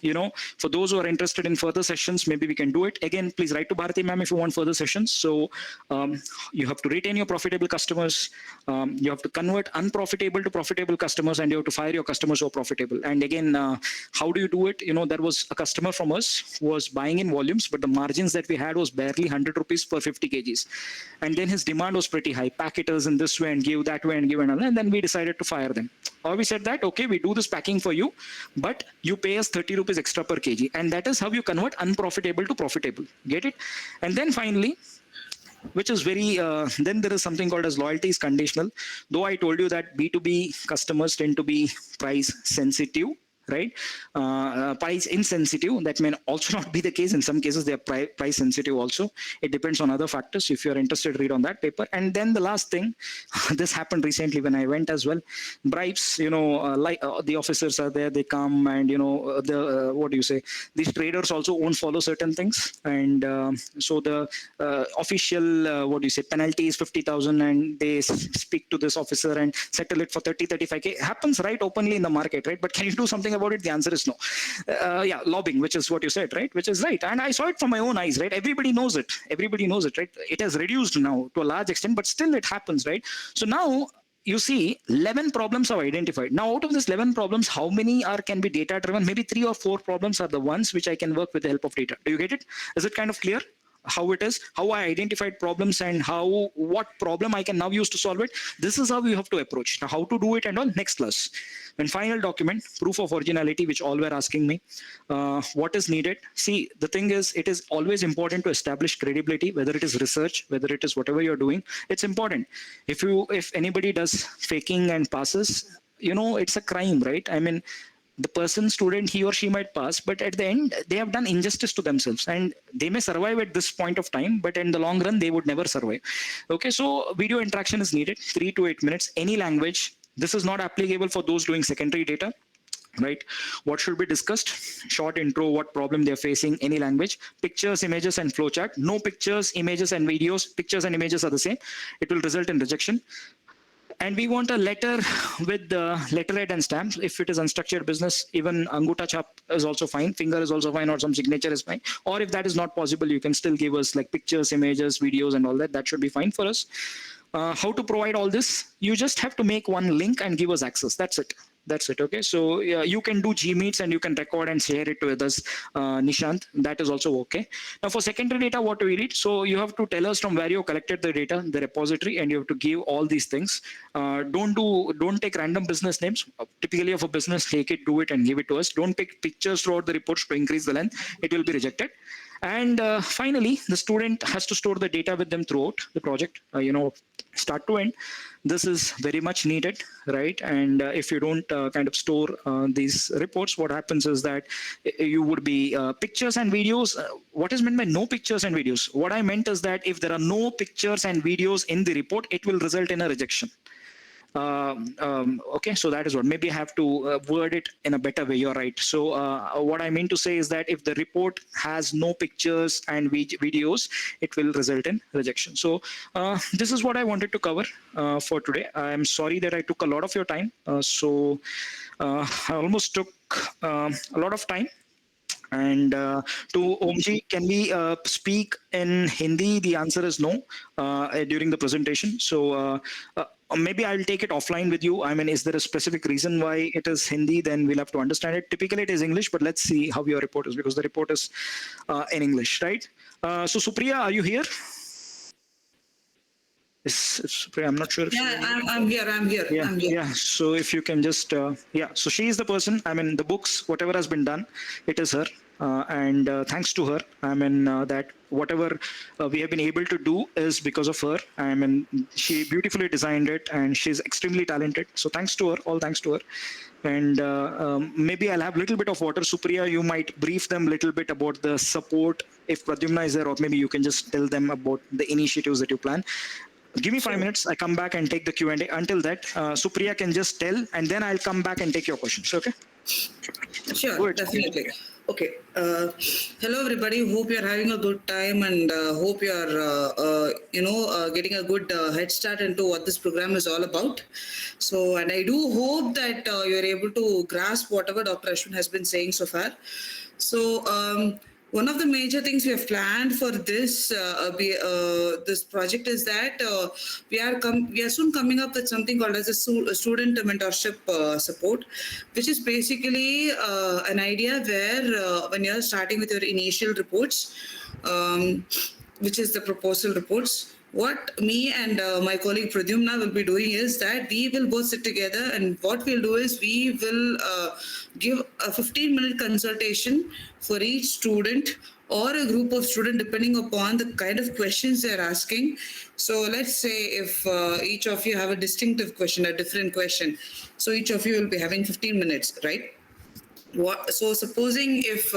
Speaker 3: For those who are interested in further sessions, maybe we can do it. Again, please write to Bharati ma'am if you want further sessions. So you have to retain your profitable customers. You have to convert unprofitable to profitable customers, and you have to fire your customers who are profitable. And again, how do you do it? There was a customer from us who was buying in volumes, but the margins that we had was barely 100 rupees per 50 kgs. And then his demand was pretty high. Packeters in this way and give that way and give another. And then we decided to fire them. Or we said that, okay, we do this packing for you, but you pay us 30 rupees extra per kg. And that is how you convert unprofitable to profitable. Get it? And then finally, which is very, then there is something called as loyalty is conditional. Though I told you that B2B customers tend to be price sensitive, right? Price insensitive. That may also not be the case. In some cases, they are price sensitive also. It depends on other factors. If you're interested, read on that paper. And then the last thing, this happened recently when I went as well. Bribes, like the officers are there, they come and, what do you say? These traders also won't follow certain things. And so the official, penalty is 50,000 and they speak to this officer and settle it for 30, 35K. It happens right openly in the market, right? But can you do something about it? The answer is no. Lobbying, which is what you said, right? Which is right. And I saw it from my own eyes, right? Everybody knows it, right? It has reduced now to a large extent, but still it happens, right? So now you see 11 problems are identified. Now out of this 11 problems, how many can be data driven? Maybe 3 or 4 problems are the ones which I can work with the help of data. Do you get it? Is it kind of clear? How it is, how I identified problems and what problem I can now use to solve it. This is how you have to approach. Now, how to do it and all, next class. And final document, proof of originality, which all were asking me, what is needed. See, the thing is, it is always important to establish credibility, whether it is research, whether it is whatever you're doing, it's important. If anybody does faking and passes, it's a crime, right? I mean, the student, he or she might pass, but at the end, they have done injustice to themselves and they may survive at this point of time, but in the long run, they would never survive. Okay, so video interaction is needed, 3 to 8 minutes, any language. This is not applicable for those doing secondary data, right? What should be discussed? Short intro, what problem they're facing, any language. Pictures, images, and flowchart. No pictures, images, and videos. Pictures and images are the same. It will result in rejection. And we want a letter with the letterhead and stamps. If it is unstructured business, even Anguta chap is also fine, finger is also fine, or some signature is fine. Or if that is not possible, you can still give us like pictures, images, videos, and all that. That should be fine for us. How to provide all this? You just have to make one link and give us access. That's it. Okay, so you can do Gmeets and you can record and share it to others, Nishant. That is also okay. Now for secondary data, what do we need? So you have to tell us from where you collected the data, the repository, and you have to give all these things. Don't take random business names. Typically of a business, take it, do it, and give it to us. Don't pick pictures throughout the reports to increase the length. It will be rejected. And finally, the student has to store the data with them throughout the project, start to end. This is very much needed, right? And if you don't kind of store these reports, what happens is that you would be pictures and videos. What is meant by no pictures and videos? What I meant is that if there are no pictures and videos in the report, it will result in a rejection. Okay, so that is what. Maybe I have to word it in a better way. You're right. So what I mean to say is that if the report has no pictures and videos, it will result in rejection. So this is what I wanted to cover for today. I'm sorry that I took a lot of your time. I almost took a lot of time. And to Omji, can we speak in Hindi? The answer is no during the presentation. So maybe I'll take it offline with you. I mean, is there a specific reason why it is Hindi? Then we'll have to understand it. Typically, it is English, but let's see how your report is because the report is in English, right? So Supriya, are you here? Supriya, I'm not sure.
Speaker 12: I'm here.
Speaker 3: Yeah. So if you can just, So she is the person. I mean, the books, whatever has been done, it is her. And thanks to her, I mean, that whatever we have been able to do is because of her. I mean, she beautifully designed it and she's extremely talented. So thanks to her, all thanks to her. And maybe I'll have a little bit of water. Supriya, you might brief them a little bit about the support if Pradyumna is there, or maybe you can just tell them about the initiatives that you plan. Give me 5 minutes. I come back and take the Q&A. Until that, Supriya can just tell, and then I'll come back and take your questions. Okay?
Speaker 12: Sure, definitely. Okay. Hello, everybody. Hope you're having a good time and hope you're, getting a good head start into what this program is all about. So, and I do hope that you're able to grasp whatever Dr. Ashwin has been saying so far. So, one of the major things we have planned for this this project is that we are soon coming up with something called as a student mentorship support, which is basically an idea where when you are starting with your initial reports, which is the proposal reports, what me and my colleague Pradyumna will be doing is that we will both sit together, and what we'll do is we will give a 15-minute consultation for each student or a group of students depending upon the kind of questions they're asking. So let's say if each of you have a distinctive question, a different question, so each of you will be having 15 minutes, right? So supposing if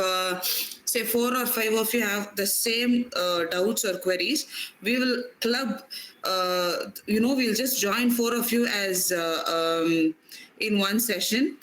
Speaker 12: say 4 or 5 of you have the same doubts or queries, we will club, we'll just join 4 of you as in one session.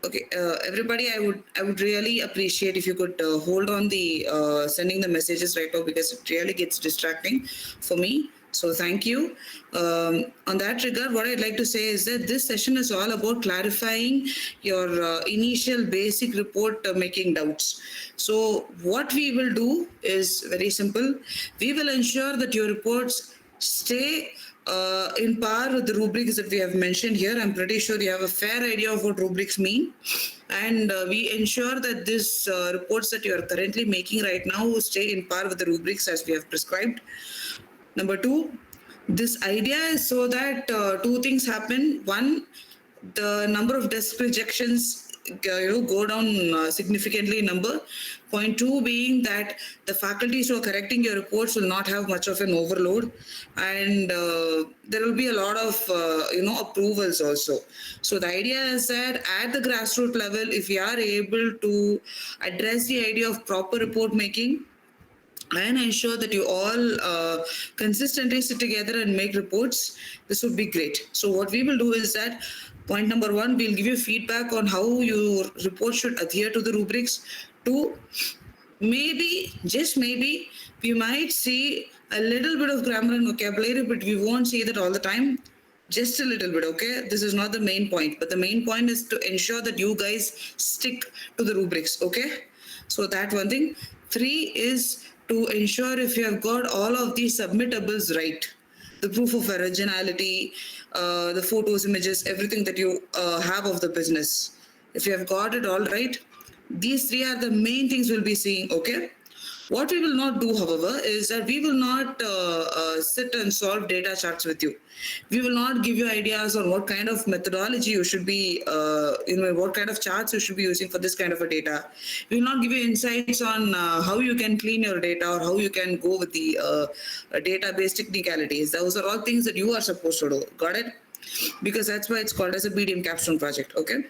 Speaker 12: Okay, everybody, I would really appreciate if you could hold on the sending the messages right now, because it really gets distracting for me. So thank you. On that regard, what I'd like to say is that this session is all about clarifying your initial basic report making doubts. So what we will do is very simple. We will ensure that your reports stay in par with the rubrics that we have mentioned here. I'm pretty sure you have a fair idea of what rubrics mean. And we ensure that these reports that you are currently making right now will stay in par with the rubrics as we have prescribed. Number 2, this idea is so that 2 things happen. 1, the number of desk rejections go down significantly in number. Point 2 being that the faculties who are correcting your reports will not have much of an overload, and there will be a lot of approvals also. So the idea is that at the grassroots level, if we are able to address the idea of proper report making and ensure that you all consistently sit together and make reports, this would be great. So what we will do is that point number 1, we'll give you feedback on how your report should adhere to the rubrics. 2, maybe, just maybe, we might see a little bit of grammar and vocabulary, but we won't see that all the time. Just a little bit, okay? This is not the main point, but the main point is to ensure that you guys stick to the rubrics, okay? So that one thing. 3 is to ensure if you have got all of these submittables right, the proof of originality, the photos, images, everything that you have of the business. If you have got it all right, these 3 are the main things we'll be seeing, okay? What we will not do, however, is that we will not sit and solve data charts with you. We will not give you ideas on what kind of methodology you should be, what kind of charts you should be using for this kind of a data. We will not give you insights on how you can clean your data or how you can go with the database technicalities. Those are all things that you are supposed to do. Got it? Because that's why it's called as a BDM Capstone Project, okay?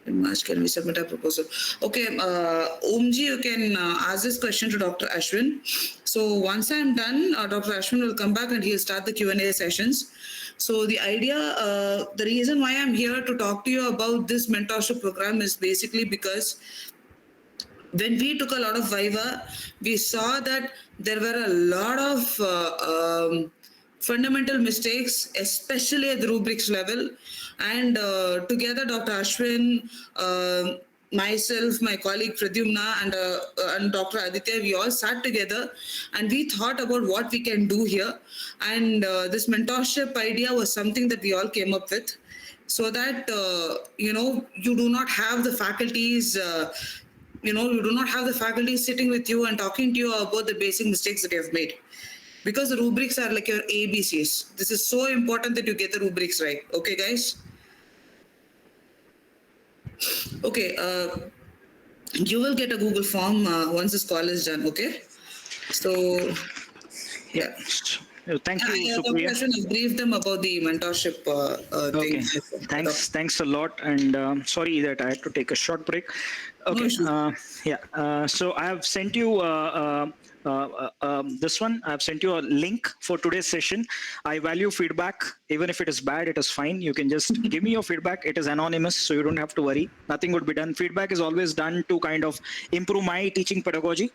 Speaker 12: In March, can we submit a proposal? Okay, Omji, you can ask this question to Dr. Ashwin. So once I'm done, Dr. Ashwin will come back and he'll start the Q&A sessions. So the idea, the reason why I'm here to talk to you about this mentorship program is basically because when we took a lot of Viva, we saw that there were a lot of fundamental mistakes, especially at the rubrics level. And together, Dr. Ashwin, myself, my colleague Pradyumna, and Dr. Aditya, we all sat together and we thought about what we can do here. And this mentorship idea was something that we all came up with, so that you do not have the faculties. You do not have the faculty sitting with you and talking to you about the basic mistakes that you have made. Because the rubrics are like your ABCs. This is so important that you get the rubrics right. Okay, guys? Okay, you will get a Google form once this call is done, okay? So, yeah.
Speaker 3: Thank you, Supriya.
Speaker 12: I briefed them about the mentorship thing.
Speaker 3: Thanks a lot. And sorry that I had to take a short break. Okay, so I have sent you This one, I've sent you a link for today's session. I value feedback. Even if it is bad, it is fine. You can just give me your feedback. It is anonymous, so you don't have to worry. Nothing would be done. Feedback is always done to kind of improve my teaching pedagogy.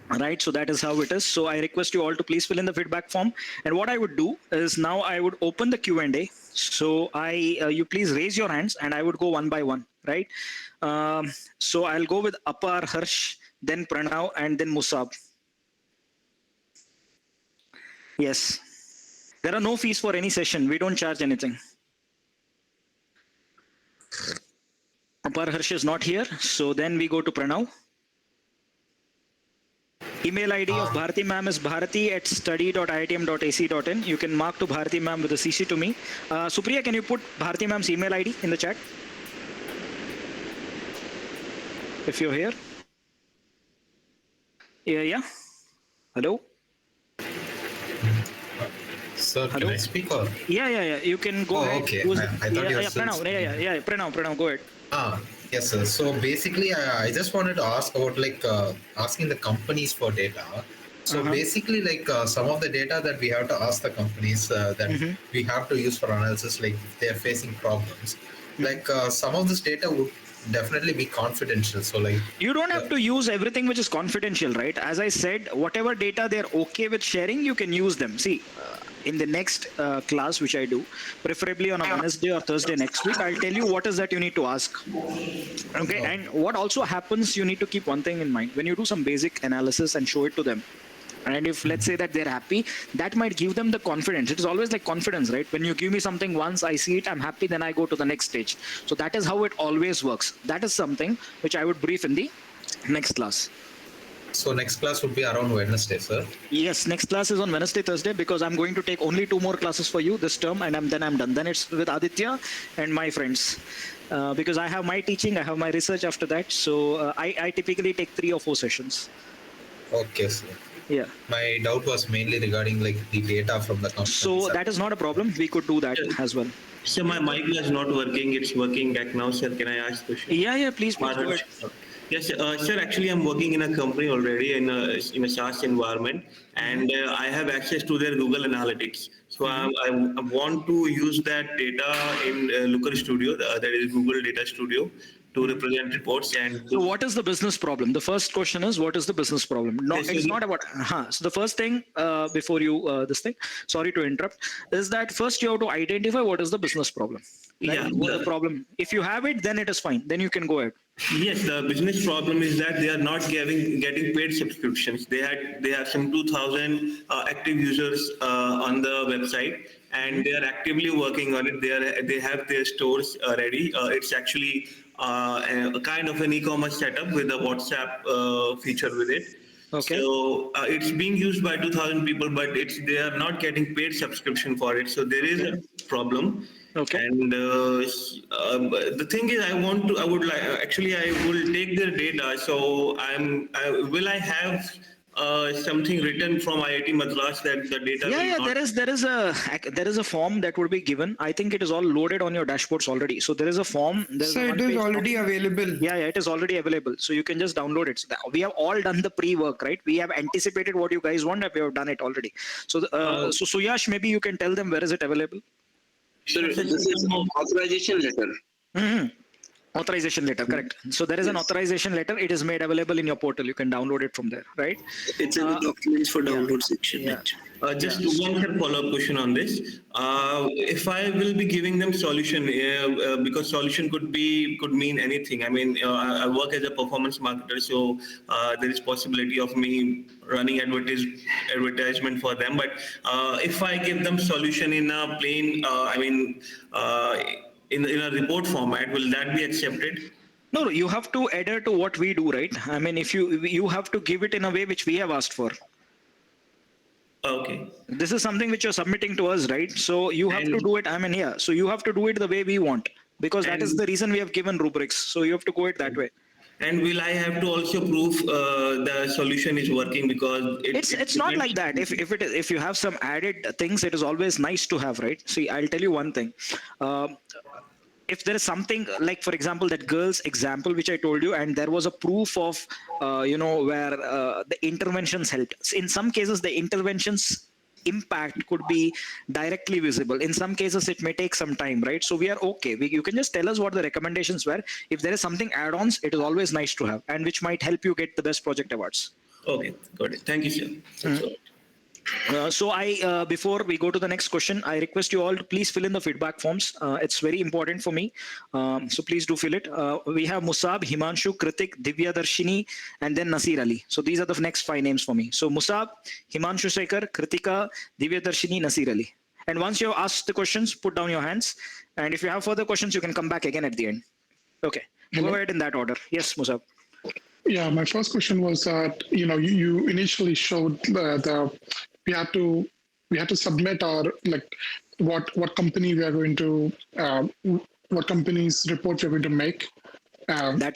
Speaker 3: Right, so that is how it is. So I request you all to please fill in the feedback form. And what I would do is now I would open the Q&A. So you please raise your hands and I would go one by one, right? So I'll go with Apar, Harsh, then Pranav, and then Musab. Yes. There are no fees for any session. We don't charge anything. Apar, Harsh is not here. So then we go to Pranav. Email ID of Bharati ma'am is bharati@study.iitm.ac.in. You can mark to Bharati ma'am with a CC to me. Supriya, can you put Bharati ma'am's email ID in the chat? If you're here. Yeah. Hello?
Speaker 13: Sir,
Speaker 3: Hello?
Speaker 13: can I speak or?
Speaker 3: Yeah. You can go ahead.
Speaker 13: Okay. I thought you were
Speaker 3: Pranav. Yeah. Pranav, go ahead.
Speaker 13: Yes, sir. So basically, I just wanted to ask about asking the companies for data. So basically, some of the data that we have to ask the companies that we have to use for analysis, like if they are facing problems, some of this data would definitely be confidential. So
Speaker 3: you don't have to use everything which is confidential, right? As I said, whatever data they're okay with sharing, you can use them. See, in the next class which I do, preferably on a Wednesday or Thursday next week, I'll tell you what is that you need to ask. Okay, and what also happens, you need to keep one thing in mind. When you do some basic analysis and show it to them, and if let's say that they're happy, that might give them the confidence. It is always like confidence, right? When you give me something once, I see it, I'm happy, then I go to the next stage. So that is how it always works. That is something which I would brief in the next class.
Speaker 13: So next class would be around Wednesday, sir?
Speaker 3: Yes, next class is on Wednesday, Thursday, because I'm going to take only 2 more classes for you this term, and then I'm done. Then it's with Aditya and my friends. Because I have my teaching, I have my research after that. So I typically take 3 or 4 sessions.
Speaker 13: Okay, sir.
Speaker 3: Yeah.
Speaker 13: My doubt was mainly regarding the data from the company.
Speaker 3: So that is not a problem. We could do that as well.
Speaker 14: So my mic was not working. It's working back now, sir. Can I ask a question?
Speaker 3: Yeah. Please go ahead.
Speaker 14: Yes, sir. Actually, I'm working in a company already in a SaaS environment, and I have access to their Google Analytics. So I want to use that data in Looker Studio, that is Google Data Studio, to represent reports. And
Speaker 3: so what is the business problem? The first question is, what is the business problem? No, it's not about so the first thing before you sorry to interrupt, is that first you have to identify what is the business problem. Right?
Speaker 14: Yeah,
Speaker 3: what is the problem? If you have it, then it is fine, then you can go ahead.
Speaker 14: Yes, the business problem is that they are not getting paid subscriptions. They have some 2,000 active users on the website, and they are actively working on it. They have their stores ready. It's actually a kind of an e-commerce setup with a WhatsApp feature with it.
Speaker 3: Okay.
Speaker 14: So it's being used by 2,000 people, but they are not getting paid subscription for it. So there is a problem.
Speaker 3: Okay.
Speaker 14: And the thing is, I will take their data. So will I have something written from IIT Madras that the data?
Speaker 3: There is a form that would be given. I think it is all loaded on your dashboards already. So there is a form.
Speaker 7: So it is already available.
Speaker 3: Yeah, it is already available. So you can just download it. So we have all done the pre-work, right? We have anticipated what you guys want, and we have done it already. So so Suyash, maybe you can tell them where is it available.
Speaker 15: Sir, this is authorization letter.
Speaker 3: Authorization letter, correct. So there is an authorization letter. It is made available in your portal. You can download it from there, right?
Speaker 15: It's in the documents for download section.
Speaker 3: Yeah.
Speaker 14: Just one follow-up question on this. If I will be giving them solution, because solution could mean anything. I mean, I work as a performance marketer, so there is possibility of me running advertisement for them. But if I give them solution in a plain, in a report format, will that be accepted?
Speaker 3: No, you have to adhere to what we do, right? I mean, if you have to give it in a way which we have asked for.
Speaker 14: Okay.
Speaker 3: This is something which you're submitting to us, right? So you have to do it. So you have to do it the way we want, because that is the reason we have given rubrics. So you have to go it that way.
Speaker 14: And will I have to also prove the solution is working? Because
Speaker 3: it's not like that. If you have some added things, it is always nice to have, right? See, I'll tell you one thing. if there is something like, for example, that girl's example which I told you, and there was a proof of where the interventions helped. In some cases the interventions impact could be directly visible. In some cases it may take some time, right? So we are okay. You can just tell us what the recommendations were. If there is something add-ons, it is always nice to have, and which might help you get the best project awards.
Speaker 14: Okay, got it. Thank you, sir.
Speaker 3: So before we go to the next question, I request you all to please fill in the feedback forms. It's very important for me. So please do fill it. We have Musab, Himanshu, Kritik, Divya Darshini, and then Nasir Ali. So these are the next 5 names for me. So Musab, Himanshu Shekhar, Kritika, Divya Darshini, Nasir Ali. And once you have asked the questions, put down your hands. And if you have further questions, you can come back again at the end. Okay, go ahead in that order. Yes, Musab.
Speaker 16: Yeah, my first question was that, you initially showed we had to submit our, like, what company we are going to, what company's report we're going to make.
Speaker 3: That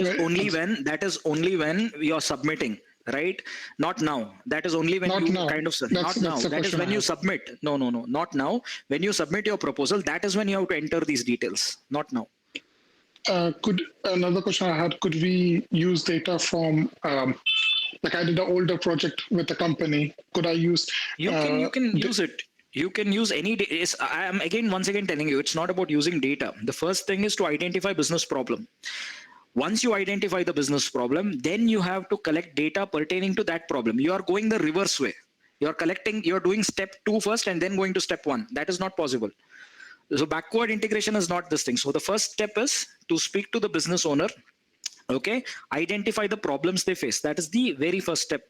Speaker 3: is only when you're submitting, right? Not now. That is only when you kind of, not now. That is when you submit. No, not now. When you submit your proposal, that is when you have to enter these details, not now.
Speaker 16: Another question I had, could we use data from, like I did an older project with the company, could I use...
Speaker 3: You can use it. You can use any data. I am once again telling you, it's not about using data. The first thing is to identify business problem. Once you identify the business problem, then you have to collect data pertaining to that problem. You are going the reverse way. You're doing step 2 first and then going to step 1. That is not possible. So backward integration is not this thing. So the first step is to speak to the business owner. Okay, identify the problems they face. That is the very first step.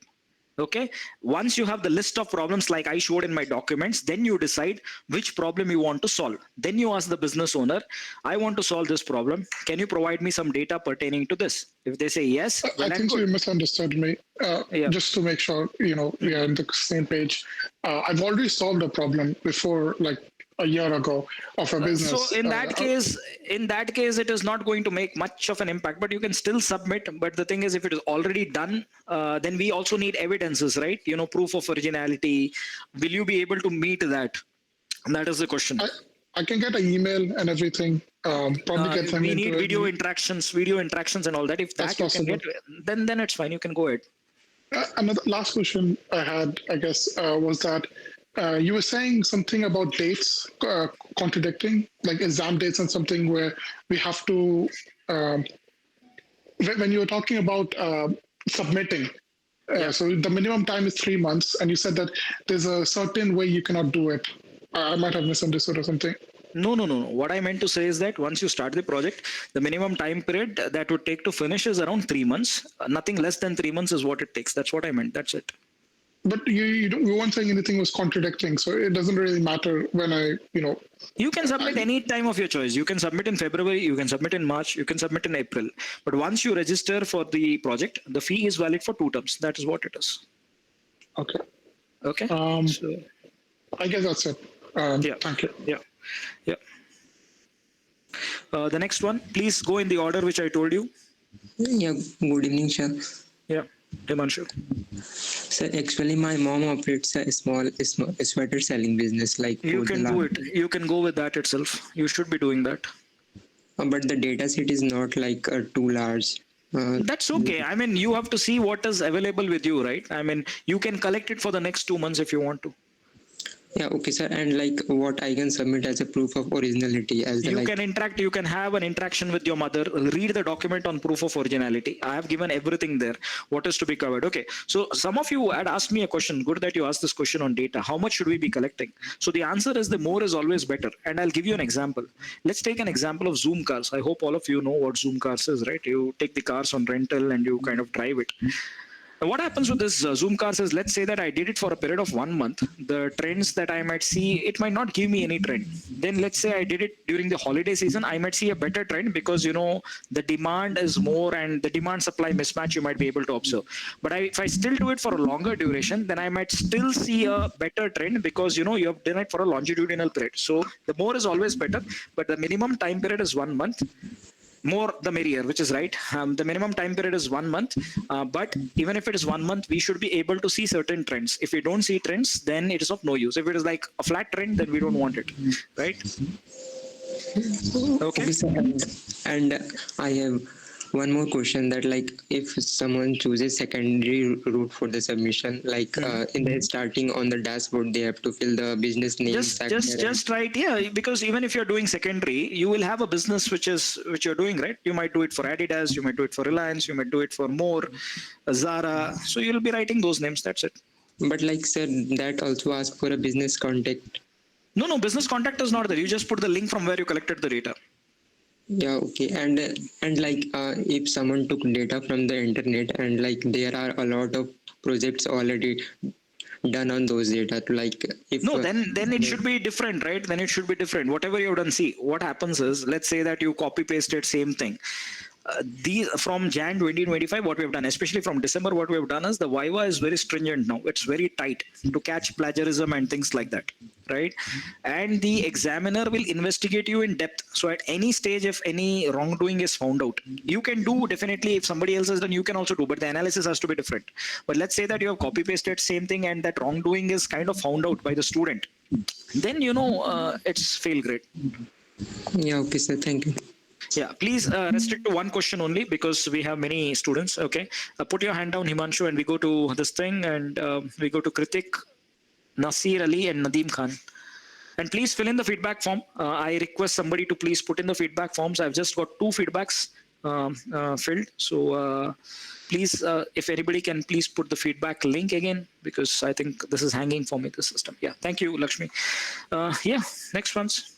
Speaker 3: Okay, once you have the list of problems like I showed in my documents, then you decide which problem you want to solve. Then you ask the business owner, I want to solve this problem. Can you provide me some data pertaining to this? If they say yes,
Speaker 16: I think you misunderstood me. Just to make sure, we are on the same page. I've already solved a problem before, like a year ago, of a business.
Speaker 3: So in that case, it is not going to make much of an impact, but you can still submit. But the thing is, if it is already done, then we also need evidences, right? Proof of originality. Will you be able to meet that? That is the question.
Speaker 16: I can get an email and everything. Probably get them.
Speaker 3: We need video interactions and all that. If that you can get, then it's fine. You can go ahead.
Speaker 16: Another last question I had, I guess, was that you were saying something about dates contradicting, like exam dates and something where we have to, when you were talking about submitting, so the minimum time is 3 months, and you said that there's a certain way you cannot do it. I might have misunderstood or something.
Speaker 3: No. What I meant to say is that once you start the project, the minimum time period that would take to finish is around 3 months. Nothing less than 3 months is what it takes. That's what I meant. That's it.
Speaker 16: But you weren't saying anything was contradicting, so it doesn't really matter when
Speaker 3: You can submit any time of your choice. You can submit in February, you can submit in March, you can submit in April. But once you register for the project, the fee is valid for 2 terms. That is what it is.
Speaker 16: Okay.
Speaker 3: Okay.
Speaker 16: So I guess that's it. Thank you.
Speaker 3: Yeah. The next one, please go in the order which I told you.
Speaker 17: Yeah. Good evening, sir.
Speaker 3: Yeah. Himanshu.
Speaker 17: Sir, actually, my mom operates a small sweater selling business. Like
Speaker 3: you can do it. You can go with that itself. You should be doing that.
Speaker 17: But the data set is not like too large.
Speaker 3: That's okay. I mean, you have to see what is available with you, right? I mean, you can collect it for the next 2 months if you want to.
Speaker 17: Yeah, okay, sir. And like what I can submit as a proof of originality as the,
Speaker 3: can interact, you can have an interaction with your mother, read the document on proof of originality. I have given everything there, what is to be covered. Okay, so some of you had asked me a question. Good that you asked this question on data. How much should we be collecting? So the answer is the more is always better. And I'll give you an example. Let's take an example of Zoom cars. I hope all of you know what Zoom cars is, right? You take the cars on rental and you kind of drive it. What happens with this Zoom cars is, let's say that I did it for a period of 1 month. The trends that I might see, it might not give me any trend. Then let's say I did it during the holiday season, I might see a better trend because, the demand is more and the demand supply mismatch you might be able to observe. But if I still do it for a longer duration, then I might still see a better trend because, you have done it for a longitudinal period. So the more is always better, but the minimum time period is 1 month. More the merrier, which is right. The minimum time period is 1 month, but even if it is 1 month, we should be able to see certain trends. If we don't see trends, then it is of no use. If it is like a flat trend, then we don't want it, right? Okay.
Speaker 17: Sir, and I have one more question, that like if someone chooses secondary route for the submission, like in the starting on the dashboard, they have to fill the business name,
Speaker 3: Just right, yeah. Because even if you're doing secondary, you will have a business which you're doing, right? You might do it for Adidas, you might do it for Reliance, you might do it for More, Zara. So you'll be writing those names. That's it.
Speaker 17: But like, sir, that also asks for a business contact.
Speaker 3: No, business contact is not there. You just put the link from where you collected the data.
Speaker 17: Yeah, okay. And like if someone took data from the internet, and like there are a lot of projects already done on those data, to like if
Speaker 3: then it should be different, right? Then it should be different. Whatever you've done, see what happens is, let's say that you copy pasted same thing. These from Jan 2025, what we have done, especially from December, what we have done is the Viva is very stringent now. It's very tight to catch plagiarism and things like that, right? And the examiner will investigate you in depth. So at any stage, if any wrongdoing is found out, you can do definitely. If somebody else has done, you can also do, but the analysis has to be different. But let's say that you have copy pasted same thing and that wrongdoing is kind of found out by the student, then it's fail grade.
Speaker 17: Yeah, okay, sir. Thank you.
Speaker 3: Yeah, please restrict to one question only, because we have many students. Okay, put your hand down, Himanshu, and we go to this thing, and we go to Kritik, Nasir Ali, and Nadeem Khan. And please fill in the feedback form. I request somebody to please put in the feedback forms. I've just got 2 feedbacks filled. So please, if anybody can please put the feedback link again, because I think this is hanging for me, the system. Yeah, thank you, Lakshmi. Yeah, next ones.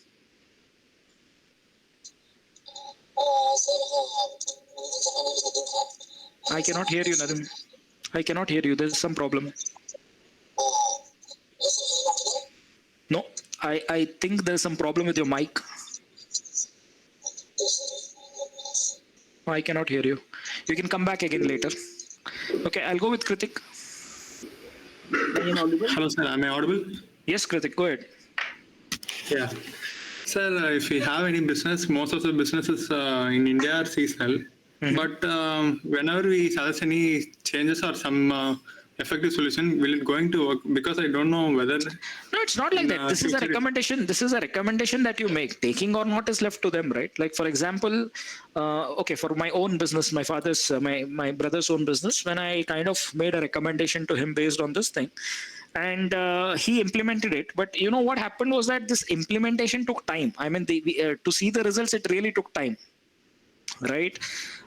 Speaker 3: I cannot hear you, Nadim. I cannot hear you. There's some problem. No, I think there's some problem with your mic. I cannot hear you. You can come back again later. Okay, I'll go with Kritik.
Speaker 18: Hello, sir. Am I audible?
Speaker 3: Yes, Kritik, go ahead.
Speaker 18: Yeah. Sir, if we have any business, most of the businesses in India are seasonal. But whenever we suggest any changes or some effective solution, will it going to work? Because I don't know whether...
Speaker 3: No, it's not like that. This is a recommendation. This is a recommendation that you make. Taking or not is left to them, right? Like, for example, okay, for my own business, my father's, my brother's own business, when I kind of made a recommendation to him based on this thing, and he implemented it. But you know what happened was that this implementation took time. I mean, to see the results, it really took time, right?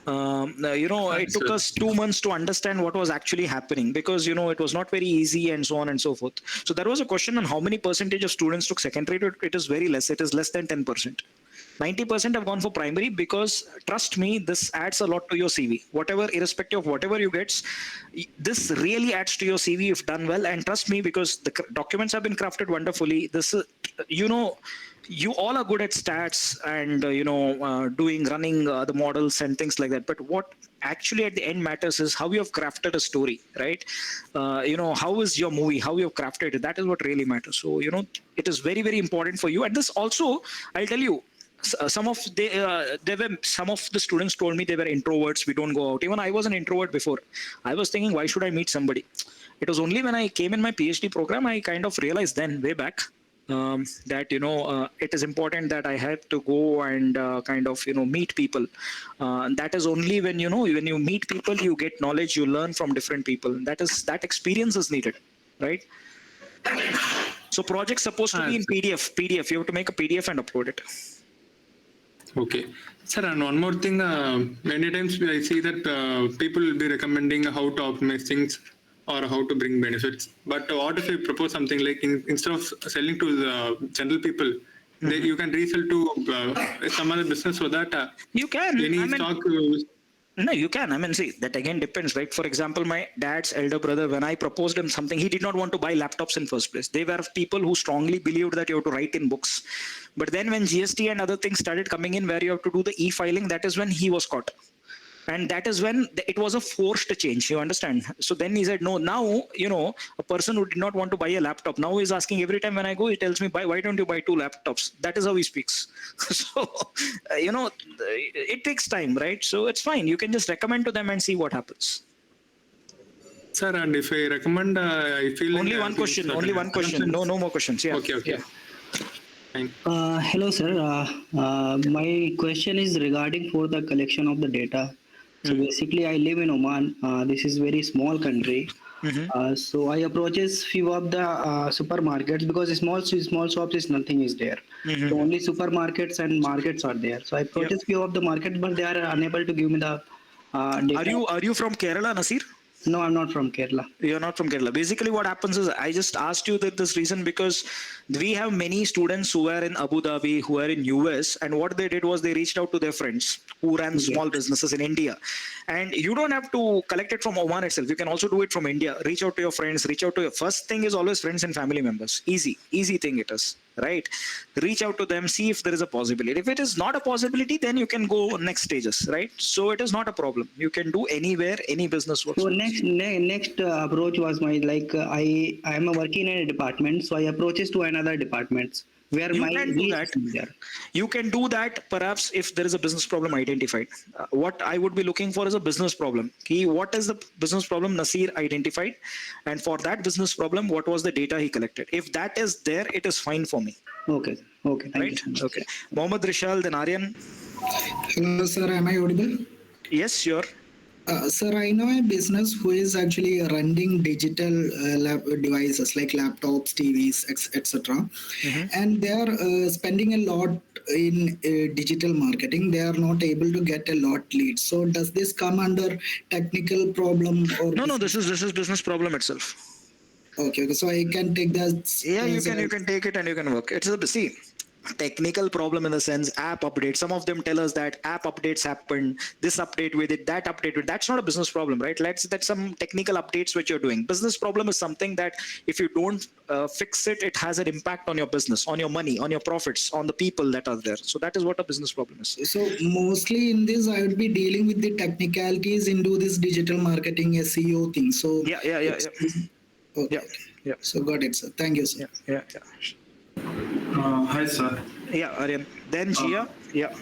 Speaker 3: It took us 2 months to understand what was actually happening, because it was not very easy and so on and so forth. So there was a question on how many percentage of students took secondary. It is very less. It is less than 10%. 90% have gone for primary, because trust me, this adds a lot to your CV. Whatever, irrespective of whatever you get, this really adds to your CV if done well. And trust me, because the documents have been crafted wonderfully. This is, you all are good at stats and running the models and things like that. But what actually at the end matters is how you have crafted a story, right? How is your movie, how you have crafted it. That is what really matters. So it is very, very important for you. And this also, I'll tell you, some of the students told me they were introverts. We don't go out. Even I was an introvert before. I was thinking, why should I meet somebody? It was only when I came in my PhD program, I kind of realized then, way back, that it is important that I have to go and meet people. That is only when when you meet people, you get knowledge, you learn from different people. That experience is needed, right? So project's supposed to be in PDF. You have to make a PDF and upload it.
Speaker 18: Okay. Sir, and one more thing, many times I see that people will be recommending how to optimize things or how to bring benefits. But what if we propose something like instead of selling to the general people, you can resell to some other business, so that
Speaker 3: you can.
Speaker 18: Stock...
Speaker 3: No, you can. I mean, see, that again depends, right? For example, my dad's elder brother, when I proposed him something, he did not want to buy laptops in first place. They were people who strongly believed that you have to write in books. But then when GST and other things started coming in where you have to do the e-filing, that is when he was caught. And that is when it was a forced change, you understand? So then he said, no, now, a person who did not want to buy a laptop, now he's asking every time when I go, he tells me, why don't you buy 2 laptops? That is how he speaks. So, it takes time, right? So it's fine. You can just recommend to them and see what happens.
Speaker 18: Sir, and if I recommend, I feel...
Speaker 3: Only one question. No more questions. Yeah.
Speaker 18: Okay.
Speaker 3: Yeah.
Speaker 10: Hello, sir. My question is regarding for the collection of the data. So basically, I live in Oman. This is very small country. So I approaches few of the supermarkets because small shops is nothing is there. So only supermarkets and markets are there. So I approaches few of the markets, but they are unable to give me the data.
Speaker 3: Are you from Kerala, Nasir?
Speaker 10: No, I'm not from Kerala.
Speaker 3: You're not from Kerala. Basically, what happens is I just asked you that this reason because we have many students who are in Abu Dhabi, who are in US, and what they did was they reached out to their friends who ran small businesses in India. And you don't have to collect it from Oman itself. You can also do it from India. Reach out to your friends, reach out to your first thing is always friends and family members. Easy thing it is. Right? Reach out to them, see if there is a possibility. If it is not a possibility, then you can go next stages, right? So it is not a problem. You can do anywhere, any business works.
Speaker 10: So next approach was my I am working in a department, so I approaches to another departments where
Speaker 3: You
Speaker 10: my
Speaker 3: can do
Speaker 10: reach
Speaker 3: that.
Speaker 10: is there.
Speaker 3: You can do that perhaps if there is a business problem identified. What I would be looking for is a business problem. What is the business problem Nasir identified? And for that business problem, what was the data he collected? If that is there, it is fine for me.
Speaker 10: Okay. Thank you.
Speaker 3: Okay. Mohammed Rishal, then Aryan.
Speaker 19: Hello, sir. Am I audible?
Speaker 3: Yes, sure.
Speaker 19: Sir, I know a business who is actually renting digital devices like laptops, TVs, etc. And they are spending a lot in digital marketing. They are not able to get a lot leads. So does this come under technical problem or?
Speaker 3: No. This is business problem itself.
Speaker 19: Okay. So I can take that.
Speaker 3: Yeah, you can take it and you can work. It's a technical problem in the sense app update. Some of them tell us that app updates happened, this update with it, that update with it. That's not a business problem, right? That's some technical updates which you're doing. Business problem is something that if you don't fix it, it has an impact on your business, on your money, on your profits, on the people that are there. So that is what a business problem is.
Speaker 19: So mostly in this, I would be dealing with the technicalities into this digital marketing SEO thing. So
Speaker 3: yeah.
Speaker 19: Okay.
Speaker 3: Yeah.
Speaker 19: So got it, sir. Thank you, sir.
Speaker 3: Yeah.
Speaker 20: Hi, sir.
Speaker 3: Yeah, Aryan. Then Gia. Yeah.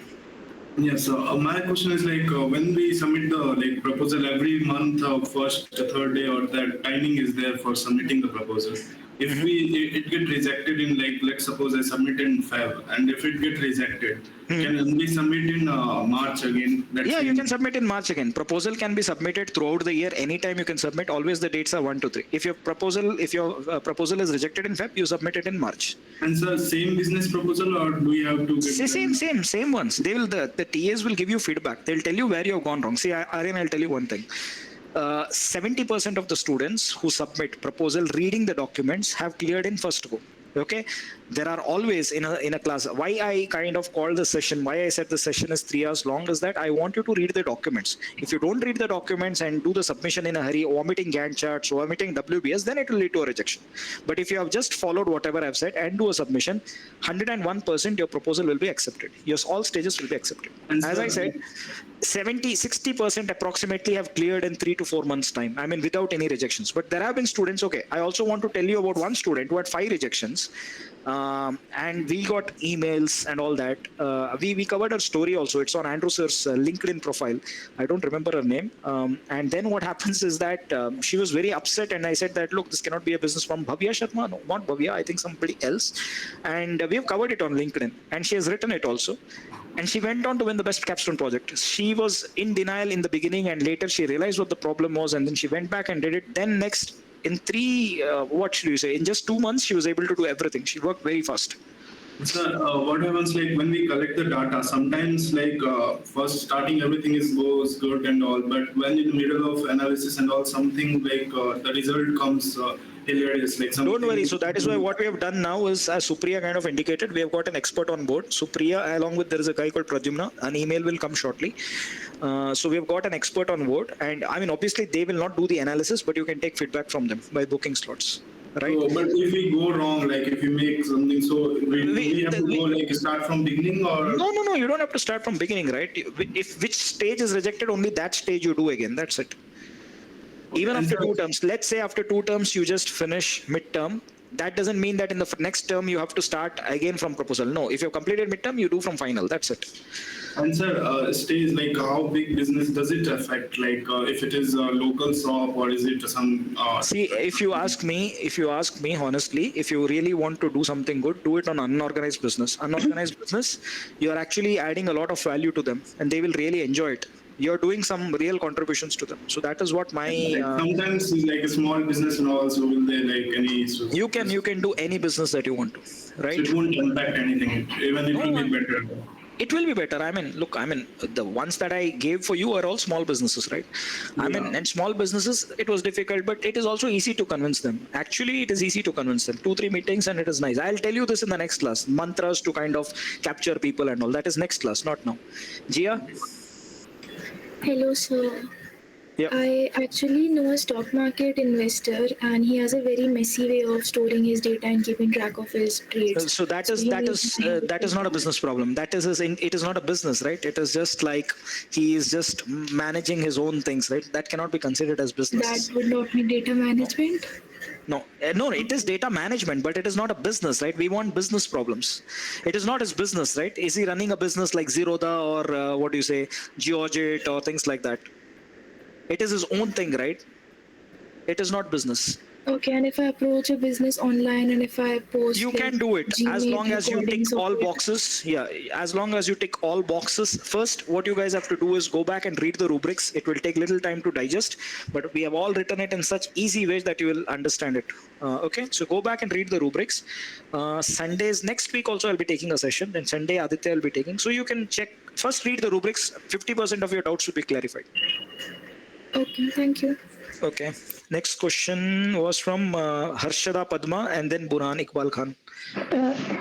Speaker 20: Yes, my question is when we submit the proposal every month, first, third day, or that timing is there for submitting the proposal. If it get rejected in let's suppose I submit in Feb, and if it get rejected, can we submit in March again?
Speaker 3: You can submit in March again. Proposal can be submitted throughout the year. Anytime you can submit. Always the dates are 1 to 3. If your proposal is rejected in Feb, you submit it in March.
Speaker 20: And sir, same business proposal, or do we have to get
Speaker 3: same ones? They will the TAs will give you feedback. They'll tell you where you have gone wrong. See, Aryan, I'll tell you one thing. 70% of the students who submit proposal reading the documents have cleared in first go. Okay, there are always in a class. Why I kind of called the session, why I said the session is 3 hours long is that I want you to read the documents. If you don't read the documents and do the submission in a hurry, omitting Gantt charts, omitting WBS, then it will lead to a rejection. But if you have just followed whatever I've said and do a submission, 101% your proposal will be accepted. All stages will be accepted. And as I said, 60% approximately have cleared in 3 to 4 months time. I mean, without any rejections. But there have been students. Okay, I also want to tell you about one student who had 5 rejections. And we got emails and all that. We covered her story also. It's on Andrew Sir's LinkedIn profile. I don't remember her name. And then what happens is that she was very upset, and I said that, look, this cannot be a business from Bhavya Sharma. No, not Bhavya. I think somebody else. And we have covered it on LinkedIn, and she has written it also. And she went on to win the best capstone project. She was in denial in the beginning, and later she realized what the problem was, and then she went back and did it. Then next, in in just 2 months, she was able to do everything. She worked very fast.
Speaker 20: Sir, what happens when we collect the data? Sometimes first starting everything goes good and all, but when in the middle of analysis and all, something the result comes hilarious.
Speaker 3: Don't worry. So that is why what we have done now is, as Supriya kind of indicated, we have got an expert on board. Supriya, along with there is a guy called Pradyumna. An email will come shortly. So we have got an expert on board, and I mean, obviously they will not do the analysis, but you can take feedback from them by booking slots. Right.
Speaker 20: So, but if we go wrong, if you make something, so we have to go start from beginning, or
Speaker 3: no, you don't have to start from beginning, right? If which stage is rejected, only that stage you do again. That's it. Even after 2 terms, let's say after 2 terms you just finish midterm, That doesn't mean that in the next term you have to start again from proposal. No, if you've completed midterm, you do from final. That's it.
Speaker 20: And sir, stays like how big business does it affect? Like if it is a local shop or is it some?
Speaker 3: See, if you ask me honestly, if you really want to do something good, do it on unorganized business. Unorganized business, you are actually adding a lot of value to them, and they will really enjoy it. You're doing some real contributions to them. So that is what my.
Speaker 20: Sometimes like a small business and also will they like any issues?
Speaker 3: You can do any business that you want to, right?
Speaker 20: So it won't impact anything. Even it will be better.
Speaker 3: It will be better. Look, the ones that I gave for you are all small businesses, right? And small businesses, it was difficult, but it is also easy to convince them. Actually, it is easy to convince them. 2-3 meetings and it is nice. I'll tell you this in the next class. Mantras to kind of capture people and all. That is next class, not now. Jia?
Speaker 2: Hello, sir.
Speaker 3: Yeah.
Speaker 2: I actually know a stock market investor, and he has a very messy way of storing his data and keeping track of his trades.
Speaker 3: So that is not a business problem. It is not a business, right? It is just like he is just managing his own things, right? That cannot be considered as business.
Speaker 2: That would not be data management.
Speaker 3: No, it is data management, but it is not a business, right? We want business problems. It is not his business, right? Is he running a business like Zerodha or what do you say, Georgette or things like that? It is his own thing, right? It is not business.
Speaker 2: Okay, and if I approach a business online and if I post,
Speaker 3: you can do it as long as you tick all boxes. Yeah, as long as you tick all boxes. First, what you guys have to do is go back and read the rubrics. It will take little time to digest, but we have all written it in such easy ways that you will understand it. Okay, so go back and read the rubrics. Sundays next week also I'll be taking a session, and Sunday Aditya will be taking. So you can check. First, read the rubrics. 50% of your doubts will be clarified.
Speaker 2: Okay, thank you.
Speaker 3: Okay. Next question was from Harshada Padma and then Burhan Iqbal Khan.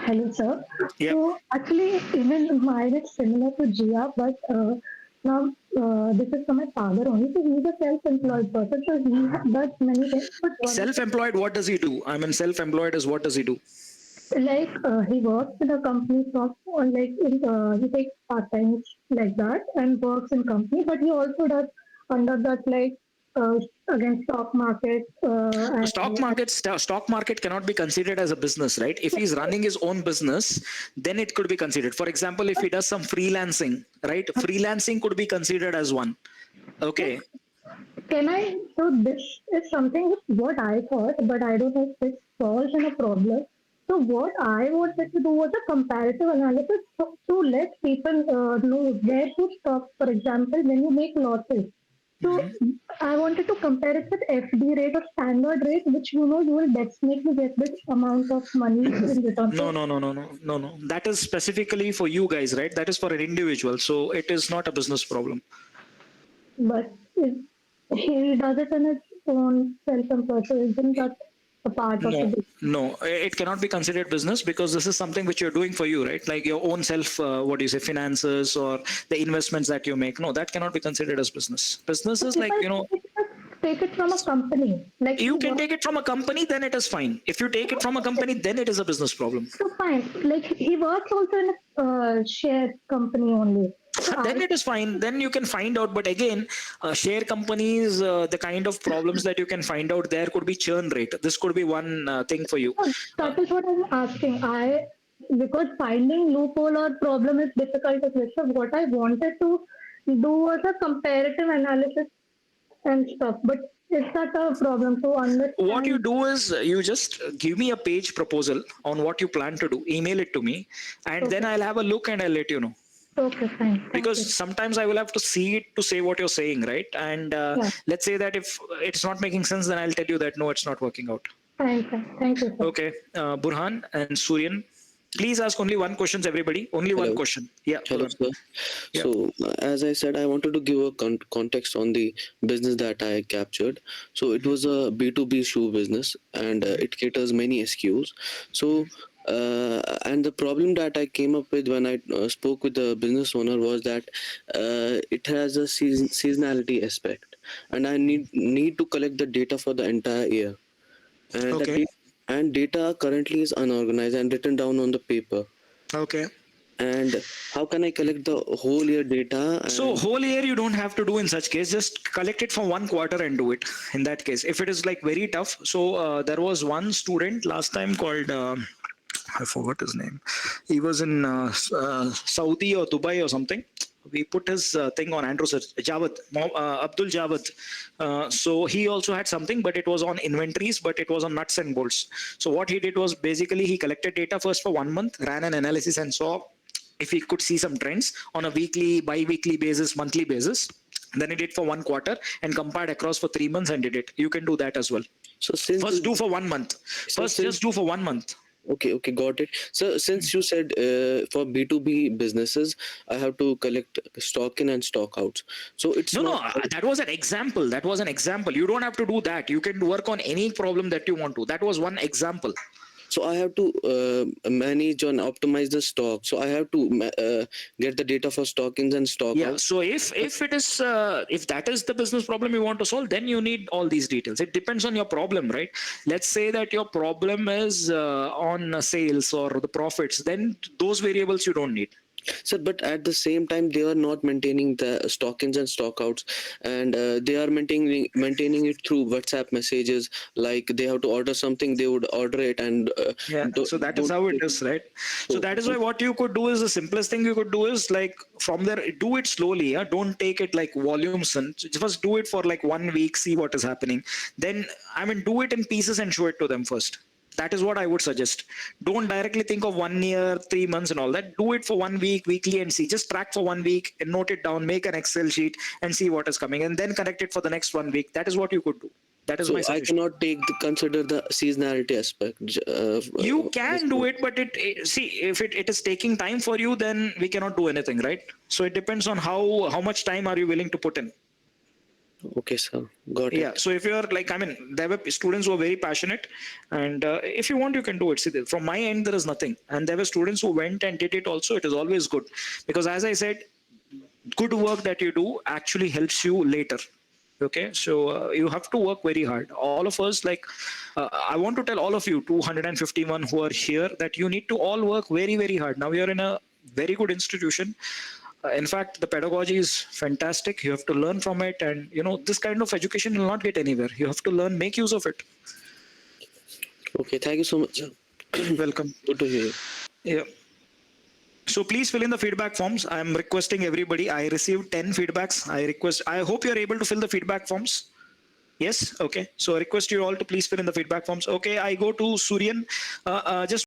Speaker 21: Hello, sir.
Speaker 3: Yeah.
Speaker 21: So actually, even mine is similar to Jia, but now this is from my father only. So he's a self-employed person, so he does many things. But
Speaker 3: self-employed, what does he do? Self-employed is what does he do?
Speaker 21: Like he works in a company shop, or like he takes part-time like that and works in company, but he also does under that like against stock market.
Speaker 3: Stock market cannot be considered as a business, right? If he's running his own business, then it could be considered. For example, if he does some freelancing, right? Freelancing could be considered as one. Okay.
Speaker 21: So this is something what I thought, but I don't know if this solves in a problem. So what I wanted to do was a comparative analysis to let people know where to stop. For example, when you make losses. So I wanted to compare it with FD rate or standard rate, which you will definitely get this amount of money in return.
Speaker 3: No. That is specifically for you guys, right? That is for an individual. So it is not a business problem.
Speaker 21: But he does it in his own self-employed, so isn't that a part of it?
Speaker 3: No, it cannot be considered business because this is something which you're doing for you, right? Like your own self, finances or the investments that you make. No, that cannot be considered as business. Business is like,
Speaker 21: Take it from a company. Like
Speaker 3: you can take it from a company, then it is fine. If you take it from a company, then it is a business problem.
Speaker 21: So fine. Like he works also in a share company only.
Speaker 3: Then it is fine. Then you can find out. But again, share companies, the kind of problems that you can find out there could be churn rate. This could be one thing for you.
Speaker 21: That is what I'm asking. Because finding loophole or problem is difficult to fix. So what I wanted to do was a comparative analysis and stuff. But it's not a problem to understand.
Speaker 3: What you do is you just give me a page proposal on what you plan to do. Email it to me, and then I'll have a look and I'll let you know.
Speaker 21: Okay, fine.
Speaker 3: Because sometimes I will have to see it to say what you're saying, right? And let's say that if it's not making sense, then I'll tell you that no, it's not working out.
Speaker 21: Fine. Thank you. Sir.
Speaker 3: Okay, Burhan and Suryan, please ask only one question, everybody. Only one question. Yeah.
Speaker 22: Hello, sir.
Speaker 3: Yeah.
Speaker 22: So, as I said, I wanted to give a context on the business that I captured. So, it was a B2B shoe business, and it caters many SKUs. So, and the problem that I came up with when I spoke with the business owner was that it has a seasonality aspect, and I need to collect the data for the entire year. And data currently is unorganized and written down on the paper.
Speaker 3: Okay.
Speaker 22: And how can I collect the whole year data?
Speaker 3: So whole year you don't have to do in such case, just collect it for 1 quarter and do it in that case. If it is like very tough. So there was one student last time called, I forgot his name. He was in Saudi or Dubai or something. We put his thing on Andrew Javad, Abdul Javad. So he also had something, but it was on inventories, but it was on nuts and bolts. So what he did was basically he collected data first for 1 month, ran an analysis and saw if he could see some trends on a weekly, bi-weekly basis, monthly basis. Then he did for 1 quarter and compared across for 3 months and did it. You can do that as well.
Speaker 22: So since
Speaker 3: first do for 1 month. Just do for 1 month.
Speaker 22: Okay, got it. So since you said for B2B businesses, I have to collect stock in and stock outs. So it's
Speaker 3: no, that was an example. That was an example. You don't have to do that. You can work on any problem that you want to. That was one example.
Speaker 22: So I have to manage and optimize the stock. So I have to get the data for stock ins and stock outs.
Speaker 3: So if it is if that is the business problem you want to solve, then you need all these details. It depends on your problem, right? Let's say that your problem is on sales or the profits. Then those variables you don't need.
Speaker 22: Sir, but at the same time, they are not maintaining the stock ins and stock outs, and they are maintaining it through WhatsApp messages. Like they have to order something, they would order it, and
Speaker 3: so that is how it is, right? So that is why what you could do is the simplest thing you could do is like from there, do it slowly. Don't take it like volumes, and first do it for like 1 week, see what is happening. Then do it in pieces and show it to them first. That is what I would suggest. Don't directly think of 1 year, 3 months and all that. Do it for 1 week, weekly and see. Just track for 1 week and note it down, make an Excel sheet and see what is coming and then connect it for the next 1 week. That is what you could do. That is my suggestion.
Speaker 22: I cannot consider the seasonality aspect.
Speaker 3: You can do it, but if it is taking time for you, then we cannot do anything, right? So it depends on how much time are you willing to put in.
Speaker 22: Okay, sir. Got it.
Speaker 3: Yeah. So if you're like, there were students who were very passionate, and if you want, you can do it. See, from my end, there is nothing. And there were students who went and did it also. It is always good. Because as I said, good work that you do actually helps you later. Okay. So you have to work very hard. All of us, I want to tell all of you, 251 who are here, that you need to all work very, very hard. Now you're in a very good institution. In fact, the pedagogy is fantastic. You have to learn from it, and this kind of education will not get anywhere. You have to learn, make use of it.
Speaker 22: Okay, thank you so much.
Speaker 3: Welcome.
Speaker 22: Good to hear you.
Speaker 3: Yeah. So please fill in the feedback forms. I am requesting everybody. I received 10 feedbacks. I hope you are able to fill the feedback forms. Yes. Okay. So I request you all to please fill in the feedback forms. Okay. I go to Suryan. Just